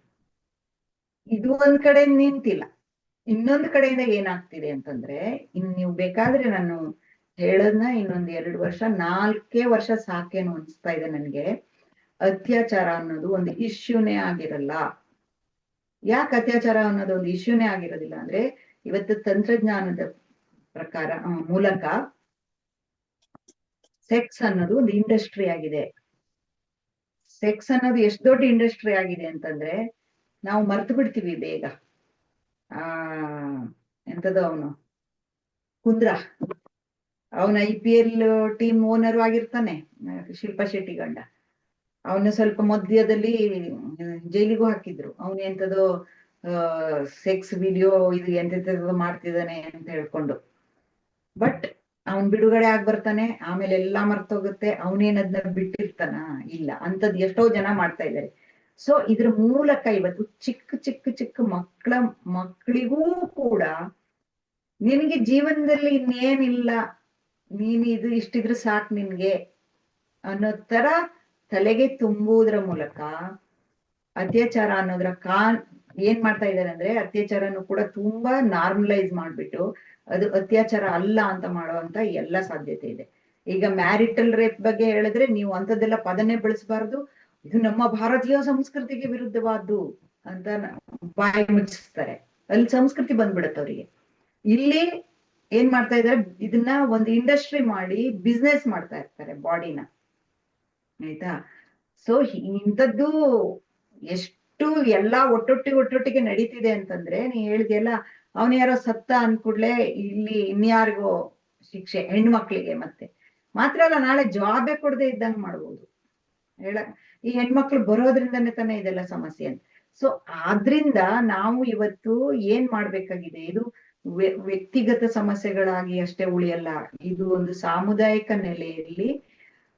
ಇದು ಒಂದ್ ಕಡೆ ನಿಂತಿಲ್ಲ. ಇನ್ನೊಂದು ಕಡೆಯಿಂದ ಏನಾಗ್ತಿದೆ ಅಂತಂದ್ರೆ, ನೀವು ಬೇಕಾದ್ರೆ ನಾನು ಹೇಳೋದ್ನ ಇನ್ನೊಂದ್ 2 ವರ್ಷ 4 ವರ್ಷ ಸಾಕೇನು ಅನ್ಸ್ತಾ ಇದೆ ನನ್ಗೆ. ಅತ್ಯಾಚಾರ ಅನ್ನೋದು ಒಂದು ಇಶ್ಯೂನೇ ಆಗಿರಲ್ಲ. ಯಾಕೆ ಅತ್ಯಾಚಾರ ಅನ್ನೋದು ಒಂದು ಇಶ್ಯೂನೇ ಆಗಿರೋದಿಲ್ಲ ಅಂದ್ರೆ, ಇವತ್ತು ತಂತ್ರಜ್ಞಾನದ ಪ್ರಕಾರ ಮೂಲಕ ಸೆಕ್ಸ್ ಅನ್ನೋದು ಒಂದು ಇಂಡಸ್ಟ್ರಿ ಆಗಿದೆ. ಸೆಕ್ಸ್ ಅನ್ನೋದು ಎಷ್ಟು ದೊಡ್ಡ ಇಂಡಸ್ಟ್ರಿ ಆಗಿದೆ ಅಂತಂದ್ರೆ, ನಾವು ಮರ್ತು ಬಿಡ್ತೀವಿ ಬೇಗ. ಎಂತದೋ ಅವನು ಕುಂದ್ರ, ಅವನ IPL ಟೀಮ್ ಓನರ್ ಆಗಿರ್ತಾನೆ, ಶಿಲ್ಪಾ ಶೆಟ್ಟಿ ಗಂಡ. ಅವನು ಸ್ವಲ್ಪ ಮಧ್ಯದಲ್ಲಿ ಜೈಲಿಗೂ ಹಾಕಿದ್ರು. ಅವನು ಎಂತದೋ ಸೆಕ್ಸ್ ವಿಡಿಯೋ ಇದು ಎಂತೆಂತದೋ ಮಾಡ್ತಿದ್ದಾನೆ ಅಂತ ಹೇಳ್ಕೊಂಡು. ಬಟ್ ಅವನ್ ಬಿಡುಗಡೆ ಆಗ್ ಬರ್ತಾನೆ, ಆಮೇಲೆ ಎಲ್ಲಾ ಮರ್ತೋಗುತ್ತೆ. ಅವನೇನದ್ನ ಬಿಟ್ಟಿರ್ತಾನ? ಇಲ್ಲ. ಅಂತದ್ ಎಷ್ಟೋ ಜನ ಮಾಡ್ತಾ ಇದ್ದಾರೆ. ಸೊ ಇದ್ರ ಮೂಲಕ ಇವತ್ತು ಚಿಕ್ಕ ಚಿಕ್ಕ ಚಿಕ್ಕ ಮಕ್ಕಳಿಗೂ ಕೂಡ ನಿನಗೆ ಜೀವನದಲ್ಲಿ ಇನ್ನೇನಿಲ್ಲ, ನೀನ್ ಇದು ಇಷ್ಟಿದ್ರು ಸಾಕ್ ನಿನ್ಗೆ ಅನ್ನೋ ತರ ತಲೆಗೆ ತುಂಬುವುದರ ಮೂಲಕ ಅತ್ಯಾಚಾರ ಅನ್ನೋದ್ರ ಏನ್ ಮಾಡ್ತಾ ಇದ್ದಾರೆ ಅಂದ್ರೆ, ಅತ್ಯಾಚಾರನು ಕೂಡ ತುಂಬಾ ನಾರ್ಮಲೈಸ್ ಮಾಡ್ಬಿಟ್ಟು ಅದು ಅತ್ಯಾಚಾರ ಅಲ್ಲ ಅಂತ ಮಾಡುವಂತ ಎಲ್ಲ ಸಾಧ್ಯತೆ ಇದೆ. ಈಗ ಮ್ಯಾರಿಟಲ್ ರೇಪ್ ಬಗ್ಗೆ ಹೇಳಿದ್ರೆ ನೀವು ಅಂತದೆಲ್ಲ ಪದನೇ ಬಳಸಬಾರ್ದು, ಇದು ನಮ್ಮ ಭಾರತೀಯ ಸಂಸ್ಕೃತಿಗೆ ವಿರುದ್ಧವಾದ್ದು ಅಂತ ಬಾಯಿ ಮುಚ್ಚಿಸ್ತಾರೆ. ಅಲ್ಲಿ ಸಂಸ್ಕೃತಿ ಬಂದ್ಬಿಡತ್ತೆ ಅವರಿಗೆ. ಇಲ್ಲಿ ಏನ್ ಮಾಡ್ತಾ ಇದಾರೆ, ಇದನ್ನ ಒಂದು ಇಂಡಸ್ಟ್ರಿ ಮಾಡಿ ಬಿಸ್ನೆಸ್ ಮಾಡ್ತಾ ಇರ್ತಾರೆ ಬಾಡಿನ, ಆಯ್ತಾ. ಸೊ ಇಂಥದ್ದು ಎಷ್ಟು ಎಲ್ಲಾ ಒಟ್ಟೊಟ್ಟಿಗೆ ನಡೀತಿದೆ ಅಂತಂದ್ರೆ, ನೀ ಹೇಳಿದೆಲ್ಲ ಅವನ್ ಯಾರೋ ಸತ್ತ ಅಂದ್ಕೂಡ್ಲೆ ಇಲ್ಲಿ ಇನ್ಯಾರಿಗೋ ಶಿಕ್ಷೆ, ಹೆಣ್ಮಕ್ಳಿಗೆ ಮತ್ತೆ ಮಾತ್ರ ಅಲ್ಲ, ನಾಳೆ ಜಾಬೇ ಕೊಡದೆ ಇದ್ದಂಗ್ ಮಾಡ್ಬೋದು. ಈ ಹೆಣ್ಮಕ್ಳು ಬರೋದ್ರಿಂದನೇ ತಾನೇ ಇದೆಲ್ಲ ಸಮಸ್ಯೆ ಅಂತ. ಸೊ ಆದ್ರಿಂದ ನಾವು ಇವತ್ತು ಏನ್ ಮಾಡ್ಬೇಕಾಗಿದೆ, ಇದು ವ್ಯಕ್ತಿಗತ ಸಮಸ್ಯೆಗಳಾಗಿ ಅಷ್ಟೇ ಉಳಿಯಲ್ಲ. ಇದು ಒಂದು ಸಾಮುದಾಯಿಕ ನೆಲೆಯಲ್ಲಿ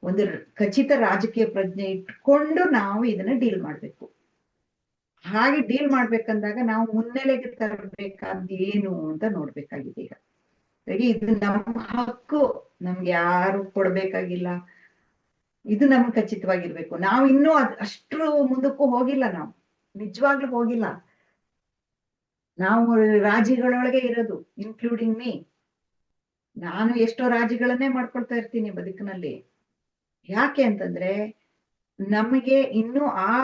ಒಂದು ಖಚಿತ ರಾಜಕೀಯ ಪ್ರಜ್ಞೆ ಇಟ್ಕೊಂಡು ನಾವು ಇದನ್ನ ಡೀಲ್ ಮಾಡ್ಬೇಕು. ಹಾಗೆ ಡೀಲ್ ಮಾಡ್ಬೇಕಂದಾಗ ನಾವು ಮುನ್ನೆಲೆಗೆ ತರಬೇಕಾದ ಏನು ಅಂತ ನೋಡ್ಬೇಕಾಗಿದೆ. ಈಗ ಇದು ನಮ್ಮ ಹಕ್ಕು, ನಮ್ಗೆ ಯಾರು ಕೊಡ್ಬೇಕಾಗಿಲ್ಲ, ಇದು ನಮ್ಗೆ ಖಚಿತವಾಗಿರ್ಬೇಕು. ನಾವು ಇನ್ನೂ ಅಷ್ಟ್ರು ಮುಂದಕ್ಕೂ ಹೋಗಿಲ್ಲ, ನಾವು ನಿಜವಾಗ್ಲೂ ಹೋಗಿಲ್ಲ. ನಾವು ರಾಜ್ಯಗಳೊಳಗೆ ಇರೋದು, ಇನ್ಕ್ಲೂಡಿಂಗ್ ಮೀ. ನಾನು ಎಷ್ಟೋ ರಾಜ್ಯಗಳನ್ನೇ ಮಾಡ್ಕೊಳ್ತಾ ಇರ್ತೀನಿ ಬದುಕಿನಲ್ಲಿ. ಯಾಕೆ ಅಂತಂದ್ರೆ ನಮಗೆ ಇನ್ನು ಆ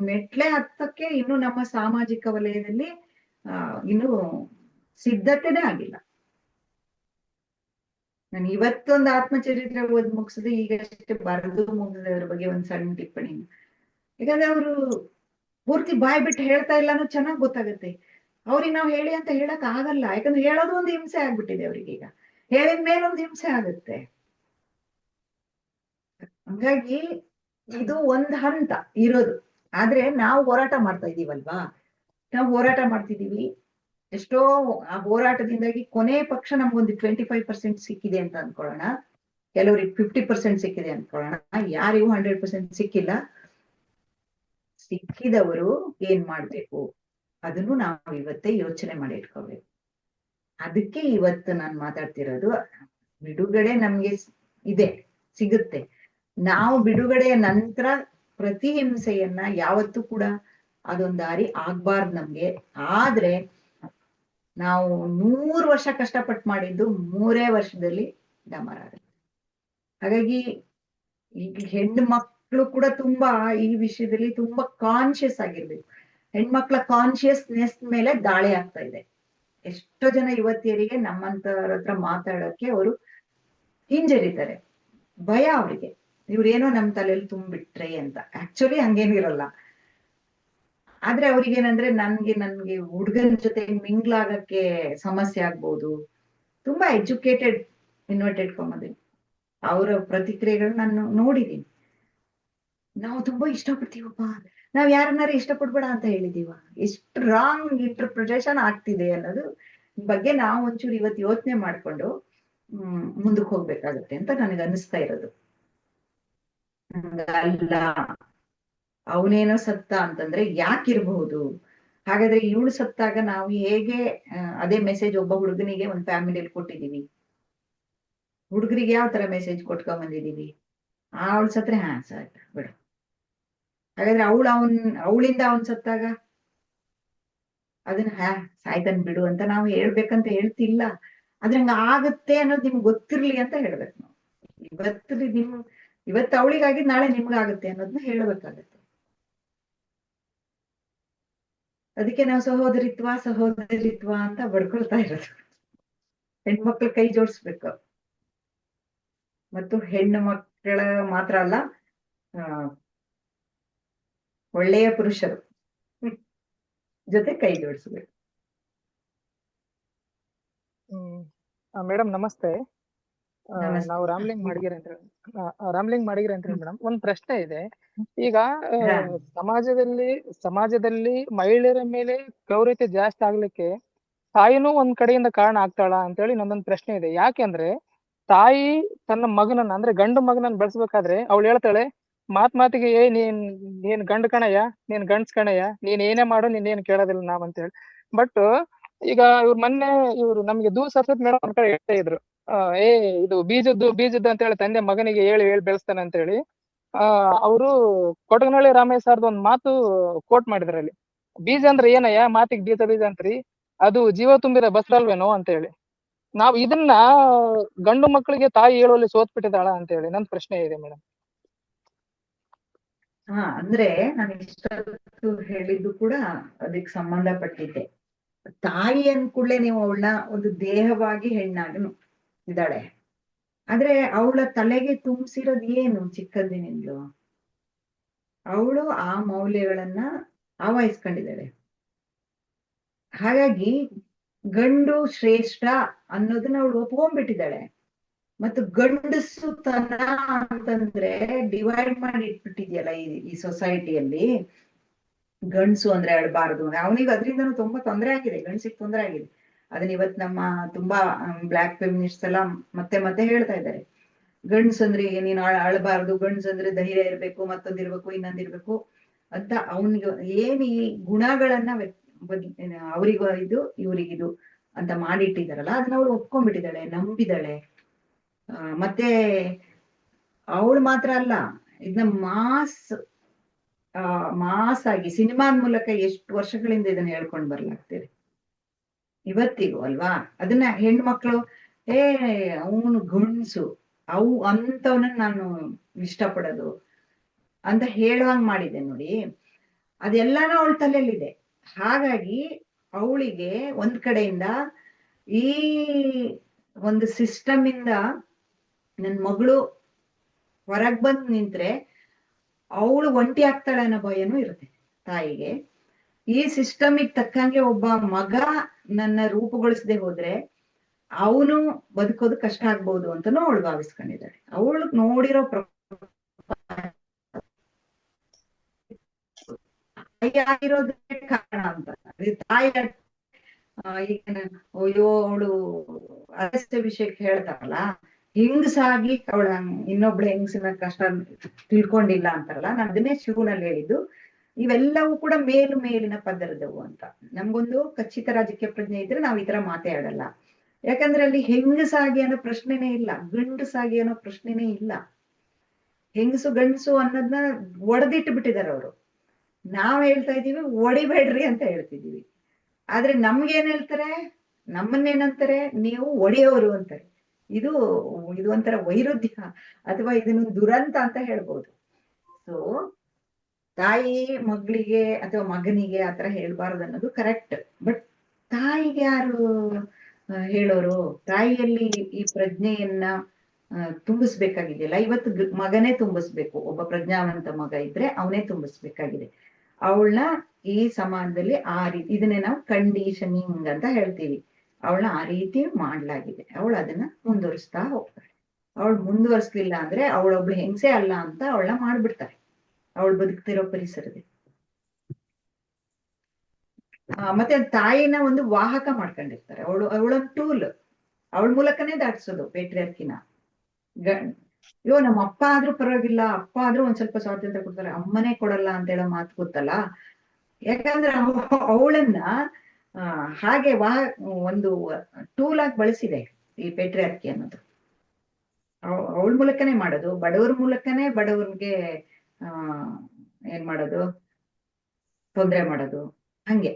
ಮೆಟ್ಲೆ ಹತ್ತಕ್ಕೆ ಇನ್ನು ನಮ್ಮ ಸಾಮಾಜಿಕ ವಲಯದಲ್ಲಿ ಇನ್ನು ಸಿದ್ಧತೆನೇ ಆಗಿಲ್ಲ. ನಾನು ಇವತ್ತೊಂದು ಆತ್ಮಚರಿತ್ರೆ ಓದ್ ಮುಗಿಸಿದೆ, ಈಗಷ್ಟೇ ಬರೆದು ಮುಗಿಸಿದವ್ರ ಬಗ್ಗೆ ಒಂದ್ ಸಣ್ಣ ಟಿಪ್ಪಣಿ. ಯಾಕಂದ್ರೆ ಅವರು ಪೂರ್ತಿ ಬಾಯ್ ಬಿಟ್ಟು ಹೇಳ್ತಾ ಇಲ್ಲ ಅನ್ನೋದು ಚೆನ್ನಾಗ್ ಗೊತ್ತಾಗುತ್ತೆ. ಅವ್ರಿಗೆ ನಾವು ಹೇಳಿ ಅಂತ ಹೇಳಕ್ ಆಗಲ್ಲ, ಯಾಕಂದ್ರೆ ಹೇಳೋದು ಒಂದು ಹಿಂಸೆ ಆಗ್ಬಿಟ್ಟಿದೆ ಅವ್ರಿಗೆ. ಈಗ ಹೇಳಿದ ಮೇಲೊಂದು ಹಿಂಸೆ ಆಗುತ್ತೆ. ಹಂಗಾಗಿ ಇದು ಒಂದ್ ಹಂತ ಇರೋದು. ಆದ್ರೆ ನಾವು ಹೋರಾಟ ಮಾಡ್ತಾ ಇದೀವಲ್ವಾ, ನಾವು ಹೋರಾಟ ಮಾಡ್ತಿದೀವಿ. ಎಷ್ಟೋ ಆ ಹೋರಾಟದಿಂದಾಗಿ ಕೊನೆ ಪಕ್ಷ ನಮ್ಗೊಂದು 25% ಸಿಕ್ಕಿದೆ ಅಂತ ಅನ್ಕೊಳ್ಳೋಣ, ಕೆಲವ್ರಿಗೆ 50% ಸಿಕ್ಕಿದೆ ಅನ್ಕೊಳ್ಳೋಣ, ಯಾರಿಗೂ 100% ಸಿಕ್ಕಿಲ್ಲ. ಸಿಕ್ಕಿದವರು ಏನ್ ಮಾಡ್ಬೇಕು ಅದನ್ನು ನಾವು ಇವತ್ತೇ ಯೋಚನೆ ಮಾಡಿ ಇಟ್ಕೋಬೇಕು. ಅದಕ್ಕೆ ಇವತ್ತು ನಾನು ಮಾತಾಡ್ತಿರೋದು. ಬಿಡುಗಡೆ ನಮ್ಗೆ ಇದೆ, ಸಿಗುತ್ತೆ. ನಾವು ಬಿಡುಗಡೆಯ ನಂತರ ಪ್ರತಿ ಹಿಂಸೆಯನ್ನ ಯಾವತ್ತೂ ಕೂಡ ಅದೊಂದ್ ದಾರಿ ಆಗ್ಬಾರ್ದು ನಮ್ಗೆ. ಆದ್ರೆ ನಾವು 100 ವರ್ಷ ಕಷ್ಟಪಟ್ಟು ಮಾಡಿದ್ದು 3 ವರ್ಷದಲ್ಲಿ ಡಮರ ಆಗುತ್ತೆ. ಹಾಗಾಗಿ ಈಗ ಹೆಣ್ಣು ಮಕ್ಕಳು ಕೂಡ ತುಂಬಾ ಈ ವಿಷಯದಲ್ಲಿ ತುಂಬಾ ಕಾನ್ಶಿಯಸ್ ಆಗಿರ್ಬೇಕು. ಹೆಣ್ಮಕ್ಳ ಕಾನ್ಶಿಯಸ್ನೆಸ್ ಮೇಲೆ ದಾಳಿ ಆಗ್ತಾ ಇದೆ. ಎಷ್ಟೋ ಜನ ಯುವತಿಯರಿಗೆ ನಮ್ಮಂತರ ಹತ್ರ ಮಾತಾಡೋಕೆ ಅವರು ಹಿಂಜರಿತಾರೆ, ಭಯ ಅವ್ರಿಗೆ. ಇವ್ರೇನೋ ನಮ್ ತಲೆಯಲ್ಲಿ ತುಂಬಿಟ್ರೆ ಅಂತ. ಆಕ್ಚುಲಿ ಹಂಗೇನಿರಲ್ಲ. ಆದ್ರೆ ಅವ್ರಿಗೇನಂದ್ರೆ ನನ್ಗೆ ಹುಡುಗನ ಜೊತೆ ಮಿಂಗ್ಲಾಗಕ್ಕೆ ಸಮಸ್ಯೆ ಆಗ್ಬೋದು. ತುಂಬಾ ಎಜುಕೇಟೆಡ್ ಇನ್ವರ್ಟೆಡ್ ಕಾಮದಿ ಅವರ ಪ್ರತಿಕ್ರಿಯೆಗಳು ನಾನು ನೋಡಿದೀನಿ. ನಾವು ತುಂಬಾ ಇಷ್ಟಪಡ್ತೀವಪ್ಪ, ನಾವ್ ಯಾರನ್ನಾರು ಇಷ್ಟಪಡ್ಬೇಡ ಅಂತ ಹೇಳಿದೀವ? ಎಷ್ಟು ರಾಂಗ್ ಇಂಟರ್ಪ್ರಿಟೇಷನ್ ಆಗ್ತಿದೆ ಅನ್ನೋದು ಬಗ್ಗೆ ನಾವು ಒಂಚೂರು ಇವತ್ತು ಯೋಚನೆ ಮಾಡ್ಕೊಂಡು ಮುಂದಕ್ಕೆ ಹೋಗ್ಬೇಕಾಗತ್ತೆ ಅಂತ ನನಗೆ ಅನಿಸ್ತಾ ಇರೋದು. ಅಲ್ಲ, ಅವನೇನೋ ಸತ್ತ ಅಂತಂದ್ರೆ ಯಾಕಿರ್ಬಹುದು? ಹಾಗಾದ್ರೆ ಇವಳು ಸತ್ತಾಗ ನಾವು ಹೇಗೆ ಅದೇ ಮೆಸೇಜ್ ಒಬ್ಬ ಹುಡುಗನಿಗೆ ಒಂದ್ ಫ್ಯಾಮಿಲಿಯಲ್ಲಿ ಕೊಟ್ಟಿದೀವಿ, ಹುಡುಗರಿಗೆ ಯಾವ ತರ ಮೆಸೇಜ್ ಕೊಟ್ಕೊಂಡ್ ಬಂದಿದೀವಿ? ಅವಳು ಸತ್ರೆ ಹಾ ಸಾಯ್ತ ಬಿಡು. ಹಾಗಾದ್ರೆ ಅವಳಿಂದ ಅವನ್ ಸತ್ತಾಗ ಅದನ್ನ ಸಾಯ್ತನ್ ಬಿಡು ಅಂತ ನಾವು ಹೇಳ್ಬೇಕಂತ ಹೇಳ್ತಿಲ್ಲ. ಆದ್ರೆ ಹಂಗ ಆಗತ್ತೆ ಅನ್ನೋದು ನಿಮ್ಗೆ ಗೊತ್ತಿರ್ಲಿ ಅಂತ ಹೇಳ್ಬೇಕು ನಾವು. ಇವತ್ತು ಅವಳಿಗಾಗಿ ನಾಳೆ ನಿಮ್ಗಾಗುತ್ತೆ ಅನ್ನೋದನ್ನ ಹೇಳ್ಬೇಕಾಗತ್ತೆ. ಅದಕ್ಕೆ ನಾವು ಸಹೋದರಿತ್ವ ಅಂತ ಬಡ್ಕೊಳ್ತಾ ಇರೋದು. ಹೆಣ್ಮಕ್ಳ ಕೈ ಜೋಡಿಸ್ಬೇಕು. ಮತ್ತು ಹೆಣ್ಣು ಮಕ್ಕಳ ಮಾತ್ರ ಅಲ್ಲ, ಒಳ್ಳೆಯ ಪುರುಷರು ಜೊತೆ ಕೈ ಜೋಡಿಸ್ಬೇಕು. ಮೇಡಮ್ ನಮಸ್ತೆ. ನಮಸ್ತೆ. ನಾವು ರಾಮ್ಲಿಂಗ್ ಮಾಡಿಗಿರಿ ಅಂತ ಹೇಳಿ ಮೇಡಮ್. ಒಂದ್ ಪ್ರಶ್ನೆ ಇದೆ. ಈಗ ಸಮಾಜದಲ್ಲಿ ಮಹಿಳೆಯರ ಮೇಲೆ ಗೌರವತೆ ಜಾಸ್ತಿ ಆಗ್ಲಿಕ್ಕೆ ತಾಯಿನೂ ಒಂದ್ ಕಡೆಯಿಂದ ಕಾರಣ ಆಗ್ತಾಳ ಅಂತೇಳಿ ನನ್ನೊಂದ್ ಪ್ರಶ್ನೆ ಇದೆ. ಯಾಕೆಂದ್ರೆ ತಾಯಿ ತನ್ನ ಮಗನನ್ನ ಅಂದ್ರೆ ಗಂಡು ಮಗನನ್ನ ಬೆಳೆಸ್ಬೇಕಾದ್ರೆ ಅವಳು ಹೇಳ್ತಾಳೆ ಮಾತಿಗೆ ನೀನ್ ಗಂಡು ಕಣಯ್ಯ, ನೀನ್ ಗಂಡ್ಸ್ ಕಣಯ್ಯ, ನೀನ್ ಏನೇ ಮಾಡು ನೀನೇನ್ ಕೇಳೋದಿಲ್ಲ ನಾವ್ ಅಂತ ಹೇಳಿ. ಬಟ್ ಈಗ ಮೊನ್ನೆ ನಮ್ಗೆ ದೂರ್ ಸರ್ಸತ್ ಮೇಡಮ್ ಒಂದ್ ಕಡೆ ಹೇಳ್ತಾ ಇದ್ರು, ಇದು ಬೀಜದ್ದು ಅಂತ ಹೇಳಿ ತಂದೆ ಮಗನಿಗೆ ಹೇಳಿ ಬೆಳೆಸ್ತಾನೆ ಅಂತ ಹೇಳಿ. ಅವರು ಕೊಟಗನಹಳ್ಳಿ ರಾಮಯ್ಯ ಸರ್ದು ಒಂದ್ ಮಾತು ಕೋಟ್ ಮಾಡಿದ್ರು ಅಲ್ಲಿ. ಬೀಜ ಅಂದ್ರೆ ಏನಯ್ಯ, ಮಾತಿಗೆ ಬೀಜ ಅಂತ್ರಿ, ಅದು ಜೀವ ತುಂಬಿರೋ ಬಸ್ರಲ್ವೇನೋ ಅಂತ ಹೇಳಿ. ನಾವ್ ಇದನ್ನ ಗಂಡು ಮಕ್ಕಳಿಗೆ ತಾಯಿ ಹೇಳುವಲ್ಲಿ ಸೋತ್ಬಿಟ್ಟಿದ್ದಾಳ ಅಂತ ಹೇಳಿ ನನ್ ಪ್ರಶ್ನೆ ಇದೆ ಮೇಡಮ್. ಅಂದ್ರೆ ನಾನು ಇಷ್ಟೊತ್ತು ಹೇಳಿದ್ದು ಕೂಡ ಅದಕ್ಕೆ ಸಂಬಂಧಪಟ್ಟಿದ್ದೆ. ತಾಯಿ ಅಂದ್ಕೂಡ್ಲೆ ನೀವು ಅವಳನ್ನ ಒಂದು ದೇಹವಾಗಿ ಹೆಣ್ಣಾಗಿ ಇದ್ದಾಳೆ, ಆದ್ರೆ ಅವಳ ತಲೆಗೆ ತುಂಬಿಸಿರೋದು ಏನು ಚಿಕ್ಕಂದಿನಿಂದಲೂ? ಅವಳು ಆ ಮೌಲ್ಯಗಳನ್ನ ಆವಾಹಿಸ್ಕೊಂಡಿದ್ದಾಳೆ. ಹಾಗಾಗಿ ಗಂಡು ಶ್ರೇಷ್ಠ ಅನ್ನೋದನ್ನ ಅವಳು ಒಪ್ಕೊಂಡ್ಬಿಟ್ಟಿದ್ದಾಳೆ. ಮತ್ತು ಗಂಡಸುತನ ಅಂತಂದ್ರೆ ಡಿವೈಡ್ ಮಾಡಿ ಇಟ್ಬಿಟ್ಟಿದ್ಯಲ್ಲ ಈ ಸೊಸೈಟಿಯಲ್ಲಿ. ಗಂಡಸು ಅಂದ್ರೆ ಅಳ್ಬಾರ್ದು, ಅವನಿಗೆ ಅದರಿಂದನೂ ತುಂಬಾ ತೊಂದರೆ ಆಗಿದೆ, ಗಂಡಸಿಗೆ ತೊಂದರೆ ಆಗಿದೆ. ಅದನ್ನ ಇವತ್ತು ನಮ್ಮ ತುಂಬಾ ಬ್ಲಾಕ್ ಫೆಮಿನಿಸ್ಟ್ ಎಲ್ಲ ಮತ್ತೆ ಹೇಳ್ತಾ ಇದ್ದಾರೆ. ಗಂಡಸಂದ್ರೆ ನೀನು ಅಳ್ಬಾರ್ದು, ಗಂಡಸಂದ್ರೆ ಧೈರ್ಯ ಇರ್ಬೇಕು, ಮತ್ತೊಂದಿರ್ಬೇಕು, ಇನ್ನೊಂದಿರ್ಬೇಕು ಅಂತ ಅವನಿಗೆ ಏನ್ ಈ ಗುಣಗಳನ್ನ ಅವ್ರಿಗೂ ಇದು ಇವ್ರಿಗಿದು ಅಂತ ಮಾಡಿಟ್ಟಿದಾರಲ್ಲ, ಅದನ್ನ ಅವಳು ಒಪ್ಕೊಂಡ್ಬಿಟ್ಟಿದ್ದಾಳೆ, ನಂಬಿದಾಳೆ. ಮತ್ತೆ ಅವಳು ಮಾತ್ರ ಅಲ್ಲ, ಇದನ್ನ ಮಾಸ್ ಆಗಿ ಸಿನಿಮಾದ ಮೂಲಕ ಎಷ್ಟು ವರ್ಷಗಳಿಂದ ಇದನ್ನ ಹೇಳ್ಕೊಂಡ್ ಬರ್ಲಾಗ್ತಿದೆ ಇವತ್ತಿಗೂ ಅಲ್ವಾ. ಅದನ್ನ ಹೆಣ್ಮಕ್ಳು ಅವನು ಗಂಡ್ಸು, ಅಂತವನನ್ನ ನಾನು ಇಷ್ಟಪಡೋದು ಅಂತ ಹೇಳುವಂಗ್ ಮಾಡಿದೆ ನೋಡಿ. ಅದೆಲ್ಲಾನು ಅವಳ ತಲೆಯಲ್ಲಿದೆ. ಹಾಗಾಗಿ ಅವಳಿಗೆ ಒಂದ್ ಕಡೆಯಿಂದ ಈ ಒಂದು ಸಿಸ್ಟಮ್ ಇಂದ ನನ್ ಮಗಳು ಹೊರಗ್ ಬಂದ್ ನಿಂತ್ರೆ ಅವಳು ಒಂಟಿ ಆಗ್ತಾಳೆ ಅನ್ನೋ ಭಯನೂ ಇರುತ್ತೆ ತಾಯಿಗೆ. ಈ ಸಿಸ್ಟಮಿಗೆ ತಕ್ಕಂಗೆ ಒಬ್ಬ ಮಗ ನನ್ನ ರೂಪುಗೊಳಿಸದೆ ಹೋದ್ರೆ ಅವನು ಬದುಕೋದು ಕಷ್ಟ ಆಗ್ಬೋದು ಅಂತಾನೂ ಅವಳು ಭಾವಿಸ್ಕೊಂಡಿದ್ದಾಳೆ. ಅವಳು ನೋಡಿರೋ ಆಗಿರೋದೇ ಕಾರಣ ಅಂತ. ತಾಯಿ ಈಗ ಅಯ್ಯೋ ಅವಳು ಅಗಸ್ತ್ಯ ವಿಷಯಕ್ಕೆ ಹೇಳ್ತಾರಲ್ಲ, ಹಿಂಗ್ಸಾಗಿ ಅವಳ ಇನ್ನೊಬ್ಳು ಹೆಂಗಸಿನ ಕಷ್ಟ ತಿಳ್ಕೊಂಡಿಲ್ಲ ಅಂತಾರಲ್ಲ, ನಾನು ಅದನ್ನೇ ಶುರುನಲ್ಲಿ ಹೇಳಿದ್ದು. ಇವೆಲ್ಲವೂ ಕೂಡ ಮೇಲಿನ ಪದರದವು ಅಂತ. ನಮ್ಗೊಂದು ಖಚಿತ ರಾಜಕೀಯ ಪ್ರಜ್ಞೆ ಇದ್ರೆ ನಾವ್ ಈ ತರ ಮಾತಾಡಲ್ಲ. ಯಾಕಂದ್ರೆ ಅಲ್ಲಿ ಹೆಂಗಸಾಗಿ ಅನ್ನೋ ಪ್ರಶ್ನೆನೇ ಇಲ್ಲ, ಗಂಡಸಾಗಿ ಅನ್ನೋ ಪ್ರಶ್ನೆನೇ ಇಲ್ಲ. ಹೆಂಗಸು ಗಂಡಸು ಅನ್ನೋದನ್ನ ಒಡೆದಿಟ್ಟು ಬಿಟ್ಟಿದಾರೆ ಅವರು. ನಾವ್ ಹೇಳ್ತಾ ಇದೀವಿ ಒಡಿಬೇಡ್ರಿ ಅಂತ ಹೇಳ್ತಿದೀವಿ. ಆದ್ರೆ ನಮ್ಗೇನ್ ಹೇಳ್ತಾರೆ, ನಮ್ಮನ್ನೇನಂತಾರೆ, ನೀವು ಒಡೆಯೋರು ಅಂತಾರೆ. ಇದು ಒಂಥರ ವೈರುಧ್ಯ ಅಥವಾ ಇದನ್ನೊಂದು ದುರಂತ ಅಂತ ಹೇಳ್ಬೋದು. ಸೊ ತಾಯಿ ಮಗಳಿಗೆ ಅಥವಾ ಮಗನಿಗೆ ಆತರ ಹೇಳ್ಬಾರ್ದು ಅನ್ನೋದು ಕರೆಕ್ಟ್. ಬಟ್ ತಾಯಿಗೆ ಯಾರು ಹೇಳೋರು? ತಾಯಿಯಲ್ಲಿ ಈ ಪ್ರಜ್ಞೆಯನ್ನ ತುಂಬಿಸ್ಬೇಕಾಗಿದೆಯಲ್ಲ. ಇವತ್ತು ಮಗನೇ ತುಂಬಿಸ್ಬೇಕು. ಒಬ್ಬ ಪ್ರಜ್ಞಾವಂತ ಮಗ ಇದ್ರೆ ಅವನೇ ತುಂಬಿಸ್ಬೇಕಾಗಿದೆ. ಅವಳನ್ನ ಈ ಸಮಾಜದಲ್ಲಿ ಆ ರೀತಿ, ಇದನ್ನೇ ನಾವು ಕಂಡೀಷನಿಂಗ್ ಅಂತ ಹೇಳ್ತೀವಿ. ಅವಳನ್ನ ಆ ರೀತಿ ಮಾಡ್ಲಾಗಿದೆ. ಅವಳು ಅದನ್ನ ಮುಂದುವರಿಸ್ತಾ ಹೋಗ್ತಾಳೆ. ಅವಳು ಮುಂದುವರಿಸ್ಲಿಲ್ಲ ಅಂದ್ರೆ ಅವಳೊಬ್ಳು ಹೆಂಗಸೆ ಅಲ್ಲ ಅಂತ ಅವಳನ್ನ ಮಾಡ್ಬಿಡ್ತಾರೆ ಅವಳು ಬದುಕ್ತಿರೋ ಪರಿಸರದಲ್ಲಿ. ಮತ್ತೆ ತಾಯಿನ ಒಂದು ವಾಹಕ ಮಾಡ್ಕೊಂಡಿರ್ತಾರೆ. ಅವಳೊಂದು ಟೂಲ್, ಅವಳ ಮೂಲಕನೇ ದಾಟಿಸೋದು ಪೇಟ್ರಿಯಾರ್ಕಿನ. ಅಯ್ಯೋ ನಮ್ಮ ಅಪ್ಪ ಆದ್ರೂ ಪರವಾಗಿಲ್ಲ, ಅಪ್ಪ ಆದ್ರೂ ಒಂದ್ ಸ್ವಲ್ಪ ಸ್ವಾತಂತ್ರ್ಯ ಕೊಡ್ತಾರೆ, ಅಮ್ಮನೇ ಕೊಡಲ್ಲ ಅಂತ ಹೇಳೋ ಮಾತು ಗೊತ್ತಲ್ಲ. ಯಾಕಂದ್ರೆ ಅವಳನ್ನ ಹಾಗೆ ಒಂದು ಟೂಲ್ ಆಗಿ ಬಳಸಿದೆ ಈ ಪೇಟ್ರಿಯಾರ್ಕಿ ಅನ್ನೋದು. ಅವಳ ಮೂಲಕನೇ ಮಾಡೋದು, ಬಡವರ ಮೂಲಕನೇ ಬಡವರಿಗೆ ಏನ್ ಮಾಡೋದು, ತೊಂದರೆ ಮಾಡೋದು, ಹಂಗೆ.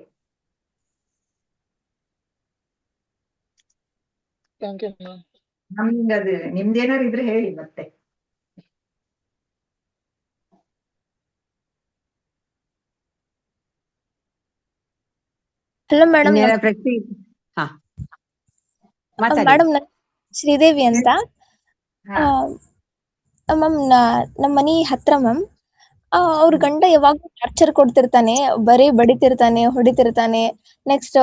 ನಮ್ಗದು ನಿಮ್ದೇನಾರು ಇದ್ರೆ ಹೇಳಿ ಮತ್ತೆ. Hello madam. ಮೇಡಮ್ ಶ್ರೀದೇವಿ ಅಂತ ಮ್ಯಾಮ್, ನಮ್ಮ ಮನಿ ಹತ್ರ ಮ್ಯಾಮ್ ಅವ್ರ ಗಂಡ ಯಾವಾಗ ಟಾರ್ಚರ್ ಕೊಡ್ತಿರ್ತಾನೆ, ಬರೀ ಬಡಿತಿರ್ತಾನೆ, ಹೊಡಿತಿರ್ತಾನೆ. ನೆಕ್ಸ್ಟ್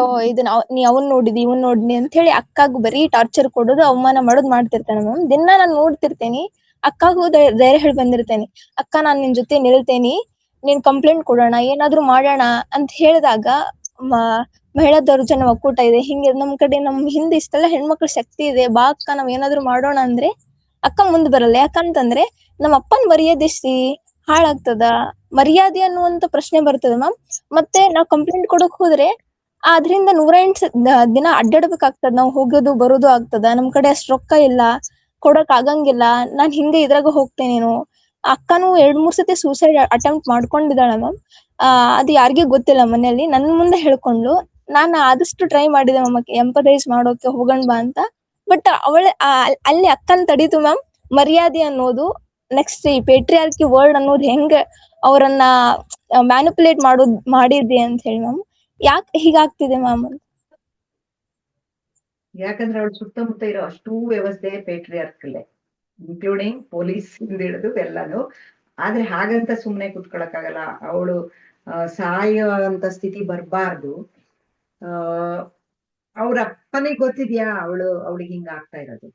ನೀ ಅವನ್ ನೋಡಿದಿ ಇವನ್ ನೋಡಿನಿ ಅಂತ ಹೇಳಿ ಅಕ್ಕಾಗ ಬರೀ ಟಾರ್ಚರ್ ಕೊಡೋದು, ಅವಮಾನ ಮಾಡೋದು ಮಾಡ್ತಿರ್ತಾನೆ ಮ್ಯಾಮ್. ದಿನ ನಾನ್ ನೋಡ್ತಿರ್ತೇನಿ, ಅಕ್ಕಾಗೂ ಧೈರ್ಯ ಹೇಳಿ ಬಂದಿರ್ತೇನೆ, ಅಕ್ಕ ನಾನ್ ನಿನ್ ಜೊತೆ ನಿಲ್ತೇನಿ, ನೀನ್ ಕಂಪ್ಲೇಂಟ್ ಕೊಡೋಣ, ಏನಾದ್ರೂ ಮಾಡೋಣ ಅಂತ ಹೇಳಿದಾಗ ಮಹಿಳಾ ದೌರ್ಜನ್ಯ ಒಕ್ಕೂಟ ಇದೆ, ಹಿಂಗೆ ನಮ್ ಕಡೆ ನಮ್ ಹಿಂದೆ ಇಷ್ಟೆಲ್ಲ ಹೆಣ್ಮಕ್ಳ ಶಕ್ತಿ ಇದೆ, ಬಾ ಅಕ್ಕ ನಾವ್ ಏನಾದ್ರೂ ಮಾಡೋಣ ಅಂದ್ರೆ ಅಕ್ಕ ಮುಂದ್ ಬರಲ್ಲ. ಯಾಕಂತಂದ್ರೆ ನಮ್ಮ ಅಪ್ಪನ್ ಮರ್ಯಾದೆ ಹಾಳಾಗ್ತದ, ಮರ್ಯಾದೆ ಅನ್ನುವಂತ ಪ್ರಶ್ನೆ ಬರ್ತದ ಮ್ಯಾಮ್. ಮತ್ತೆ ನಾವ್ ಕಂಪ್ಲೇಂಟ್ ಕೊಡಕ್ ಹೋದ್ರೆ ಅದ್ರಿಂದ 108 ದಿನ ಅಡ್ಡಾಡ್ಬೇಕಾಗ್ತದ, ನಾವ್ ಹೋಗೋದು ಬರೋದು ಆಗ್ತದ, ನಮ್ ಕಡೆ ಅಷ್ಟ್ ರೊಕ್ಕ ಇಲ್ಲ, ಕೊಡಕ್ ಆಗಂಗಿಲ್ಲ, ನಾನ್ ಹಿಂಗೆ ಇದ್ರಾಗ ಹೋಗ್ತೇನೇನು. ಅಕ್ಕನು 2-3 ಸತಿ ಸೂಸೈಡ್ ಅಟೆಂಪ್ಟ್ ಮಾಡ್ಕೊಂಡಿದ್ದಾಳ ಮ್ಯಾಮ್. ಅದು ಯಾರಿಗೂ ಗೊತ್ತಿಲ್ಲ ಮನೆಯಲ್ಲಿ, ನನ್ ಮುಂದೆ ಹೇಳ್ಕೊಂಡ್ಲು. ನಾನು ಆದಷ್ಟು ಟ್ರೈ ಮಾಡಿದೆ ಮ್ಯಾಮ್, ಎಂಪಥೈಸ್ ಮಾಡೋಕೆ ಹೋಗೋಣ ಬಾ ಅಂತ. ಬಟ್ ಅಲ್ಲಿ ಅಕ್ಕನ್ ತಡೀತು ಮ್ಯಾಮ್, ಮರ್ಯಾದೆ ಅನ್ನೋದು. ನೆಕ್ಸ್ಟ್ ಈ ಪೇಟ್ರಿಯಾರ್ಕಿ ವರ್ಡ್ ಅನ್ನೋದು ಹೆಂಗ ಅವರನ್ನ ಮ್ಯಾನಿಪುಲೇಟ್ ಮಾಡಿದ್ದೆ ಅಂತ ಹೇಳಿ ಮ್ಯಾಮ್. ಯಾಕೆ ಹೀಗಾಗ್ತಿದೆ ಮ್ಯಾಮ್? ಯಾಕಂದ್ರೆ ಅವಳು ಸುತ್ತಮುತ್ತ ಇರೋ ಅಷ್ಟೂ ವ್ಯವಸ್ಥೆ ಪೇಟ್ರಿಯಾರ್ಕಲ್ಲೇ, ಇನ್ಕ್ಲೂಡಿಂಗ್ ಪೊಲೀಸ್ ಹಿಡಿದು ಎಲ್ಲಾನು. ಆದ್ರೆ ಹಾಗಂತ ಸುಮ್ನೆ ಕುತ್ಕೊಳಕ್ಕಾಗಲ್ಲ. ಅವಳು ಸಾಯುವಂತ ಸ್ಥಿತಿ ಬರ್ಬಾರ್ದು. ಅವ್ರ ಅಪ್ಪನಿಗೆ ಗೊತ್ತಿದ್ಯಾ ಅವಳಿಗೆ ಹಿಂಗ ಆಗ್ತಾ ಇರೋದು?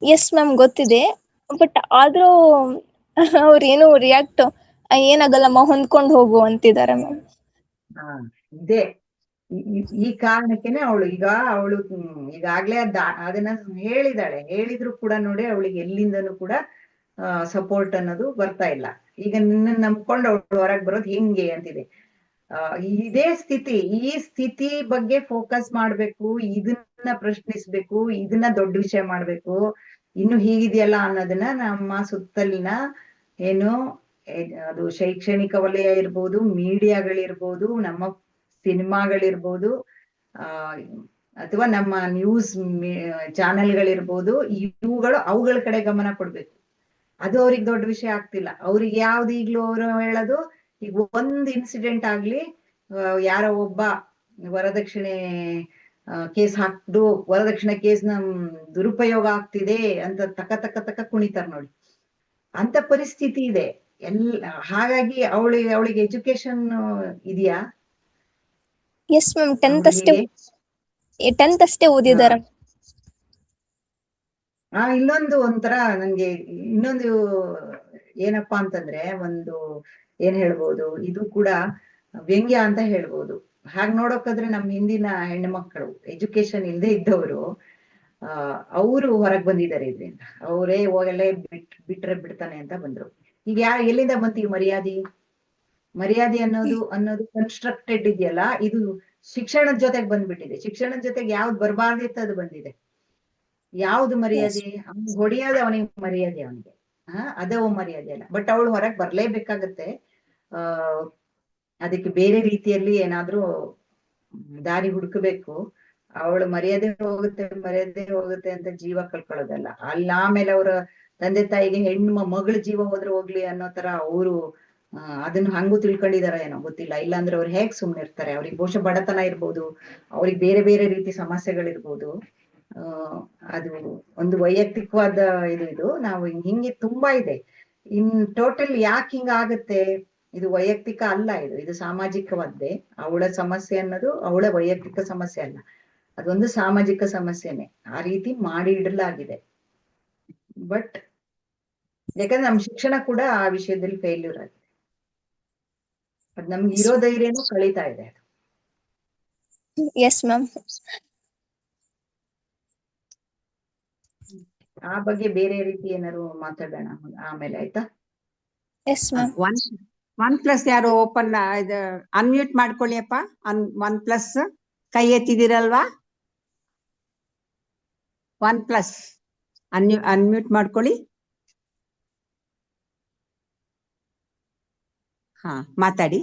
ಎಸ್ ಮ್ಯಾಮ್, ಗೊತ್ತಿದೆ. ಬಟ್ ಆದ್ರೂ ಅವ್ರೇನು ರಿಯಾಕ್ಟ್ ಏನಾಗಲ್ಲಮ್ಮ, ಹೊಂದ್ಕೊಂಡು ಹೋಗು ಅಂತಿದ್ದಾರೆ ಮ್ಯಾಮ್. ಇದೇ ಈ ಕಾರಣಕ್ಕೆನೆ ಅವಳು ಈಗಾಗ್ಲೇ ಅದನ್ನ ಹೇಳಿದ್ರು ಕೂಡ ನೋಡಿ, ಅವಳಿಗೆ ಎಲ್ಲಿಂದನೂ ಕೂಡ ಸಪೋರ್ಟ್ ಅನ್ನೋದು ಬರ್ತಾ ಇಲ್ಲ. ಈಗ ನಿನ್ನ ನಂಬ್ಕೊಂಡು ಅವಳು ಹೊರಗೆ ಬರೋದು ಹೆಂಗೆ ಅಂತಿದೆ. ಇದೇ ಸ್ಥಿತಿ, ಈ ಸ್ಥಿತಿ ಬಗ್ಗೆ ಫೋಕಸ್ ಮಾಡ್ಬೇಕು, ಇದನ್ನ ಪ್ರಶ್ನಿಸ್ಬೇಕು, ಇದನ್ನ ದೊಡ್ಡ ವಿಷಯ ಮಾಡ್ಬೇಕು. ಇನ್ನು ಹೀಗಿದೆಯಲ್ಲ ಅನ್ನೋದನ್ನ ನಮ್ಮ ಸುತ್ತಲಿನ ಅದು ಶೈಕ್ಷಣಿಕ ವಲಯ ಇರ್ಬೋದು, ಮೀಡಿಯಾಗಳಿರ್ಬೋದು, ನಮ್ಮ ಸಿನಿಮಾಗಳಿರ್ಬೋದು, ಅಥವಾ ನಮ್ಮ ನ್ಯೂಸ್ ಚಾನೆಲ್ಗಳಿರ್ಬೋದು, ಅವುಗಳ ಕಡೆ ಗಮನ ಕೊಡ್ಬೇಕು. ಅದು ಅವ್ರಿಗೆ ದೊಡ್ಡ ವಿಷಯ ಆಗ್ತಿಲ್ಲ. ಅವ್ರಿಗೆ ಯಾವ್ದು ಈಗ್ಲೂ ಅವರು ಹೇಳೋದು, ಈಗ ಒಂದ್ ಇನ್ಸಿಡೆಂಟ್ ಆಗ್ಲಿ, ಯಾರೋ ಒಬ್ಬ ವರದಕ್ಷಿಣೆ ಕೇಸ್ ಹಾಕ್ದು, ವರದಕ್ಷಿಣೆ ಕೇಸ್ನ ದುರುಪಯೋಗ ಆಗ್ತಿದೆ ಅಂತ ತಕ್ಕ ಕುಣಿತಾರ ನೋಡಿ, ಅಂತ ಪರಿಸ್ಥಿತಿ ಇದೆ ಹಾಗಾಗಿ ಅವಳಿಗೆ ಎಜುಕೇಶನ್ ಇದೆಯಾ? ಎಸ್ ಮ್ಯಾಮ್, 10th ಅಷ್ಟೇ ಓದಿದಾರೆ. ಇನ್ನೊಂದು ಒಂಥರ ನನ್ಗೆ ಇನ್ನೊಂದು ಏನಪ್ಪಾ ಅಂತಂದ್ರೆ, ಏನ್ ಹೇಳ್ಬೋದು, ಇದು ಕೂಡ ವ್ಯಂಗ್ಯ ಅಂತ ಹೇಳ್ಬೋದು. ಹಾಗೆ ನೋಡೋಕಾದ್ರೆ ನಮ್ಮ ಹಿಂದಿನ ಹೆಣ್ಣು ಮಕ್ಕಳು ಎಜುಕೇಶನ್ ಇಲ್ಲದೆ ಇದ್ದವರು ಅವರು ಹೊರಗೆ ಬಂದಿದ್ದಾರೆ. ಇದರಿಂದ ಅವರೇ ಹೋಗಲೇ ಬಿಟ್ರೆ ಬಿಡ್ತಾನೆ ಅಂತ ಬಂದ್ರು. ಈಗ ಎಲ್ಲಿಂದ ಬಂತು ಈ ಮರ್ಯಾದೆ ಅನ್ನೋದು ಕನ್ಸ್ಟ್ರಕ್ಟೆಡ್ ಇದೆಯಲ್ಲ, ಇದು ಶಿಕ್ಷಣದ ಜೊತೆಗೆ ಬಂದ್ಬಿಟ್ಟಿದೆ. ಶಿಕ್ಷಣದ ಜೊತೆಗೆ ಯಾವ್ದು ಬರಬಾರ್ದಿತ್ತು ಅದು ಬಂದಿದೆ. ಯಾವ್ದು ಮರ್ಯಾದೆ? ಅವ್ನಿಗೆ ಹೊಡೆಯೋದು ಅವನಿಗೆ ಮರ್ಯಾದೆ, ಅವನಿಗೆ ಅದೇ ಮರ್ಯಾದೆ ಅಲ್ಲ. ಬಟ್ ಅವಳು ಹೊರಗೆ ಬರ್ಲೇಬೇಕಾಗತ್ತೆ. ಅದಕ್ಕೆ ಬೇರೆ ರೀತಿಯಲ್ಲಿ ಏನಾದ್ರೂ ದಾರಿ ಹುಡುಕಬೇಕು. ಅವಳು ಮರ್ಯಾದೆ ಹೋಗುತ್ತೆ ಅಂತ ಜೀವ ಕಳ್ಕೊಳ್ಳೋದಲ್ಲ. ಆಮೇಲೆ ಅವರ ತಂದೆ ತಾಯಿಗೆ ಮಗಳ ಜೀವ ಹೋದ್ರೆ ಹೋಗ್ಲಿ ಅನ್ನೋ ತರ ಅವರು ಅದನ್ನ ಹಂಗೂ ತಿಳ್ಕೊಂಡಿದಾರ ಏನೋ ಗೊತ್ತಿಲ್ಲ. ಇಲ್ಲಾಂದ್ರೆ ಅವ್ರು ಹೇಗ್ ಸುಮ್ನೆ ಇರ್ತಾರೆ? ಅವ್ರಿಗೆ ಬಹುಶಃ ಬಡತನ ಇರ್ಬೋದು, ಅವ್ರಿಗೆ ಬೇರೆ ಬೇರೆ ರೀತಿ ಸಮಸ್ಯೆಗಳಿರ್ಬೋದು. ಅದು ಒಂದು ವೈಯಕ್ತಿಕವಾದ ಇದು ನಾವು ಹಿಂಗೆ ತುಂಬಾ ಇದೆ. ಟೋಟಲ್ ಯಾಕೆ ಹಿಂಗ ಆಗತ್ತೆ? ಇದು ವೈಯಕ್ತಿಕ ಅಲ್ಲ, ಇದು ಸಾಮಾಜಿಕವಾದ್ದೇ. ಅವಳ ಸಮಸ್ಯೆ ಅನ್ನೋದು ಅವಳ ವೈಯಕ್ತಿಕ ಸಮಸ್ಯೆ ಅಲ್ಲ, ಅದೊಂದು ಸಾಮಾಜಿಕ ಸಮಸ್ಯೆನೆ. ಆ ರೀತಿ ಮಾಡಿ ಇಡಲಾಗಿದೆ. ಬಟ್ ಯಾಕಂದ್ರೆ ನಮ್ ಶಿಕ್ಷಣ ಕೂಡ ಆ ವಿಷಯದಲ್ಲಿ ಫೇಲ್ಯೂರ್ ಆಗಿದೆ. ಅದ್ ನಮ್ಗೆ ಇರೋ ಧೈರ್ಯನೂ ಕಳೀತಾ ಇದೆ. Yes ma'am. ಆ ಬಗ್ಗೆ ಬೇರೆ ರೀತಿ ಏನಾದ್ರು ಮಾತಾಡೋಣ ಆಮೇಲೆ, ಆಯ್ತಾ? Yes ma'am. 1+ ಯಾರು ಓಪನ್ ಇದು ಅನ್ಮ್ಯೂಟ್ ಮಾಡ್ಕೊಳ್ಳಿ ಅಪ್ಪ. 1+ ಕೈ ಎತ್ತಿದಿರಲ್ವಾ? 1+ ಅನ್ಮ್ಯೂಟ್ ಮಾಡ್ಕೊಳ್ಳಿ. ಹಾ, ಮಾತಾಡಿ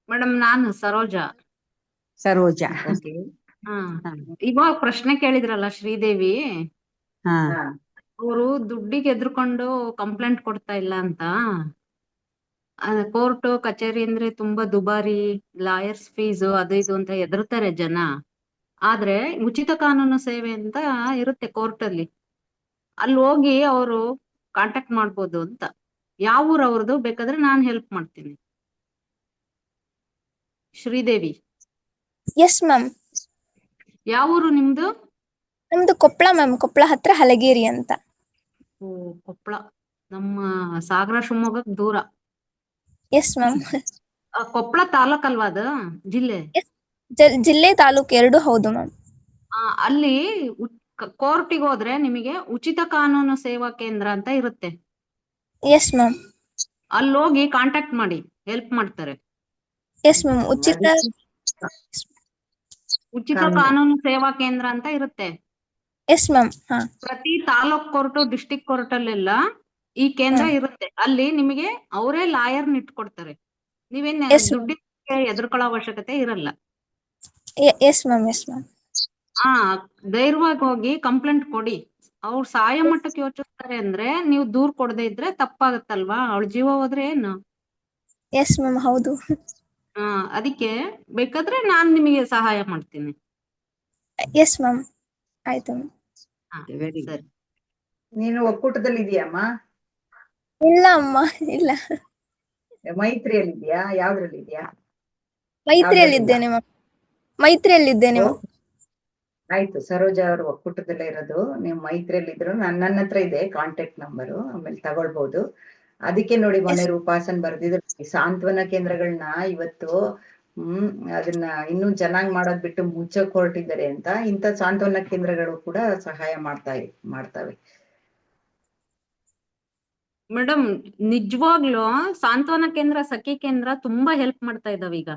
ಮೇಡಮ್. ನಾನು ಸರೋಜಾ. ಓಕೆ. ಇವಾಗ ಪ್ರಶ್ನೆ ಕೇಳಿದ್ರಲ್ಲ ಶ್ರೀದೇವಿ, ಹಾ, ಅವರು ದುಡ್ಡಿಗೆ ಎದ್ರುಕೊಂಡು ಕಂಪ್ಲೇಂಟ್ ಕೊಡ್ತಾ ಇಲ್ಲ ಅಂತ. ಕೋರ್ಟ್ ಕಚೇರಿ ಅಂದ್ರೆ ತುಂಬಾ ದುಬಾರಿ, ಲಾಯರ್ಸ್ ಫೀಸು ಅದು ಇದು ಅಂತ ಎದುರ್ತಾರೆ ಜನ. ಆದ್ರೆ ಉಚಿತ ಕಾನೂನು ಸೇವೆ ಅಂತ ಇರುತ್ತೆ ಕೋರ್ಟ್ ಅಲ್ಲಿ ಹೋಗಿ ಅವರು ಕಾಂಟ್ಯಾಕ್ಟ್ ಮಾಡ್ಬೋದು ಅಂತ. ಯಾವ ಊರ್ ಅವ್ರದ್ದು? ಬೇಕಾದ್ರೆ ನಾನ್ ಹೆಲ್ಪ್ ಮಾಡ್ತೀನಿ. Sridevi, yes ma'am. ಯಾವ ಊರು ನಿಮ್ದು? ನಮ್ದು ಕೊಪ್ಪಳ ಮ್ಯಾಮ್, ಕೊಪ್ಪಳ ಹತ್ರ ಹಲಗೇರಿ ಅಂತ. ಓ, ಕೊಪ್ಪಳ. ನಮ್ಮ ಸಾಗರ ಶಿವಮೊಗ್ಗಕ್ಕೆ ದೂರ. Yes ma'am. ಕೊಪ್ಪಳ ತಾಲೂಕ್ ಅಲ್ವಾ ಅದು? ಜಿಲ್ಲೆ? ಜಿಲ್ಲೆ ತಾಲೂಕು ಎರಡು ಹೌದು ಮ್ಯಾಮ್. ಅಲ್ಲಿ ಕೋರ್ಟಿಗೆ ಹೋದ್ರೆ ನಿಮಗೆ ಉಚಿತ ಕಾನೂನು ಸೇವಾ ಕೇಂದ್ರ ಅಂತ ಇರುತ್ತೆ. Yes ma'am. ಅಲ್ಲಿ ಹೋಗಿ ಕಾಂಟ್ಯಾಕ್ಟ್ ಮಾಡಿ, ಹೆಲ್ಪ್ ಮಾಡ್ತಾರೆ. Yes ma'am. ಉಚಿತ ಕಾನೂನು ಸೇವಾ ಕೇಂದ್ರ ಅಂತ ಇರುತ್ತೆ. Yes ma'am. ಹಾ. ಪ್ರತಿ ತಾಲೂಕ್ ಕೋರ್ಟು, ಡಿಸ್ಟಿಕ್ ಕೋರ್ಟ್ ಅಲ್ಲೆಲ್ಲ ಈ ಕೇಂದ್ರ ಇರುತ್ತೆ. ಅಲ್ಲಿ ನಿಮಗೆ ಅವರೇ ಲಾಯರ್ ಇಟ್ಕೊಡ್ತಾರೆ. ನೀವೇನ್ ದುಡ್ಡಿಗೆ ಎದುರ್ಕೊಳ್ಳೋ ಅವಶ್ಯಕತೆ ಇರಲ್ಲ. Yes ma'am. Yes ma'am. ಧೈರ್ಯವಾಗಿ ಹೋಗಿ ಕಂಪ್ಲೇಂಟ್ ಕೊಡಿ. ಅವ್ರು ಸಹಾಯ ಮಟ್ಟಕ್ಕೆ ಯೋಚಿಸ್ತಾರೆ ಅಂದ್ರೆ ನೀವು ದೂರ್ ಕೊಡದೆ ಇದ್ರೆ ತಪ್ಪಾಗತ್ತಲ್ವಾ? ಅವಳ ಜೀವ ಹೋದ್ರೆ ಏನು? Yes ma'am. ಹೌದು. ಅದಕ್ಕೆ ಬೇಕಾದ್ರೆ ನಾನ್ ನಿಮಗೆ ಸಹಾಯ ಮಾಡ್ತೀನಿ. Yes ma'am. ಆಯ್ತು ಮ್ಯಾಮ್. ಸರಿ. ನೀನು ಒಕ್ಕೂಟದಲ್ಲಿ ಇದೆಯಮ್ಮ? ಇಲ್ಲ ಅಮ್ಮ, ಇಲ್ಲ. ಮೈತ್ರಿಯಲ್ಲಿ ಇದೆಯಾ? ಯಾವ್ದ್ರಲ್ಲಿ ಇದೆಯಾ? ಮೈತ್ರಿಯಲ್ಲಿದ್ದೇನೆ ಮ್ಯಾಮ್. ಮೈತ್ರಿಯಲ್ಲಿದ್ದೇನೆ ಮ್ಯಾಮ್. ಆಯ್ತು, ಸರೋಜಾ ಅವರು ಒಕ್ಕೂಟದಲ್ಲೇ ಇರೋದು. ನೀವು ಮೈತ್ರಿಯಲ್ಲಿ ಇದ್ರು ನನ್ನ ಹತ್ರ ಇದೆ ಕಾಂಟ್ಯಾಕ್ಟ್ ನಂಬರು, ಆಮೇಲೆ ತಗೊಳ್ಬಹುದು. ಅದಕ್ಕೆ ನೋಡಿ ಮೊನ್ನೆ ರೂಪಾಸನ್ ಬರ್ದಿದ್ರು, ಸಾಂತ್ವನ ಕೇಂದ್ರಗಳನ್ನ ಇವತ್ತು ಅದನ್ನ ಇನ್ನೂ ಚೆನ್ನಾಗಿ ಮಾಡೋದ್ ಬಿಟ್ಟು ಮುಚ್ಚಕ್ ಹೊರಟಿದ್ದಾರೆ ಅಂತ. ಇಂಥ ಸಾಂತ್ವನ ಕೇಂದ್ರಗಳು ಕೂಡ ಸಹಾಯ ಮಾಡ್ತವೆ. ಮೇಡಮ್, ನಿಜವಾಗ್ಲೂ ಸಾಂತ್ವನ ಕೇಂದ್ರ, ಸಖಿ ಕೇಂದ್ರ ತುಂಬಾ ಹೆಲ್ಪ್ ಮಾಡ್ತಾ ಇದಾವೆ ಈಗ.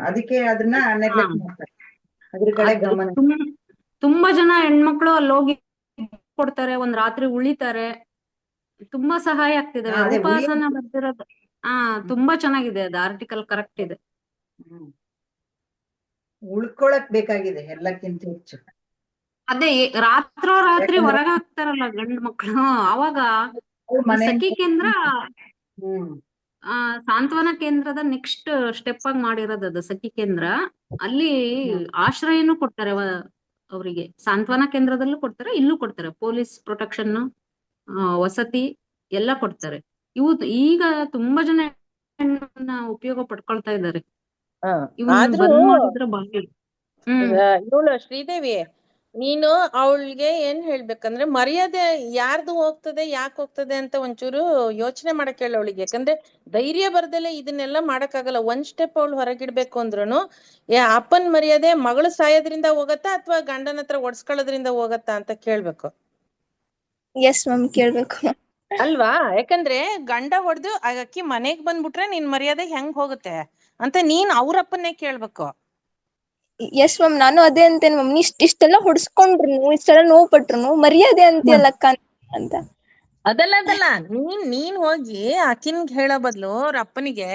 ಅದಕ್ಕೆ ಅದನ್ನ ನೆಗ್ಲೆಕ್ಟ್ ಮಾಡ್ತಾರೆ. ಅದ್ರ ಕಡೆ ಗಮನ. ತುಂಬಾ ಜನ ಹೆಣ್ಮಕ್ಳು ಅಲ್ಲಿ ಹೋಗಿ ಕೊಡ್ತಾರೆ, ಒಂದ್ ರಾತ್ರಿ ಉಳಿತಾರೆ. ತುಂಬಾ ಸಹಾಯ ಆಗ್ತಿದಾವೆ. ರೂಪಾಸನ ಬರ್ದಿರೋದು ತುಂಬಾ ಚೆನ್ನಾಗಿದೆ. ಅದು ಆರ್ಟಿಕಲ್ ಕರೆಕ್ಟ್ ಇದೆ. ಉಳ್ಕೊಳಕ್ ಬೇಕಾಗಿದೆ ಎಲ್ಲಕ್ಕಿಂತ ಹೆಚ್ಚು. ಅದೇ ರಾತ್ರಿ ಹೊರಗ ಹಾಕ್ತಾರಲ್ಲ ಗಂಡು ಮಕ್ಳು, ಅವಾಗ ಸಖಿ ಕೇಂದ್ರ, ಸಾಂತ್ವನ ಕೇಂದ್ರದ ನೆಕ್ಸ್ಟ್ ಸ್ಟೆಪ್ ಆಗಿ ಮಾಡಿರೋದು ಅದು ಸಖಿ ಕೇಂದ್ರ. ಅಲ್ಲಿ ಆಶ್ರಯನೂ ಕೊಡ್ತಾರೆ ಅವರಿಗೆ. ಸಾಂತ್ವನ ಕೇಂದ್ರದಲ್ಲೂ ಕೊಡ್ತಾರೆ, ಇಲ್ಲೂ ಕೊಡ್ತಾರೆ. ಪೊಲೀಸ್ ಪ್ರೊಟೆಕ್ಷನ್, ವಸತಿ ಎಲ್ಲ ಕೊಡ್ತಾರೆ. ಈಗ ತುಂಬಾ ಜನ ಉಪಯೋಗ ಪಡ್ಕೊಳ್ತಾ ಇದ್ದಾರೆ. ಇವಳು ಶ್ರೀದೇವಿ, ನೀನು ಅವಳಿಗೆ ಏನ್ ಹೇಳ್ಬೇಕಂದ್ರೆ, ಮರ್ಯಾದೆ ಯಾರ್ದು ಹೋಗ್ತದೆ, ಯಾಕೆ ಹೋಗ್ತದೆ ಅಂತ ಒಂಚೂರು ಯೋಚನೆ ಮಾಡಕ್ ಹೇಳ ಅವಳಿಗೆ. ಯಾಕಂದ್ರೆ ಧೈರ್ಯ ಬರ್ದಲೆ ಇದನ್ನೆಲ್ಲ ಮಾಡಕ್ಕಾಗಲ್ಲ. ಒಂದ್ ಸ್ಟೆಪ್ ಅವಳು ಹೊರಗಿಡ್ಬೇಕು ಅಂದ್ರುನು ಅಪ್ಪನ್ ಮರ್ಯಾದೆ ಮಗಳು ಸಾಯೋದ್ರಿಂದ ಹೋಗತ್ತಾ ಅಥವಾ ಗಂಡನ ಹತ್ರ ಒಡ್ಸ್ಕೊಳ್ಳೋದ್ರಿಂದ ಹೋಗತ್ತಾ ಅಂತ ಕೇಳ್ಬೇಕು. ಎಸ್ ಮ್ಯಾಮ್, ಕೇಳ್ಬೇಕು ಅಲ್ವಾ? ಯಾಕಂದ್ರೆ ಗಂಡ ಹೊಡೆದು ಅಕ್ಕಿ ಮನೆಗ್ ಬಂದ್ಬಿಟ್ರೆ ನಿನ್ ಮರ್ಯಾದೆ ಹೆಂಗ್ ಹೋಗುತ್ತೆ ಅಂತ ನೀನ್ ಅವ್ರಪ್ಪನ್ನೇ ಕೇಳ್ಬೇಕು. ಎಸ್ ಮ್ಯಾಮ್, ನಾನು ಅದೇ ಅಂತೇನೆ ಮ್ಯಾಮ್. ಇಷ್ಟೆಲ್ಲ ಹೊಡ್ಸ್ಕೊಂಡ್ರು, ಇಷ್ಟೆಲ್ಲ ನೋವು ಪಟ್ರು, ಮರ್ಯಾದೆ ಅಂತೀಯಲ್ಲಕ್ಕ ಅಂತ. ಅದಲ್ಲ, ನೀನ್ ಹೋಗಿ ಅಕ್ಕಿನ್ ಹೇಳೋ ಬದ್ಲು ಅವ್ರ ಅಪ್ಪನಿಗೆ,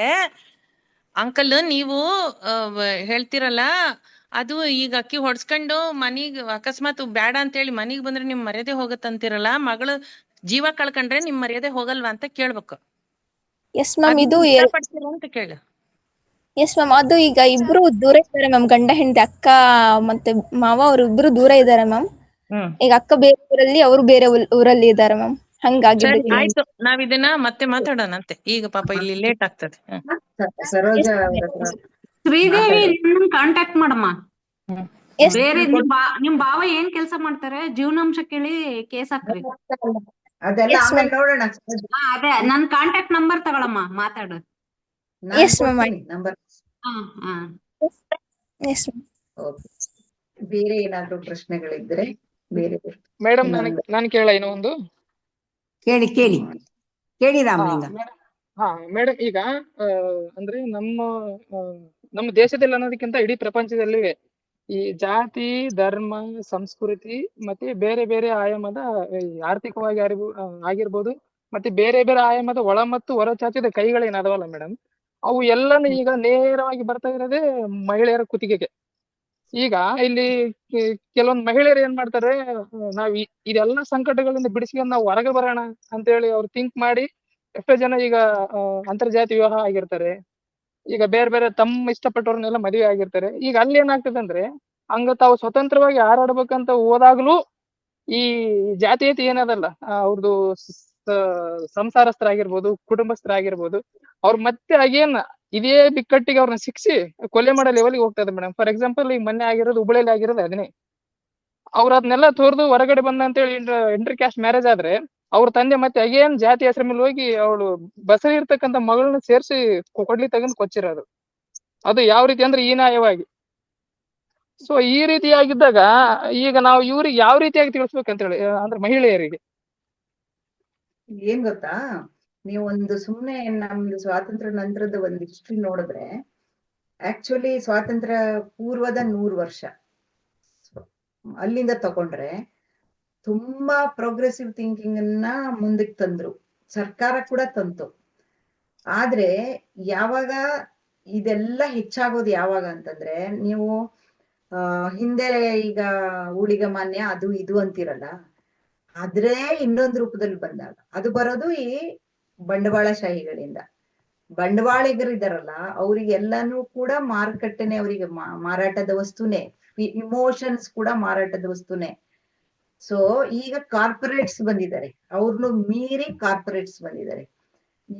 ಅಂಕಲ್ ನೀವು ಹೇಳ್ತಿರಲ್ಲ, ಅದು ಈಗ ಅಕ್ಕಿ ಹೊಡ್ಸ್ಕೊಂಡು ಮನಿಗ್ ಅಕಸ್ಮಾತ್ ಬೇಡ ಅಂತ ಹೇಳಿ ಮನಿಗ್ ಬಂದ್ರೆ ನಿಮ್ ಮರ್ಯಾದೆ ಹೋಗತ್ತಂತಿರಲ್ಲ, ಮಗಳು ಜೀವ ಕಳ್ಕೊಂಡ್ರೆ ನಿಮ್ ಮರ್ಯಾದೆ ಹೋಗಲ್ವಾ ಅಂತ ಕೇಳ್ಬೇಕು. ಎಸ್ ಮ್ಯಾಮ್, ಇದು ಅಂತ ಕೇಳು. ಎಸ್ ಮ್ಯಾಮ್, ಅದು ಈಗ ಇಬ್ರು ದೂರ ಇದ್ದಾರೆ ಮ್ಯಾಮ್, ಗಂಡ ಹೆಂಡತಿ, ಅಕ್ಕ ಮತ್ತೆ ಮಾವ ಅವ್ರು ಇಬ್ರು ದೂರ ಇದ್ದಾರೆ ಮ್ಯಾಮ್. ಈಗ ಅಕ್ಕ ಬೇರೆ ಊರಲ್ಲಿ, ಅವರು ಬೇರೆ ಊರಲ್ಲಿ ಇದ್ದಾರೆ ಮ್ಯಾಮ್. ಹಂಗಾಗಿ ಆಯ್ತು, ನಾವ್ ಇದನ್ನ ಮತ್ತೆ ಮಾತಾಡೋಣಂತೆ. ಈಗ ಪಾಪ ಇಲ್ಲಿ ಲೇಟ್ ಆಗ್ತದೆ. ಸರೋಜಾ ಶ್ರೀದೇವಿ, ಕಾಂಟ್ಯಾಕ್ಟ್ ಮಾಡಮ್ಮ. ಬೇರೆ ನಿಮ್ ಭಾವ ಏನ್ ಕೆಲ್ಸ ಮಾಡ್ತಾರೆ? ಜೀವನಾಂಶ ಕೇಳಿ ಕೇಸ್ ಹಾಕ್ರಿ. ಅದೆಲ್ಲ ಆಮೇಲೆ ನೋಡೋಣ. ಅದೇ ನನ್ ಕಾಂಟ್ಯಾಕ್ಟ್ ನಂಬರ್ ತಗೊಳಮ್ಮ, ಮಾತಾಡು. ನಂಬರ್. ಬೇರೆ ಏನಾದ್ರು ಪ್ರಶ್ನೆಗಳಿದ್ರೆ ಬೇರೆ. ಮೇಡಮ್, ನಾನು ಕೇಳ ಏನೋ ಒಂದು. ಕೇಳಿ ರಾಮಲಿಂಗ. ಮೇಡಮ್, ಈಗ ಅಂದ್ರೆ ನಮ್ಮ ದೇಶದಲ್ಲಿ ಅನ್ನೋದಕ್ಕಿಂತ ಇಡೀ ಪ್ರಪಂಚದಲ್ಲಿ ಈ ಜಾತಿ, ಧರ್ಮ, ಸಂಸ್ಕೃತಿ ಮತ್ತೆ ಬೇರೆ ಬೇರೆ ಆಯಾಮದ ಆರ್ಥಿಕವಾಗಿ ಆಗಿರ್ಬೋದು, ಮತ್ತೆ ಬೇರೆ ಬೇರೆ ಆಯಾಮದ ಒಳ ಮತ್ತು ಹೊರ ಚಾಚಿದ ಕೈಗಳೇನದವಲ್ಲ ಮೇಡಮ್, ಅವು ಎಲ್ಲಾನು ಈಗ ನೇರವಾಗಿ ಬರ್ತಾ ಇರೋದೇ ಮಹಿಳೆಯರ ಕುತ್ತಿಗೆಗೆ. ಈಗ ಇಲ್ಲಿ ಕೆಲವೊಂದು ಮಹಿಳೆಯರು ಏನ್ ಮಾಡ್ತಾರೆ, ನಾವ್ ಇದೆಲ್ಲ ಸಂಕಟಗಳಿಂದ ಬಿಡಿಸ್ಕೊಂಡು ನಾವು ಹೊರಗೆ ಬರೋಣ ಅಂತ ಹೇಳಿ ಅವ್ರು ಥಿಂಕ್ ಮಾಡಿ ಎಷ್ಟೋ ಜನ ಈಗ ಅಂತರ್ಜಾತಿ ವಿವಾಹ ಆಗಿರ್ತಾರೆ. ಈಗ ಬೇರೆ ಬೇರೆ ತಮ್ಮ ಇಷ್ಟಪಟ್ಟವ್ರನ್ನೆಲ್ಲ ಮದುವೆ ಆಗಿರ್ತಾರೆ. ಈಗ ಅಲ್ಲಿ ಏನಾಗ್ತದೆ ಅಂದ್ರೆ, ಹಂಗ ತಾವು ಸ್ವತಂತ್ರವಾಗಿ ಹಾರಾಡ್ಬೇಕಂತ ಹೋದಾಗ್ಲೂ ಈ ಜಾತೀಯತೆ ಏನದಲ್ಲ, ಅವ್ರದ್ದು ಸಂಸಾರಸ್ಥರಾಗಿರ್ಬೋದು, ಕುಟುಂಬಸ್ಥರಾಗಿರ್ಬೋದು, ಅವ್ರು ಮತ್ತೆ ಅಗೇನ್ ಇದೇ ಬಿಕ್ಕಟ್ಟಿಗೆ ಅವ್ರನ್ನ ಶಿಕ್ಷಿ ಕೊಲೆ ಮಾಡೋ ಲೆವೆಲ್ಗೆ ಹೋಗ್ತದೆ ಮೇಡಮ್. ಫಾರ್ ಎಕ್ಸಾಂಪಲ್ ಈಗ ಮೊನ್ನೆ ಆಗಿರೋದು ಹುಬ್ಬಳ್ಳಿಯಲ್ಲಿ ಆಗಿರೋದು ಅದನ್ನೇ. ಅವ್ರ ಅದನ್ನೆಲ್ಲ ತೋರ್ದು ಹೊರಗಡೆ ಬಂದ ಅಂತೇಳಿ ಇಂಟರ್ ಕ್ಯಾಸ್ಟ್ ಮ್ಯಾರೇಜ್ ಆದ್ರೆ ಅವ್ರ ತಂದೆ ಮತ್ತೆ ಅಗೇನ್ ಜಾತಿ ಹೆಸರ ಮೇಲೆ ಹೋಗಿ ಅವಳು ಬಸರಿ ಇರ್ತಕ್ಕಂಥ ಮಗಳನ್ನ ಸೇರಿಸಿ ಕೊಡ್ಲಿ ತಗೊಂಡು ಕೊಚ್ಚಿರೋದು. ಅದು ಯಾವ ರೀತಿ ಅಂದ್ರೆ ಹೀನಾಯವಾಗಿ. ಸೊ ಈ ರೀತಿಯಾಗಿದ್ದಾಗ ಈಗ ನಾವು ಇವ್ರಿಗೆ ಯಾವ ರೀತಿಯಾಗಿ ತಿಳಿಸ್ಬೇಕಂತ ಹೇಳಿ ಅಂದ್ರೆ ಮಹಿಳೆಯರಿಗೆ ಏನ್ ಗೊತ್ತಾ, ನೀವು ಒಂದು ಸುಮ್ನೆ ನಮ್ದು ಸ್ವಾತಂತ್ರ್ಯ ನಂತರದ ಒಂದು ಹಿಸ್ಟ್ರಿ ನೋಡಿದ್ರೆ ಆಕ್ಚುಲಿ ಸ್ವಾತಂತ್ರ್ಯ ಪೂರ್ವದ 100 ವರ್ಷ ಅಲ್ಲಿಂದ ತಗೊಂಡ್ರೆ ತುಂಬಾ ಪ್ರೋಗ್ರೆಸಿವ್ ಥಿಂಕಿಂಗ್ ಅನ್ನ ಮುಂದಕ್ಕೆ ತಂದ್ರು, ಸರ್ಕಾರ ಕೂಡ ತಂತು. ಆದ್ರೆ ಯಾವಾಗ ಇದೆಲ್ಲ ಹೆಚ್ಚಾಗೋದು ಯಾವಾಗ ಅಂತಂದ್ರೆ, ನೀವು ಹಿಂದೆ ಈಗ ಊಳಿಗಮಾನ್ಯ ಅದು ಇದು ಅಂತಿರಲ್ಲ, ಆದ್ರೆ ಇನ್ನೊಂದು ರೂಪದಲ್ಲಿ ಬಂದಾಗ ಅದು ಬರೋದು ಈ ಬಂಡವಾಳಶಾಹಿಗಳಿಂದ. ಬಂಡವಾಳಿಗರಿದಾರಲ್ಲ ಅವ್ರಿಗೆಲ್ಲಾನು ಕೂಡ ಮಾರುಕಟ್ಟೆನೆ, ಅವರಿಗೆ ಮಾರಾಟದ ವಸ್ತುನೇ, ಇಮೋಷನ್ಸ್ ಕೂಡ ಮಾರಾಟದ ವಸ್ತುನೇ. ಸೊ ಈಗ ಕಾರ್ಪೊರೇಟ್ಸ್ ಬಂದಿದ್ದಾರೆ, ಅವ್ರನ್ನು ಮೀರಿ ಕಾರ್ಪೊರೇಟ್ಸ್ ಬಂದಿದ್ದಾರೆ.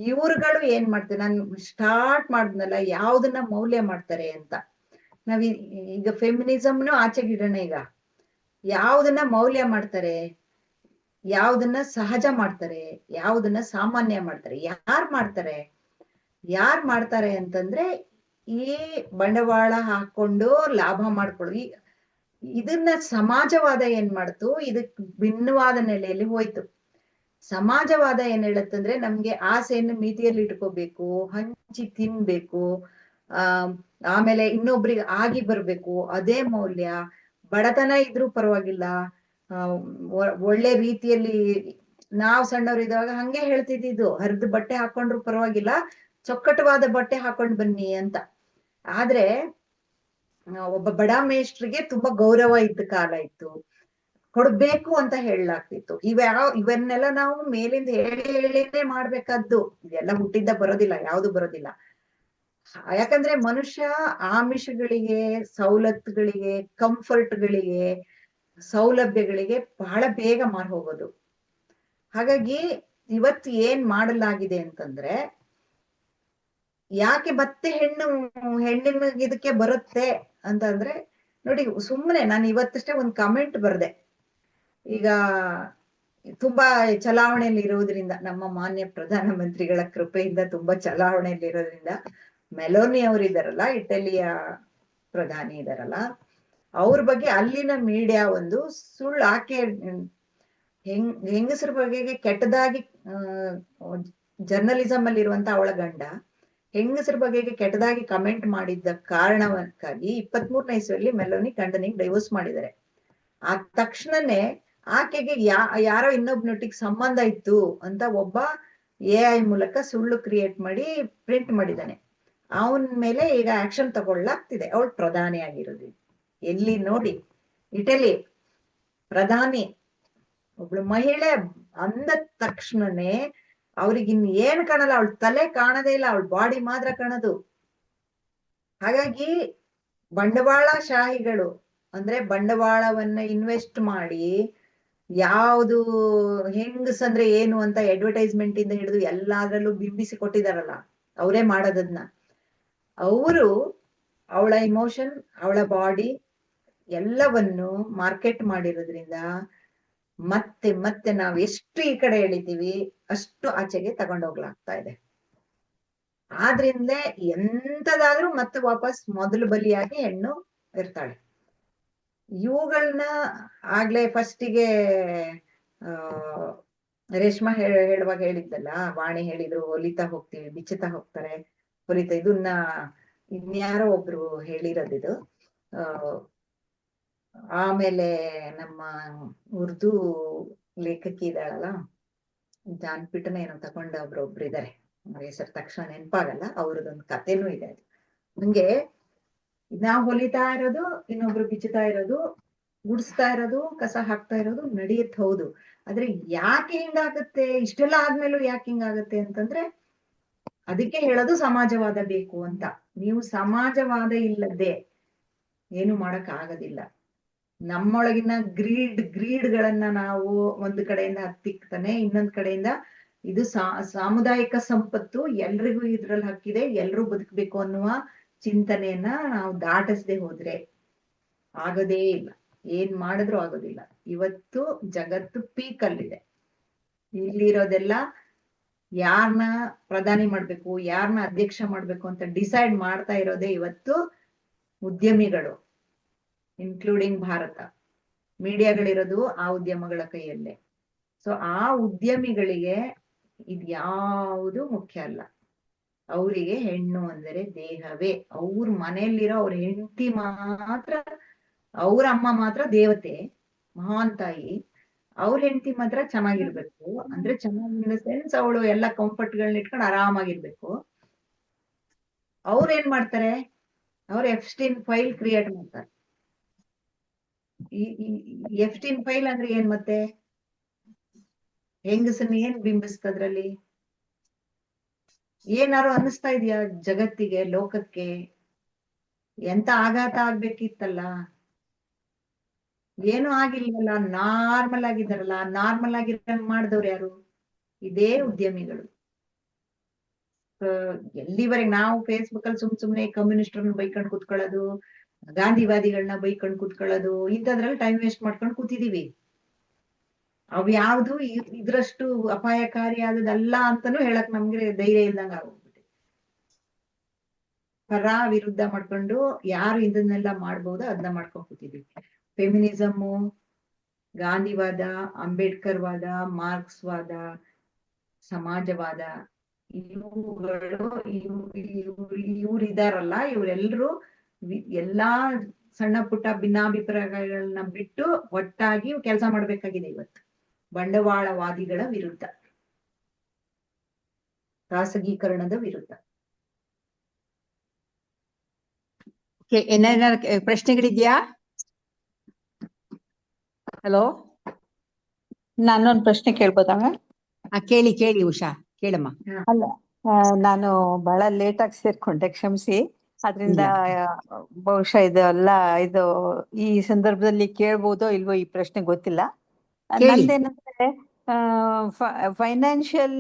ಇವ್ರುಗಳು ಏನ್ ಮಾಡ್ತಾರೆ, ನಾನು ಸ್ಟಾರ್ಟ್ ಮಾಡಿದ್ನಲ್ಲ ಯಾವ್ದನ್ನ ಮೌಲ್ಯ ಮಾಡ್ತಾರೆ ಅಂತ. ನಾವ್ ಈಗ ಫೆಮಿನಿಸಮ್ನು ಆಚೆಗಿಡೋಣ. ಈಗ ಯಾವ್ದನ್ನ ಮೌಲ್ಯ ಮಾಡ್ತಾರೆ, ಯಾವ್ದನ್ನ ಸಹಜ ಮಾಡ್ತಾರೆ, ಯಾವ್ದನ್ನ ಸಾಮಾನ್ಯ ಮಾಡ್ತಾರೆ, ಯಾರ್ ಮಾಡ್ತಾರೆ ಅಂತಂದ್ರೆ ಈ ಬಂಡವಾಳ ಹಾಕೊಂಡು ಲಾಭ ಮಾಡ್ಕೊಳ್ಳಿ. ಇದನ್ನ ಸಮಾಜವಾದ ಏನ್ ಮಾಡ್ತು, ಇದಕ್ ಭಿನ್ನವಾದ ನೆಲೆಯಲ್ಲಿ ಹೋಯ್ತು. ಸಮಾಜವಾದ ಏನ್ ಹೇಳತ್ತಂದ್ರೆ ನಮ್ಗೆ ಆಸೆಯನ್ನು ಮಿತಿಯಲ್ಲಿ ಇಟ್ಕೋಬೇಕು, ಹಂಚಿ ತಿನ್ಬೇಕು, ಆಮೇಲೆ ಇನ್ನೊಬ್ರಿಗೆ ಆಗಿ ಬರ್ಬೇಕು, ಅದೇ ಮೌಲ್ಯ. ಬಡತನ ಇದ್ರೂ ಪರವಾಗಿಲ್ಲ, ಒಳ್ಳೆ ರೀತಿಯಲ್ಲಿ ನಾವ್ ಸಣ್ಣವರಿದ್ದಾಗ ಹಂಗೆ ಹೇಳ್ತಿದ್ದು, ಹರಿದ ಬಟ್ಟೆ ಹಾಕೊಂಡ್ರು ಪರವಾಗಿಲ್ಲ, ಚೊಕ್ಕಟವಾದ ಬಟ್ಟೆ ಹಾಕೊಂಡ್ ಬನ್ನಿ ಅಂತ. ಆದ್ರೆ ಒಬ್ಬ ಬಡ ಮೇಷ್ಟ್ರಿಗೆ ತುಂಬಾ ಗೌರವ ಇದ್ದ ಕಾಲ ಇತ್ತು, ಕೊಡ್ಬೇಕು ಅಂತ ಹೇಳಲಾಗ್ತಿತ್ತು. ಇವನ್ನೆಲ್ಲ ನಾವು ಮೇಲಿಂದ ಹೇಳಿನೇ ಮಾಡ್ಬೇಕಾದ್ದು. ಇದೆಲ್ಲ ಹುಟ್ಟಿದ್ದ ಬರೋದಿಲ್ಲ, ಯಾವ್ದು ಬರೋದಿಲ್ಲ. ಯಾಕಂದ್ರೆ ಮನುಷ್ಯ ಆಮಿಷಗಳಿಗೆ, ಸವಲತ್ತುಗಳಿಗೆ, ಕಂಫರ್ಟ್ಗಳಿಗೆ, ಸೌಲಭ್ಯಗಳಿಗೆ ಬಹಳ ಬೇಗ ಮಾರ್ ಹೋಗೋದು. ಹಾಗಾಗಿ ಇವತ್ತು ಏನ್ ಮಾಡಲಾಗಿದೆ ಅಂತಂದ್ರೆ, ಯಾಕೆ ಮತ್ತೆ ಹೆಣ್ಣಿನ ಇದಕ್ಕೆ ಬರುತ್ತೆ ಅಂತಂದ್ರೆ, ನೋಡಿ ಸುಮ್ಮನೆ ನಾನು ಇವತ್ತಷ್ಟೇ ಒಂದು ಕಮೆಂಟ್ ಬರ್ದೆ. ಈಗ ತುಂಬಾ ಚಲಾವಣೆಯಲ್ಲಿ ಇರೋದ್ರಿಂದ, ನಮ್ಮ ಮಾನ್ಯ ಪ್ರಧಾನಮಂತ್ರಿಗಳ ಕೃಪೆಯಿಂದ ತುಂಬಾ ಚಲಾವಣೆಯಲ್ಲಿ ಇರೋದ್ರಿಂದ, ಮೆಲೋನಿ ಅವರಿದಾರಲ್ಲ, ಇಟಲಿಯ ಪ್ರಧಾನಿ ಇದಾರಲ್ಲ, ಅವ್ರ ಬಗ್ಗೆ ಅಲ್ಲಿನ ಮೀಡಿಯಾ ಒಂದು ಸುಳ್ಳು, ಆಕೆ ಹೆಂಗಸರ ಬಗೆಗೆ ಕೆಟ್ಟದಾಗಿ ಜರ್ನಲಿಸಂ ಅಲ್ಲಿ ಇರುವಂತ ಅವಳ ಗಂಡ ಹೆಂಗಸರ ಬಗೆಗೆ ಕೆಟ್ಟದಾಗಿ ಕಮೆಂಟ್ ಮಾಡಿದ್ದ ಕಾರಣಕ್ಕಾಗಿ 23ನೇ ಇಸ್ವಿಯಲ್ಲಿ ಮೆಲೋನಿ ಗಂಡನಿಗೆ ಡೈವೋರ್ಸ್ ಮಾಡಿದ್ದಾರೆ. ಆ ತಕ್ಷಣನೇ ಆಕೆಗೆ ಯಾರೋ ಇನ್ನೊಬ್ನೊಟ್ಟಿಗೆ ಸಂಬಂಧ ಇತ್ತು ಅಂತ ಒಬ್ಬ AI ಮೂಲಕ ಸುಳ್ಳು ಕ್ರಿಯೇಟ್ ಮಾಡಿ ಪ್ರಿಂಟ್ ಮಾಡಿದ್ದಾನೆ. ಅವನ ಮೇಲೆ ಈಗ ಆಕ್ಷನ್ ತಗೊಳ್ಳಾಗ್ತಿದೆ. ಅವಳು ಪ್ರಧಾನಿ ಆಗಿರೋದು ಎಲ್ಲಿ ನೋಡಿ, ಇಟಲಿ ಪ್ರಧಾನಿ, ಒಬ್ಳು ಮಹಿಳೆ ಅಂದ ತಕ್ಷಣನೇ ಅವ್ರಿಗೆ ಇನ್ ಏನ್ ಕಾಣಲ್ಲ, ಅವಳ ತಲೆ ಕಾಣದೇ ಇಲ್ಲ, ಅವಳ ಬಾಡಿ ಮಾತ್ರ ಕಾಣೋದು. ಹಾಗಾಗಿ ಬಂಡವಾಳಶಾಹಿಗಳು ಅಂದ್ರೆ ಬಂಡವಾಳವನ್ನ ಇನ್ವೆಸ್ಟ್ ಮಾಡಿ ಯಾವುದು ಹೆಂಗಸ್ ಅಂದ್ರೆ ಏನು ಅಂತ ಅಡ್ವರ್ಟೈಸ್ಮೆಂಟ್ ಇಂದ ಹಿಡಿದು ಎಲ್ಲಾದ್ರಲ್ಲೂ ಬಿಂಬಿಸಿ ಕೊಟ್ಟಿದಾರಲ್ಲ, ಅವರೇ ಮಾಡೋದನ್ನ. ಅವರು ಅವಳ ಇಮೋಷನ್, ಅವಳ ಬಾಡಿ ಎಲ್ಲವನ್ನು ಮಾರ್ಕೆಟ್ ಮಾಡಿರೋದ್ರಿಂದ ಮತ್ತೆ ಮತ್ತೆ ನಾವ್ ಎಷ್ಟು ಈ ಕಡೆ ಎಳಿತೀವಿ ಅಷ್ಟು ಆಚೆಗೆ ತಗೊಂಡೋಗ್ಲಾಗ್ತಾ ಇದೆ. ಆದ್ರಿಂದ ಎಂತದಾದ್ರೂ ಮತ್ತೆ ವಾಪಸ್ ಮೊದಲು ಬಲಿಯಾಗಿ ಹೆಣ್ಣು ಇರ್ತಾಳೆ. ಇವುಗಳನ್ನ ಆಗ್ಲೇ ಫಸ್ಟಿಗೆ ರೇಷ್ಮಾ ಹೇಳುವಾಗ ಹೇಳಿದ್ದಲ್ಲ, ವಾಣಿ ಹೇಳಿದ್ರು ಹೊಲಿತಾ ಹೋಗ್ತೀವಿ, ಬಿಚ್ಚುತ್ತಾ ಹೋಗ್ತಾರೆ, ಹೊಲಿತಾ. ಇದನ್ನ ಇನ್ಯಾರೋ ಒಬ್ರು ಹೇಳಿರೋದಿದು. ಆಮೇಲೆ ನಮ್ಮ ಉರ್ದು ಲೇಖಕಿ ಇದ್ದಾಳಲ್ಲ, ಜಾನ್ಪಿಟನ ಏನೋ ತಗೊಂಡ ಒಬ್ರು ಇದಾರೆ, ಹೆಸರು ತಕ್ಷಣ ನೆನಪಾಗಲ್ಲ, ಅವ್ರದೊಂದು ಕಥೆನೂ ಇದೆ. ಅದು ಹಂಗೆ ನಾವ್ ಹೊಲಿತಾ ಇರೋದು, ಇನ್ನೊಬ್ರು ಬಿಚ್ಚುತ್ತಾ ಇರೋದು, ಗುಡಿಸ್ತಾ ಇರೋದು, ಕಸ ಹಾಕ್ತಾ ಇರೋದು ನಡೆಯುತ್ತೆ, ಹೌದು. ಆದ್ರೆ ಯಾಕೆ ಹಿಂಗಾಗತ್ತೆ, ಇಷ್ಟೆಲ್ಲ ಆದ್ಮೇಲೂ ಯಾಕೆ ಹಿಂಗಾಗತ್ತೆ ಅಂತಂದ್ರೆ, ಅದಕ್ಕೆ ಹೇಳೋದು ಸಮಾಜವಾದ ಬೇಕು ಅಂತ. ನೀವು ಸಮಾಜವಾದ ಇಲ್ಲದೆ ಏನು ಮಾಡಕ್ ಆಗೋದಿಲ್ಲ. ನಮ್ಮೊಳಗಿನ ಗ್ರೀಡ್ಗಳನ್ನ ನಾವು ಒಂದು ಕಡೆಯಿಂದ ಹತ್ತಿಕ್ತಾನೆ, ಇನ್ನೊಂದ್ ಕಡೆಯಿಂದ ಇದು ಸಾಮುದಾಯಿಕ ಸಂಪತ್ತು, ಎಲ್ರಿಗೂ ಇದ್ರಲ್ಲಿ ಹಕ್ಕಿದೆ, ಎಲ್ರೂ ಬದುಕಬೇಕು ಅನ್ನುವ ಚಿಂತನೆಯನ್ನ ನಾವು ದಾಟಿಸದೆ ಹೋದ್ರೆ ಆಗೋದೇ ಇಲ್ಲ. ಏನ್ ಮಾಡಿದ್ರು ಆಗೋದಿಲ್ಲ. ಇವತ್ತು ಜಗತ್ತು ಪೀಕ್ ಅಲ್ಲಿದೆ. ಇಲ್ಲಿರೋದೆಲ್ಲ ಯಾರನ್ನ ಪ್ರಧಾನಿ ಮಾಡ್ಬೇಕು, ಯಾರನ್ನ ಅಧ್ಯಕ್ಷ ಮಾಡ್ಬೇಕು ಅಂತ ಡಿಸೈಡ್ ಮಾಡ್ತಾ ಇರೋದೇ ಇವತ್ತು ಉದ್ಯಮಿಗಳು, ಇನ್ಕ್ಲೂಡಿಂಗ್ ಭಾರತ. ಮೀಡಿಯಾಗಳಿರೋದು ಆ ಉದ್ಯಮಗಳ ಕೈಯಲ್ಲೇ. ಸೊ ಆ ಉದ್ಯಮಿಗಳಿಗೆ ಇದ್ಯಾವುದು ಮುಖ್ಯ ಅಲ್ಲ. ಅವರಿಗೆ ಹೆಣ್ಣು ಅಂದರೆ ದೇಹವೇ. ಅವ್ರ ಮನೆಯಲ್ಲಿರೋ ಅವ್ರ ಹೆಂಡತಿ ಮಾತ್ರ, ಅವ್ರ ಅಮ್ಮ ಮಾತ್ರ ದೇವತೆ, ಮಹಾನ್ ತಾಯಿ. ಅವ್ರ ಹೆಂಡತಿ ಮಾತ್ರ ಚೆನ್ನಾಗಿರ್ಬೇಕು. ಅಂದ್ರೆ ಚೆನ್ನಾಗಿರೋ ಸೆನ್ಸ್ ಅವಳು ಎಲ್ಲ ಕಂಫರ್ಟ್ಗಳನ್ನ ಇಟ್ಕೊಂಡು ಆರಾಮಾಗಿರ್ಬೇಕು. ಅವ್ರು ಏನ್ ಮಾಡ್ತಾರೆ, ಅವ್ರು ಎಫ್ಸ್ಟೀನ್ ಫೈಲ್ ಕ್ರಿಯೇಟ್ ಮಾಡ್ತಾರೆ. ಈ ಎಫ್ಸ್ಟೀನ್ ಫೈಲ್ ಅಂದ್ರೆ ಏನ್ ಮತ್ತೆ? ಹೆಂಗಸನ್ನ ಏನ್ ಬಿಂಬಿಸ್ತದ್ರಲ್ಲಿ? ಏನಾರು ಅನ್ನಿಸ್ತಾ ಇದೆಯಾ ಜಗತ್ತಿಗೆ, ಲೋಕಕ್ಕೆ? ಎಂತ ಆಘಾತ ಆಗ್ಬೇಕಿತ್ತಲ್ಲ, ಏನು ಆಗಿಲ್ವಲ್ಲ, ನಾರ್ಮಲ್ ಆಗಿದ್ದಾರಲ್ಲ. ನಾರ್ಮಲ್ ಆಗಿರಂಗ್ ಮಾಡಿದವ್ರು ಯಾರು? ಇದೇ ಉದ್ಯಮಿಗಳು. ಎಲ್ಲಿವರೆಗೆ ನಾವು ಫೇಸ್ಬುಕ್ ಅಲ್ಲಿ ಸುಮ್ನೆ ಕಮ್ಯುನಿಸ್ಟರ್ನ ಬೈಕೊಂಡ್ ಕೂತ್ಕೊಳ್ಳೋದು, ಗಾಂಧಿವಾದಿಗಳನ್ನ ಬೈಕೊಂಡ್ ಕೂತ್ಕೊಳ್ಳೋದು, ಇಂಥದ್ರಲ್ಲಿ ಟೈಮ್ ವೇಸ್ಟ್ ಮಾಡ್ಕೊಂಡು ಕೂತಿದೀವಿ. ಅವ್ ಯಾವ್ದು ಇದ್ರಷ್ಟು ಅಪಾಯಕಾರಿ ಆದದಲ್ಲ ಅಂತಾನು ಹೇಳಕ್ ನಮ್ಗೆ ಧೈರ್ಯ ಇಲ್ದಂಗ ಆಗೋಗ್ಬಿಟ್ಟೆ. ಪರ ವಿರುದ್ಧ ಮಾಡ್ಕೊಂಡು ಯಾರು ಇದನ್ನೆಲ್ಲ ಮಾಡ್ಬೋದು ಅದನ್ನ ಮಾಡ್ಕೊಂಡ್ ಕೂತಿದೀವಿ. ಫೆಮಿನಿಸಮು, ಗಾಂಧಿವಾದ, ಅಂಬೇಡ್ಕರ್ ವಾದ, ಮಾರ್ಕ್ಸ್ ವಾದ, ಸಮಾಜವಾದ, ಇವ್ರು ಇದಾರಲ್ಲ, ಇವರೆಲ್ಲರೂ ಎಲ್ಲಾ ಸಣ್ಣ ಪುಟ್ಟ ಭಿನ್ನಾಭಿಪ್ರಾಯಗಳನ್ನ ಬಿಟ್ಟು ಒಟ್ಟಾಗಿ ಕೆಲಸ ಮಾಡ್ಬೇಕಾಗಿದೆ ಇವತ್ತು. ಬಂಡವಾಳವಾದಿಗಳ ವಿರುದ್ಧ, ಖಾಸಗೀಕರಣದ ವಿರುದ್ಧ. ಏನಾರ ಪ್ರಶ್ನೆಗಳಿದ್ಯಾ? ಹಲೋ, ನಾನೊಂದು ಪ್ರಶ್ನೆ ಕೇಳ್ಬೋದಾ? ಕೇಳಿ ಕೇಳಿ ಉಷಾ, ಕೇಳಮ್ಮ. ಅಲ್ಲ, ನಾನು ಬಹಳ ಲೇಟ್ ಆಗಿ ಸೇರ್ಕೊಂಡೆ, ಕ್ಷಮಿಸಿ. ಅದರಿಂದ ಬಹುಶಃ ಇದು ಈ ಸಂದರ್ಭದಲ್ಲಿ ಕೇಳ್ಬೋದೋ ಇಲ್ವೋ ಈ ಪ್ರಶ್ನೆ ಗೊತ್ತಿಲ್ಲ. ನಂದೇನಂದ್ರೆ, ಫೈನಾನ್ಷಿಯಲ್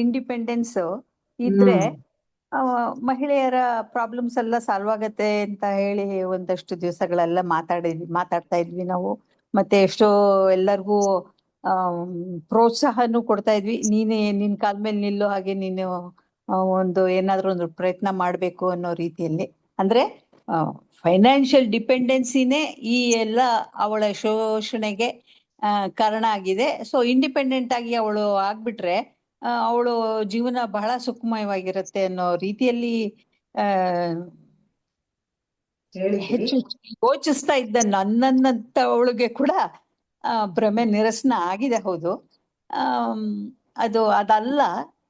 ಇಂಡಿಪೆಂಡೆನ್ಸ್ ಇದ್ರೆ ಮಹಿಳೆಯರ ಪ್ರಾಬ್ಲಮ್ಸ್ ಎಲ್ಲ ಸಾಲ್ವ್ ಆಗತ್ತೆ ಅಂತ ಹೇಳಿ ಒಂದಷ್ಟು ದಿವಸಗಳೆಲ್ಲ ಮಾತಾಡ್ತಾ ಇದ್ವಿ ನಾವು. ಮತ್ತೆ ಎಷ್ಟೋ ಎಲ್ಲರಿಗೂ ಪ್ರೋತ್ಸಾಹನೂ ಕೊಡ್ತಾ ಇದ್ವಿ. ನಿನ್ ಕಾಲ್ ಮೇಲೆ ನಿಲ್ಲೋ ಹಾಗೆ ನೀನು ಒಂದು ಏನಾದ್ರೂ ಒಂದು ಪ್ರಯತ್ನ ಮಾಡ್ಬೇಕು ಅನ್ನೋ ರೀತಿಯಲ್ಲಿ. ಅಂದ್ರೆ ಫೈನಾನ್ಷಿಯಲ್ ಡಿಪೆಂಡೆನ್ಸಿನೇ ಈ ಎಲ್ಲ ಅವಳ ಶೋಷಣೆಗೆ ಕಾರಣ ಆಗಿದೆ. ಸೊ ಇಂಡಿಪೆಂಡೆಂಟ್ ಆಗಿ ಅವಳು ಆಗ್ಬಿಟ್ರೆ ಅವಳು ಜೀವನ ಬಹಳ ಸುಖಮಯವಾಗಿರುತ್ತೆ ಅನ್ನೋ ರೀತಿಯಲ್ಲಿ ಹೆಚ್ಚು ಯೋಚಿಸ್ತಾ ಇದ್ದ ನನ್ನಂತ ಅವಳಿಗೆ ಕೂಡ ಭ್ರಮೆ ನಿರಸನ ಆಗಿದೆ. ಹೌದು, ಅದಲ್ಲ.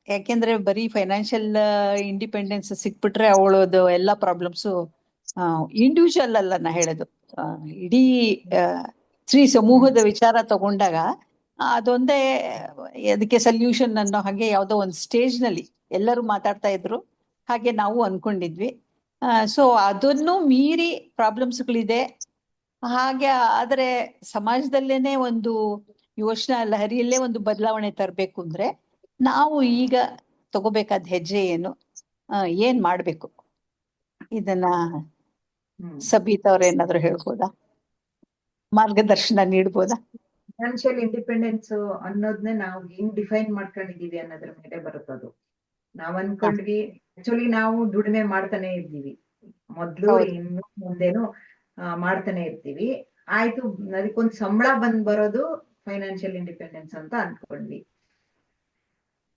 ಯಾಕೆಂದ್ರೆ ಬರೀ ಫೈನಾನ್ಷಿಯಲ್ ಇಂಡಿಪೆಂಡೆನ್ಸ್ ಸಿಕ್ಬಿಟ್ರೆ ಅವಳದು ಎಲ್ಲಾ ಪ್ರಾಬ್ಲಮ್ಸು ಇಂಡಿವಿಜುವಲ್ ಅಲ್ಲ ನಾ ಹೇಳೋದು, ಇಡೀ ಸ್ತ್ರೀ ಸಮೂಹದ ವಿಚಾರ ತಗೊಂಡಾಗ ಅದೊಂದೇ ಅದಕ್ಕೆ ಸಲ್ಯೂಷನ್ ಅನ್ನೋ ಹಾಗೆ ಯಾವುದೋ ಒಂದು ಸ್ಟೇಜ್ ನಲ್ಲಿ ಎಲ್ಲರೂ ಮಾತಾಡ್ತಾ ಇದ್ರು, ಹಾಗೆ ನಾವು ಅನ್ಕೊಂಡಿದ್ವಿ. ಸೊ ಅದನ್ನು ಮೀರಿ ಪ್ರಾಬ್ಲಮ್ಸ್ಗಳಿದೆ. ಹಾಗೆ ಆದ್ರೆ ಸಮಾಜದಲ್ಲೇನೆ ಒಂದು ಯೋಚನಾ ಲಹರಿಯಲ್ಲೇ ಒಂದು ಬದಲಾವಣೆ ತರಬೇಕು ಅಂದ್ರೆ ನಾವು ಈಗ ತಗೋಬೇಕಾದ ಹೆಜ್ಜೆ ಏನು, ಏನ್ ಮಾಡ್ಬೇಕು, ಇದನ್ನ ಸಬೀತಾ ಅವ್ರ ಏನಾದ್ರು ಹೇಳ್ಬೋದಾ, ಮಾರ್ಗದರ್ಶನ ನೀಡ್ಬೋದಾ? ಫೈನಾನ್ಷಿಯಲ್ ಇಂಡಿಪೆಂಡೆನ್ಸ್ ಅನ್ನೋದನ್ನೇ ನಾವು ಹೆಂಗ್ ಡಿಫೈನ್ ಮಾಡ್ಕೊಂಡಿದೀವಿ ಅನ್ನೋದ್ರ ಮೇಲೆ ಬರುತ್ತದು. ನಾವ್ ಅನ್ಕೊಂಡ್ವಿ, ಆಕ್ಚುಲಿ ನಾವು ದುಡಿಮೆ ಮಾಡ್ತಾನೆ ಇದ್ದೀವಿ ಮೊದ್ಲು, ಇನ್ನು ಮುಂದೇನು ಮಾಡ್ತಾನೆ ಇರ್ತೀವಿ. ಆಯ್ತು, ಅದಕ್ಕೊಂದು ಸಂಬಳ ಬರೋದು ಫೈನಾನ್ಷಿಯಲ್ ಇಂಡಿಪೆಂಡೆನ್ಸ್ ಅಂತ ಅನ್ಕೊಂಡ್ವಿ.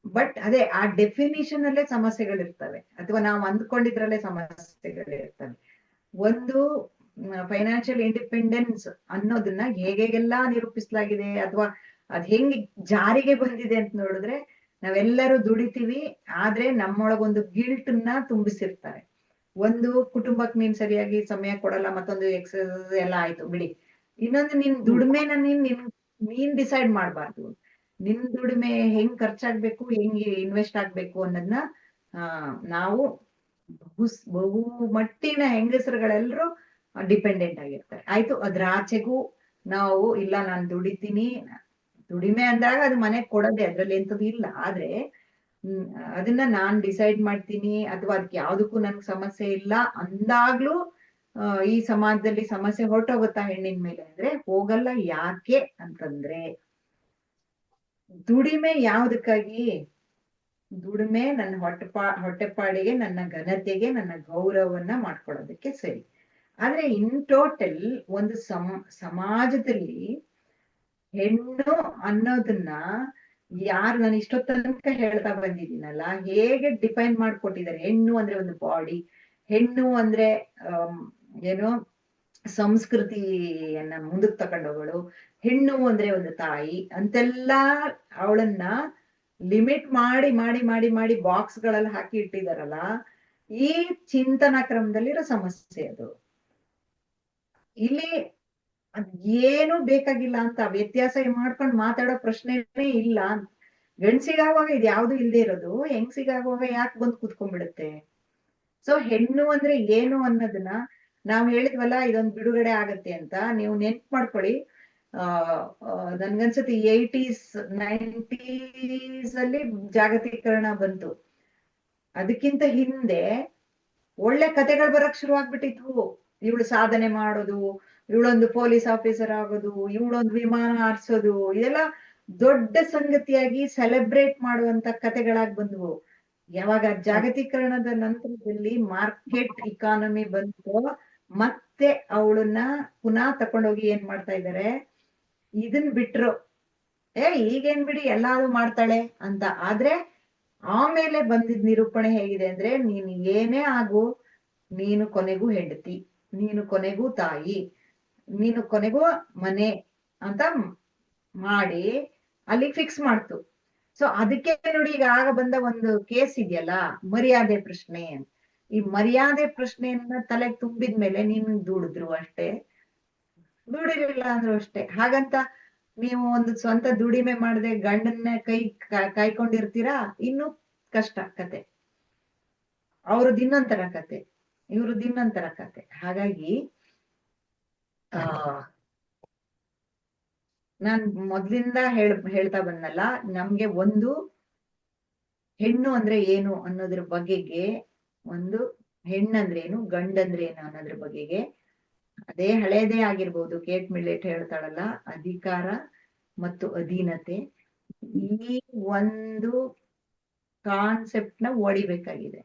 ಬಟ್ ಅದೇ ಆ ಡೆಫಿನಿಷನ್ ಅಲ್ಲೇ ಸಮಸ್ಯೆಗಳಿರ್ತವೆ, ಅಥವಾ ನಾವು ಅಂದ್ಕೊಂಡಿದ್ರಲ್ಲೇ ಸಮಸ್ಯೆಗಳಿರ್ತವೆ. ಒಂದು ಫೈನಾನ್ಷಿಯಲ್ ಇಂಡಿಪೆಂಡೆನ್ಸ್ ಅನ್ನೋದನ್ನ ಹೇಗೆಲ್ಲಾ ನಿರೂಪಿಸಲಾಗಿದೆ ಅಥವಾ ಅದ್ ಹೆಂಗ್ ಜಾರಿಗೆ ಬಂದಿದೆ ಅಂತ ನೋಡಿದ್ರೆ, ನಾವೆಲ್ಲರೂ ದುಡಿತೀವಿ, ಆದ್ರೆ ನಮ್ಮೊಳಗೊಂದು ಗಿಲ್ಟ್ ನ ತುಂಬಿಸಿರ್ತಾರೆ. ಒಂದು ಕುಟುಂಬಕ್ಕೆ ನೀನ್ ಸರಿಯಾಗಿ ಸಮಯ ಕೊಡಲ್ಲ, ಮತ್ತೊಂದು ಎಕ್ಸರ್ಸೈಸ್ ಎಲ್ಲ ಆಯ್ತು ಬಿಡಿ. ಇನ್ನೊಂದು ನಿನ್ ದುಡಿಮೆನ ನೀನ್ ಡಿಸೈಡ್ ಮಾಡ್ಬಾರ್ದು. ನಿನ್ ದುಡಿಮೆ ಹೆಂಗ್ ಖರ್ಚಾಗ್ಬೇಕು, ಹೆಂಗ್ ಇನ್ವೆಸ್ಟ್ ಆಗ್ಬೇಕು ಅನ್ನೋದನ್ನ ನಾವು ಬಹು ಮಟ್ಟಿನ ಹೆಂಗಸರುಗಳೆಲ್ಲರೂ ಡಿಪೆಂಡೆಂಟ್ ಆಗಿರ್ತಾರೆ. ಆಯ್ತು, ಅದ್ರ ಆಚೆಗೂ ನಾವು ಇಲ್ಲ, ನಾನು ದುಡಿತೀನಿ, ದುಡಿಮೆ ಅಂದಾಗ ಅದು ಮನೆಗ್ ಕೊಡೋದೆ, ಅದ್ರಲ್ಲಿ ಎಂತದ್ದು ಇಲ್ಲ. ಆದ್ರೆ ಅದನ್ನ ನಾನ್ ಡಿಸೈಡ್ ಮಾಡ್ತೀನಿ ಅಥವಾ ಅದಕ್ಕೆ ಯಾವ್ದಕ್ಕೂ ನನ್ಗೆ ಸಮಸ್ಯೆ ಇಲ್ಲ ಅಂದಾಗ್ಲೂ ಈ ಸಮಾಜದಲ್ಲಿ ಸಮಸ್ಯೆ ಹೊರಟೋಗುತ್ತಾ ಹೆಣ್ಣಿನ ಮೇಲೆ ಅಂದ್ರೆ ಹೋಗಲ್ಲ. ಯಾಕೆ ಅಂತಂದ್ರೆ ದುಡಿಮೆ ಯಾವ್ದಕ್ಕಾಗಿ? ದುಡಿಮೆ ನನ್ನ ಹೊಟ್ಟೆಪಾಡಿಗೆ, ನನ್ನ ಘನತೆಗೆ, ನನ್ನ ಗೌರವವನ್ನ ಮಾಡ್ಕೊಳ್ಳೋದಕ್ಕೆ ಸರಿ. ಆದ್ರೆ ಇನ್ ಟೋಟಲ್ ಒಂದು ಸಮಾಜದಲ್ಲಿ ಹೆಣ್ಣು ಅನ್ನೋದನ್ನ ಯಾರು ನಾನು ಇಷ್ಟೊತ್ತ ತನಕ ಹೇಳ್ತಾ ಬಂದಿದ್ದೀನಲ್ಲ, ಹೇಗೆ ಡಿಫೈನ್ ಮಾಡ್ಕೊಟ್ಟಿದ್ದಾರೆ. ಹೆಣ್ಣು ಅಂದ್ರೆ ಒಂದು ಬಾಡಿ, ಹೆಣ್ಣು ಅಂದ್ರೆ ಏನೋ ಸಂಸ್ಕೃತಿಯನ್ನ ಮುಂದಕ್ಕೆ ತಕೊಂಡವಳು, ಹೆಣ್ಣು ಅಂದ್ರೆ ಒಂದು ತಾಯಿ ಅಂತೆಲ್ಲ ಅವಳನ್ನ ಲಿಮಿಟ್ ಮಾಡಿ ಮಾಡಿ ಮಾಡಿ ಮಾಡಿ ಬಾಕ್ಸ್ ಗಳಲ್ಲಿ ಹಾಕಿ ಇಟ್ಟಿದಾರಲ್ಲ. ಈ ಚಿಂತನಾ ಕ್ರಮದಲ್ಲಿರೋ ಸಮಸ್ಯೆ ಅದು. ಇಲ್ಲಿ ಅದ್ ಏನು ಬೇಕಾಗಿಲ್ಲ ಅಂತ ವ್ಯತ್ಯಾಸ ಮಾಡ್ಕೊಂಡು ಮಾತಾಡೋ ಪ್ರಶ್ನೆನೇ ಇಲ್ಲ. ಗಂಡ್ಸಿಗಾಗುವಾಗ ಇದು ಯಾವ್ದು ಇಲ್ದೇ ಇರೋದು ಹೆಂಗ್ಸಿಗಾಗುವಾಗ ಯಾಕೆ ಬಂದು ಕೂತ್ಕೊಂಡ್ಬಿಡುತ್ತೆ. ಸೊ ಹೆಣ್ಣು ಅಂದ್ರೆ ಏನು ಅನ್ನೋದನ್ನ ನಾವ್ ಹೇಳಿದ್ವಲ್ಲ, ಇದೊಂದು ಬಿಡುಗಡೆ ಆಗತ್ತೆ ಅಂತ ನೀವು ನೆನ್ಪು ಮಾಡ್ಕೊಳ್ಳಿ. ನನ್ಗನ್ಸತಿ 80s 90s ಅಲ್ಲಿ ಜಾಗತೀಕರಣ ಬಂತು. ಅದಕ್ಕಿಂತ ಹಿಂದೆ ಒಳ್ಳೆ ಕತೆಗಳು ಬರಕ್ ಶುರು ಆಗ್ಬಿಟ್ಟಿದ್ವು. ಇವಳು ಸಾಧನೆ ಮಾಡೋದು, ಇವಳೊಂದು ಪೊಲೀಸ್ ಆಫೀಸರ್ ಆಗೋದು, ಇವಳೊಂದು ವಿಮಾನ ಹಾರಿಸೋದು, ಇದೆಲ್ಲ ದೊಡ್ಡ ಸಂಗತಿಯಾಗಿ ಸೆಲೆಬ್ರೇಟ್ ಮಾಡುವಂತ ಕತೆಗಳಾಗಿ ಬಂದ್ವು. ಯಾವಾಗ ಜಾಗತೀಕರಣದ ನಂತರದಲ್ಲಿ ಮಾರ್ಕೆಟ್ ಇಕಾನಮಿ ಬಂತು, ಮತ್ತೆ ಅವಳನ್ನ ಪುನಃ ತಕೊಂಡೋಗಿ ಏನ್ ಮಾಡ್ತಾ ಇದ್ದಾರೆ, ಇದನ್ ಬಿಟ್ರು ಈಗೇನ್ ಬಿಡಿ ಎಲ್ಲಾರು ಮಾಡ್ತಾಳೆ ಅಂತ. ಆದ್ರೆ ಆಮೇಲೆ ಬಂದಿದ್ ನಿರೂಪಣೆ ಹೇಗಿದೆ ಅಂದ್ರೆ, ನೀನ್ ಏನೇ ಆಗು, ನೀನು ಕೊನೆಗೂ ಹೆಂಡತಿ, ನೀನು ಕೊನೆಗೂ ತಾಯಿ, ನೀನು ಕೊನೆಗೂ ಮನೆ ಅಂತ ಮಾಡಿ ಅಲ್ಲಿ ಫಿಕ್ಸ್ ಮಾಡ್ತು. ಸೊ ಅದಕ್ಕೆ ನೋಡಿ ಈಗ ಆಗ ಬಂದ ಒಂದು ಕೇಸ್ ಇದೆಯಲ್ಲ, ಮರ್ಯಾದೆ ಪ್ರಶ್ನೆ. ಈ ಮರ್ಯಾದೆ ಪ್ರಶ್ನೆಯನ್ನ ತಲೆಗೆ ತುಂಬಿದ್ಮೇಲೆ ನೀನ್ ದುಡಿದ್ರು ಅಷ್ಟೇ, ದುಡಿಲಿಲ್ಲ ಅಂದ್ರು ಅಷ್ಟೇ. ಹಾಗಂತ ನೀವು ಒಂದು ಸ್ವಂತ ದುಡಿಮೆ ಮಾಡದೆ ಗಂಡನ್ನ ಕಾಯ್ಕೊಂಡಿರ್ತೀರಾ, ಇನ್ನು ಕಷ್ಟ ಕತೆ. ಅವ್ರದ್ದು ಇನ್ನೊಂಥರ ಕತೆ, ಇವ್ರದ್ದು ಇನ್ನೊಂಥರ ಕತೆ. ಹಾಗಾಗಿ ನಾನ್ ಮೊದ್ಲಿಂದ ಹೇಳ್ತಾ ಬಂದಲ್ಲ, ನಮ್ಗೆ ಒಂದು ಹೆಣ್ಣು ಅಂದ್ರೆ ಏನು ಅನ್ನೋದ್ರ ಬಗೆಗೆ, ಒಂದು ಹೆಣ್ಣಂದ್ರೆ ಏನು, ಗಂಡಂದ್ರೆ ಏನು ಅನ್ನೋದ್ರ ಬಗೆಗೆ, ಅದೇ ಹಳೇದೇ ಆಗಿರ್ಬೋದು. ಕೇಟ್ ಮಿಲ್ಲೆಟ್ ಹೇಳ್ತಾಳಲ್ಲ, ಅಧಿಕಾರ ಮತ್ತು ಅಧೀನತೆ, ಈ ಒಂದು ಕಾನ್ಸೆಪ್ಟ್ ನ ಓಡಿಬೇಕಾಗಿದೆ.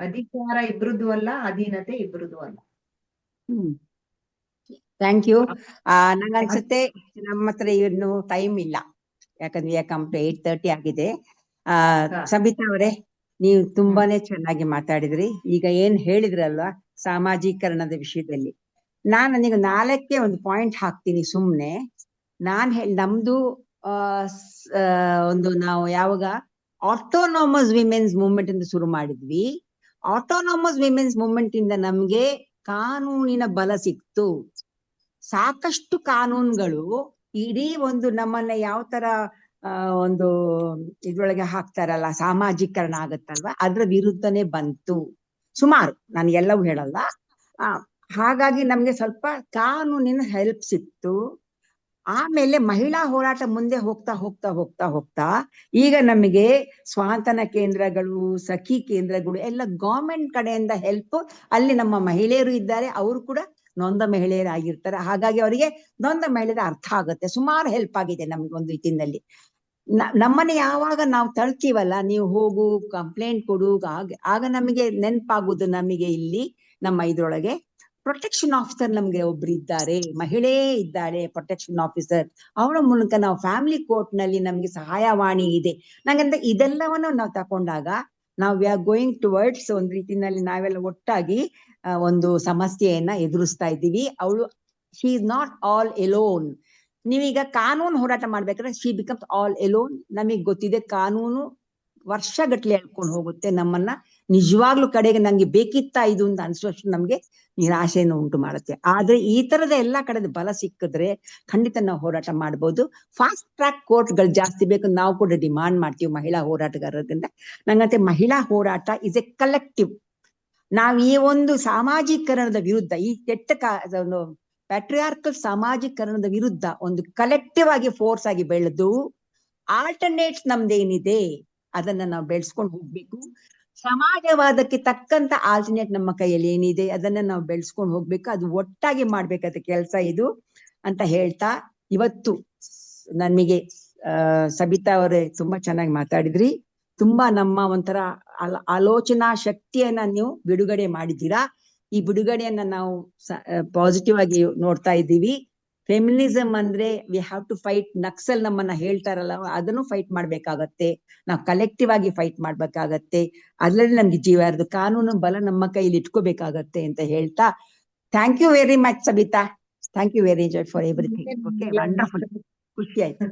ಅಧಿಕಾರ ಇಬ್ರದ್ದು ಅಲ್ಲ, ಅಧೀನತೆ ಇಬ್ರದ್ದು ಅಲ್ಲ. Thank you. ನಂಗನ್ಸುತ್ತೆ ನಮ್ಮ ಹತ್ರ ಇನ್ನು ಟೈಮ್ ಇಲ್ಲ, ಯಾಕಂದ್ರೆ 8:30 ಆಗಿದೆ. ಸಬಿತಾ ಅವರೇ, ನೀವು ತುಂಬಾನೇ ಚೆನ್ನಾಗಿ ಮಾತಾಡಿದ್ರಿ. ಈಗ ಏನ್ ಹೇಳಿದ್ರಲ್ವಾ ಸಾಮಾಜೀಕರಣದ ವಿಷಯದಲ್ಲಿ, ನನಗೆ 4 ಒಂದು ಪಾಯಿಂಟ್ ಹಾಕ್ತೀನಿ ಸುಮ್ನೆ. ನಮ್ದು ಒಂದು ನಾವು ಯಾವಾಗ ಆಟೋನಾಮಸ್ ವಿಮೆನ್ಸ್ ಮೂವ್ಮೆಂಟ್ ಅಂತ ಶುರು ಮಾಡಿದ್ವಿ, ಆಟೋನಾಮಸ್ ವಿಮೆನ್ಸ್ ಮೂವ್ಮೆಂಟ್ ಇಂದ ನಮ್ಗೆ ಕಾನೂನಿನ ಬಲ ಸಿಕ್ತು. ಸಾಕಷ್ಟು ಕಾನೂನುಗಳು ಇಡೀ ಒಂದು ನಮ್ಮನ್ನ ಯಾವ ತರ ಒಂದು ಇದ್ರೊಳಗೆ ಹಾಕ್ತಾರಲ್ಲ, ಸಾಮಾಜೀಕರಣ ಆಗತ್ತಲ್ವಾ, ಅದ್ರ ವಿರುದ್ಧನೇ ಬಂತು ಸುಮಾರು, ನಾನು ಎಲ್ಲವೂ ಹೇಳಲ್ಲ. ಹಾಗಾಗಿ ನಮ್ಗೆ ಸ್ವಲ್ಪ ಕಾನೂನಿನ ಹೆಲ್ಪ್ ಸಿಕ್ತು. ಆಮೇಲೆ ಮಹಿಳಾ ಹೋರಾಟ ಮುಂದೆ ಹೋಗ್ತಾ ಹೋಗ್ತಾ ಹೋಗ್ತಾ ಹೋಗ್ತಾ ಈಗ ನಮಗೆ ಸ್ವಾಂತನ ಕೇಂದ್ರಗಳು, ಸಖಿ ಕೇಂದ್ರಗಳು ಎಲ್ಲ ಗವರ್ಮೆಂಟ್ ಕಡೆಯಿಂದ ಹೆಲ್ಪ್. ಅಲ್ಲಿ ನಮ್ಮ ಮಹಿಳೆಯರು ಇದ್ದಾರೆ, ಅವರು ಕೂಡ ನೊಂದ ಮಹಿಳೆಯರಾಗಿರ್ತಾರೆ. ಹಾಗಾಗಿ ಅವರಿಗೆ ನೊಂದ ಮಹಿಳೆಯರ ಅರ್ಥ ಆಗುತ್ತೆ. ಸುಮಾರು ಹೆಲ್ಪ್ ಆಗಿದೆ ನಮ್ಗೆ ಒಂದು ರೀತಿಯಲ್ಲಿ. ನಮ್ಮನೆ ಯಾವಾಗ ನಾವು ತಳ್ತೀವಲ್ಲ, ನೀವು ಹೋಗು ಕಂಪ್ಲೇಂಟ್ ಕೊಡು, ಆಗ ನಮಗೆ ನೆನಪಾಗುದು, ನಮಗೆ ಇಲ್ಲಿ ನಮ್ಮ ಇದ್ರೊಳಗೆ ಪ್ರೊಟೆಕ್ಷನ್ ಆಫೀಸರ್ ನಮ್ಗೆ ಒಬ್ರು ಇದ್ದಾರೆ, ಮಹಿಳೆ ಇದ್ದಾಳೆ ಪ್ರೊಟೆಕ್ಷನ್ ಆಫೀಸರ್. ಅವಳ ಮೂಲಕ ನಾವು ಫ್ಯಾಮಿಲಿ ಕೋರ್ಟ್ ನಲ್ಲಿ ನಮ್ಗೆ ಸಹಾಯವಾಣಿ ಇದೆ. ನಂಗಂದ್ರೆ ಇದೆಲ್ಲವನ್ನು ನಾವು ತಕೊಂಡಾಗ ನಾವು ವಿ ಆರ್ ಗೋಯಿಂಗ್ ಟುವರ್ಡ್ಸ್ ಒಂದು ರೀತಿನಲ್ಲಿ ನಾವೆಲ್ಲ ಒಟ್ಟಾಗಿ ಒಂದು ಸಮಸ್ಯೆಯನ್ನ ಎದುರಿಸ್ತಾ ಇದ್ದೀವಿ. ಅವಳು she is not all Elon. ನೀವೀಗ ಕಾನೂನು ಹೋರಾಟ ಮಾಡ್ಬೇಕಾದ್ರೆ ಶಿ ಬಿಕಮ್ಸ್ ಆಲ್ ಎಲೋನ್. ನಮಗ್ ಗೊತ್ತಿದೆ ಕಾನೂನು ವರ್ಷಗಟ್ಲೆ ಹೇಳ್ಕೊಂಡು ಹೋಗುತ್ತೆ ನಮ್ಮನ್ನ. ನಿಜವಾಗ್ಲೂ ಕಡೆಗೆ ನಂಗೆ ಬೇಕಿತ್ತಾ ಇದು ಅಂತ ಅನ್ಸೋಷ್ಟು ನಮ್ಗೆ ನಿರಾಶೆಯನ್ನು ಉಂಟು ಮಾಡುತ್ತೆ. ಆದ್ರೆ ಈ ತರದ ಎಲ್ಲಾ ಕಡೆ ಬಲ ಸಿಕ್ಕಿದ್ರೆ ಖಂಡಿತ ನಾವು ಹೋರಾಟ ಮಾಡ್ಬೋದು. ಫಾಸ್ಟ್ ಟ್ರ್ಯಾಕ್ ಕೋರ್ಟ್ಗಳು ಜಾಸ್ತಿ ಬೇಕು, ನಾವು ಕೂಡ ಡಿಮಾಂಡ್ ಮಾಡ್ತೀವಿ ಮಹಿಳಾ ಹೋರಾಟಗಾರರಿಂದ. ನಂಗಂತೆ ಮಹಿಳಾ ಹೋರಾಟ ಇಸ್ ಎ ಕಲೆಕ್ಟಿವ್. ನಾವ್ ಈ ಒಂದು ಸಾಮಾಜೀಕರಣದ ವಿರುದ್ಧ, ಈ ಕೆಟ್ಟ ಒಂದು ಪ್ಯಾಟ್ರಿಯಾರ್ಕಲ್ ಸಾಮಾಜೀಕರಣದ ವಿರುದ್ಧ ಒಂದು ಕಲೆಕ್ಟಿವ್ ಆಗಿ ಫೋರ್ಸ್ ಆಗಿ ಬೆಳೆದು ಆಲ್ಟರ್ನೇಟ್ಸ್ ನಮ್ದೇನಿದೆ ಅದನ್ನ ನಾವು ಬೆಳೆಸ್ಕೊಂಡು ಹೋಗ್ಬೇಕು. ಸಮಾಜವಾದಕ್ಕೆ ತಕ್ಕಂತ ಆಲ್ಟರ್ನೇಟ್ ನಮ್ಮ ಕೈಯಲ್ಲಿ ಏನಿದೆ ಅದನ್ನ ನಾವು ಬೆಳೆಸ್ಕೊಂಡು ಹೋಗ್ಬೇಕು. ಅದು ಒಟ್ಟಾಗಿ ಮಾಡ್ಬೇಕಾದ ಕೆಲಸ ಇದು ಅಂತ ಹೇಳ್ತಾ, ಇವತ್ತು ನನಗೆ ಸಬಿತಾ ಅವರೇ ತುಂಬಾ ಚೆನ್ನಾಗಿ ಮಾತಾಡಿದ್ರಿ. ತುಂಬಾ ನಮ್ಮ ಒಂಥರ ಆಲೋಚನಾ ಶಕ್ತಿಯನ್ನ ನೀವು ಬಿಡುಗಡೆ ಮಾಡಿದ್ದೀರಾ. ಈ ಬಿಡುಗಡೆಯನ್ನ ನಾವು ಪಾಸಿಟಿವ್ ಆಗಿ ನೋಡ್ತಾ ಇದ್ದೀವಿ. ಫೆಮಿನಿಸಮ್ ಅಂದ್ರೆ we have to fight. Naxal ನಮ್ಮನ್ನ ಹೇಳ್ತಾರಲ್ಲ, ಅದನ್ನು ಫೈಟ್ ಮಾಡ್ಬೇಕಾಗತ್ತೆ. ನಾವು ಕಲೆಕ್ಟಿವ್ ಆಗಿ ಫೈಟ್ ಮಾಡ್ಬೇಕಾಗತ್ತೆ. ಅದ್ರಲ್ಲಿ ನಮ್ಗೆ ಜೀವ ಇರೋದು, ಕಾನೂನು ಬಲ ನಮ್ಮ ಕೈಲಿ ಇಟ್ಕೋಬೇಕಾಗತ್ತೆ ಅಂತ ಹೇಳ್ತಾ, thank you very much Sabita. Thank you very much for everything. Okay, wonderful, ಖುಷಿ ಆಯ್ತು.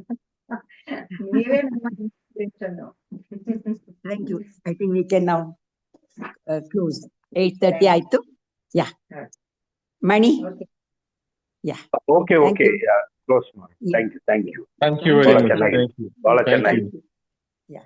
ನೀವೇ ನಮ್ಮ inspiration. Thank you. I think we can now close. 8:30 ಆಯ್ತು. Yeah Mani. Yeah okay okay, close ಮಾಡಿ. Thank you. Thank you very much. ಬಹಳ ಚೆನ್ನಾಗಿ. ಯಾ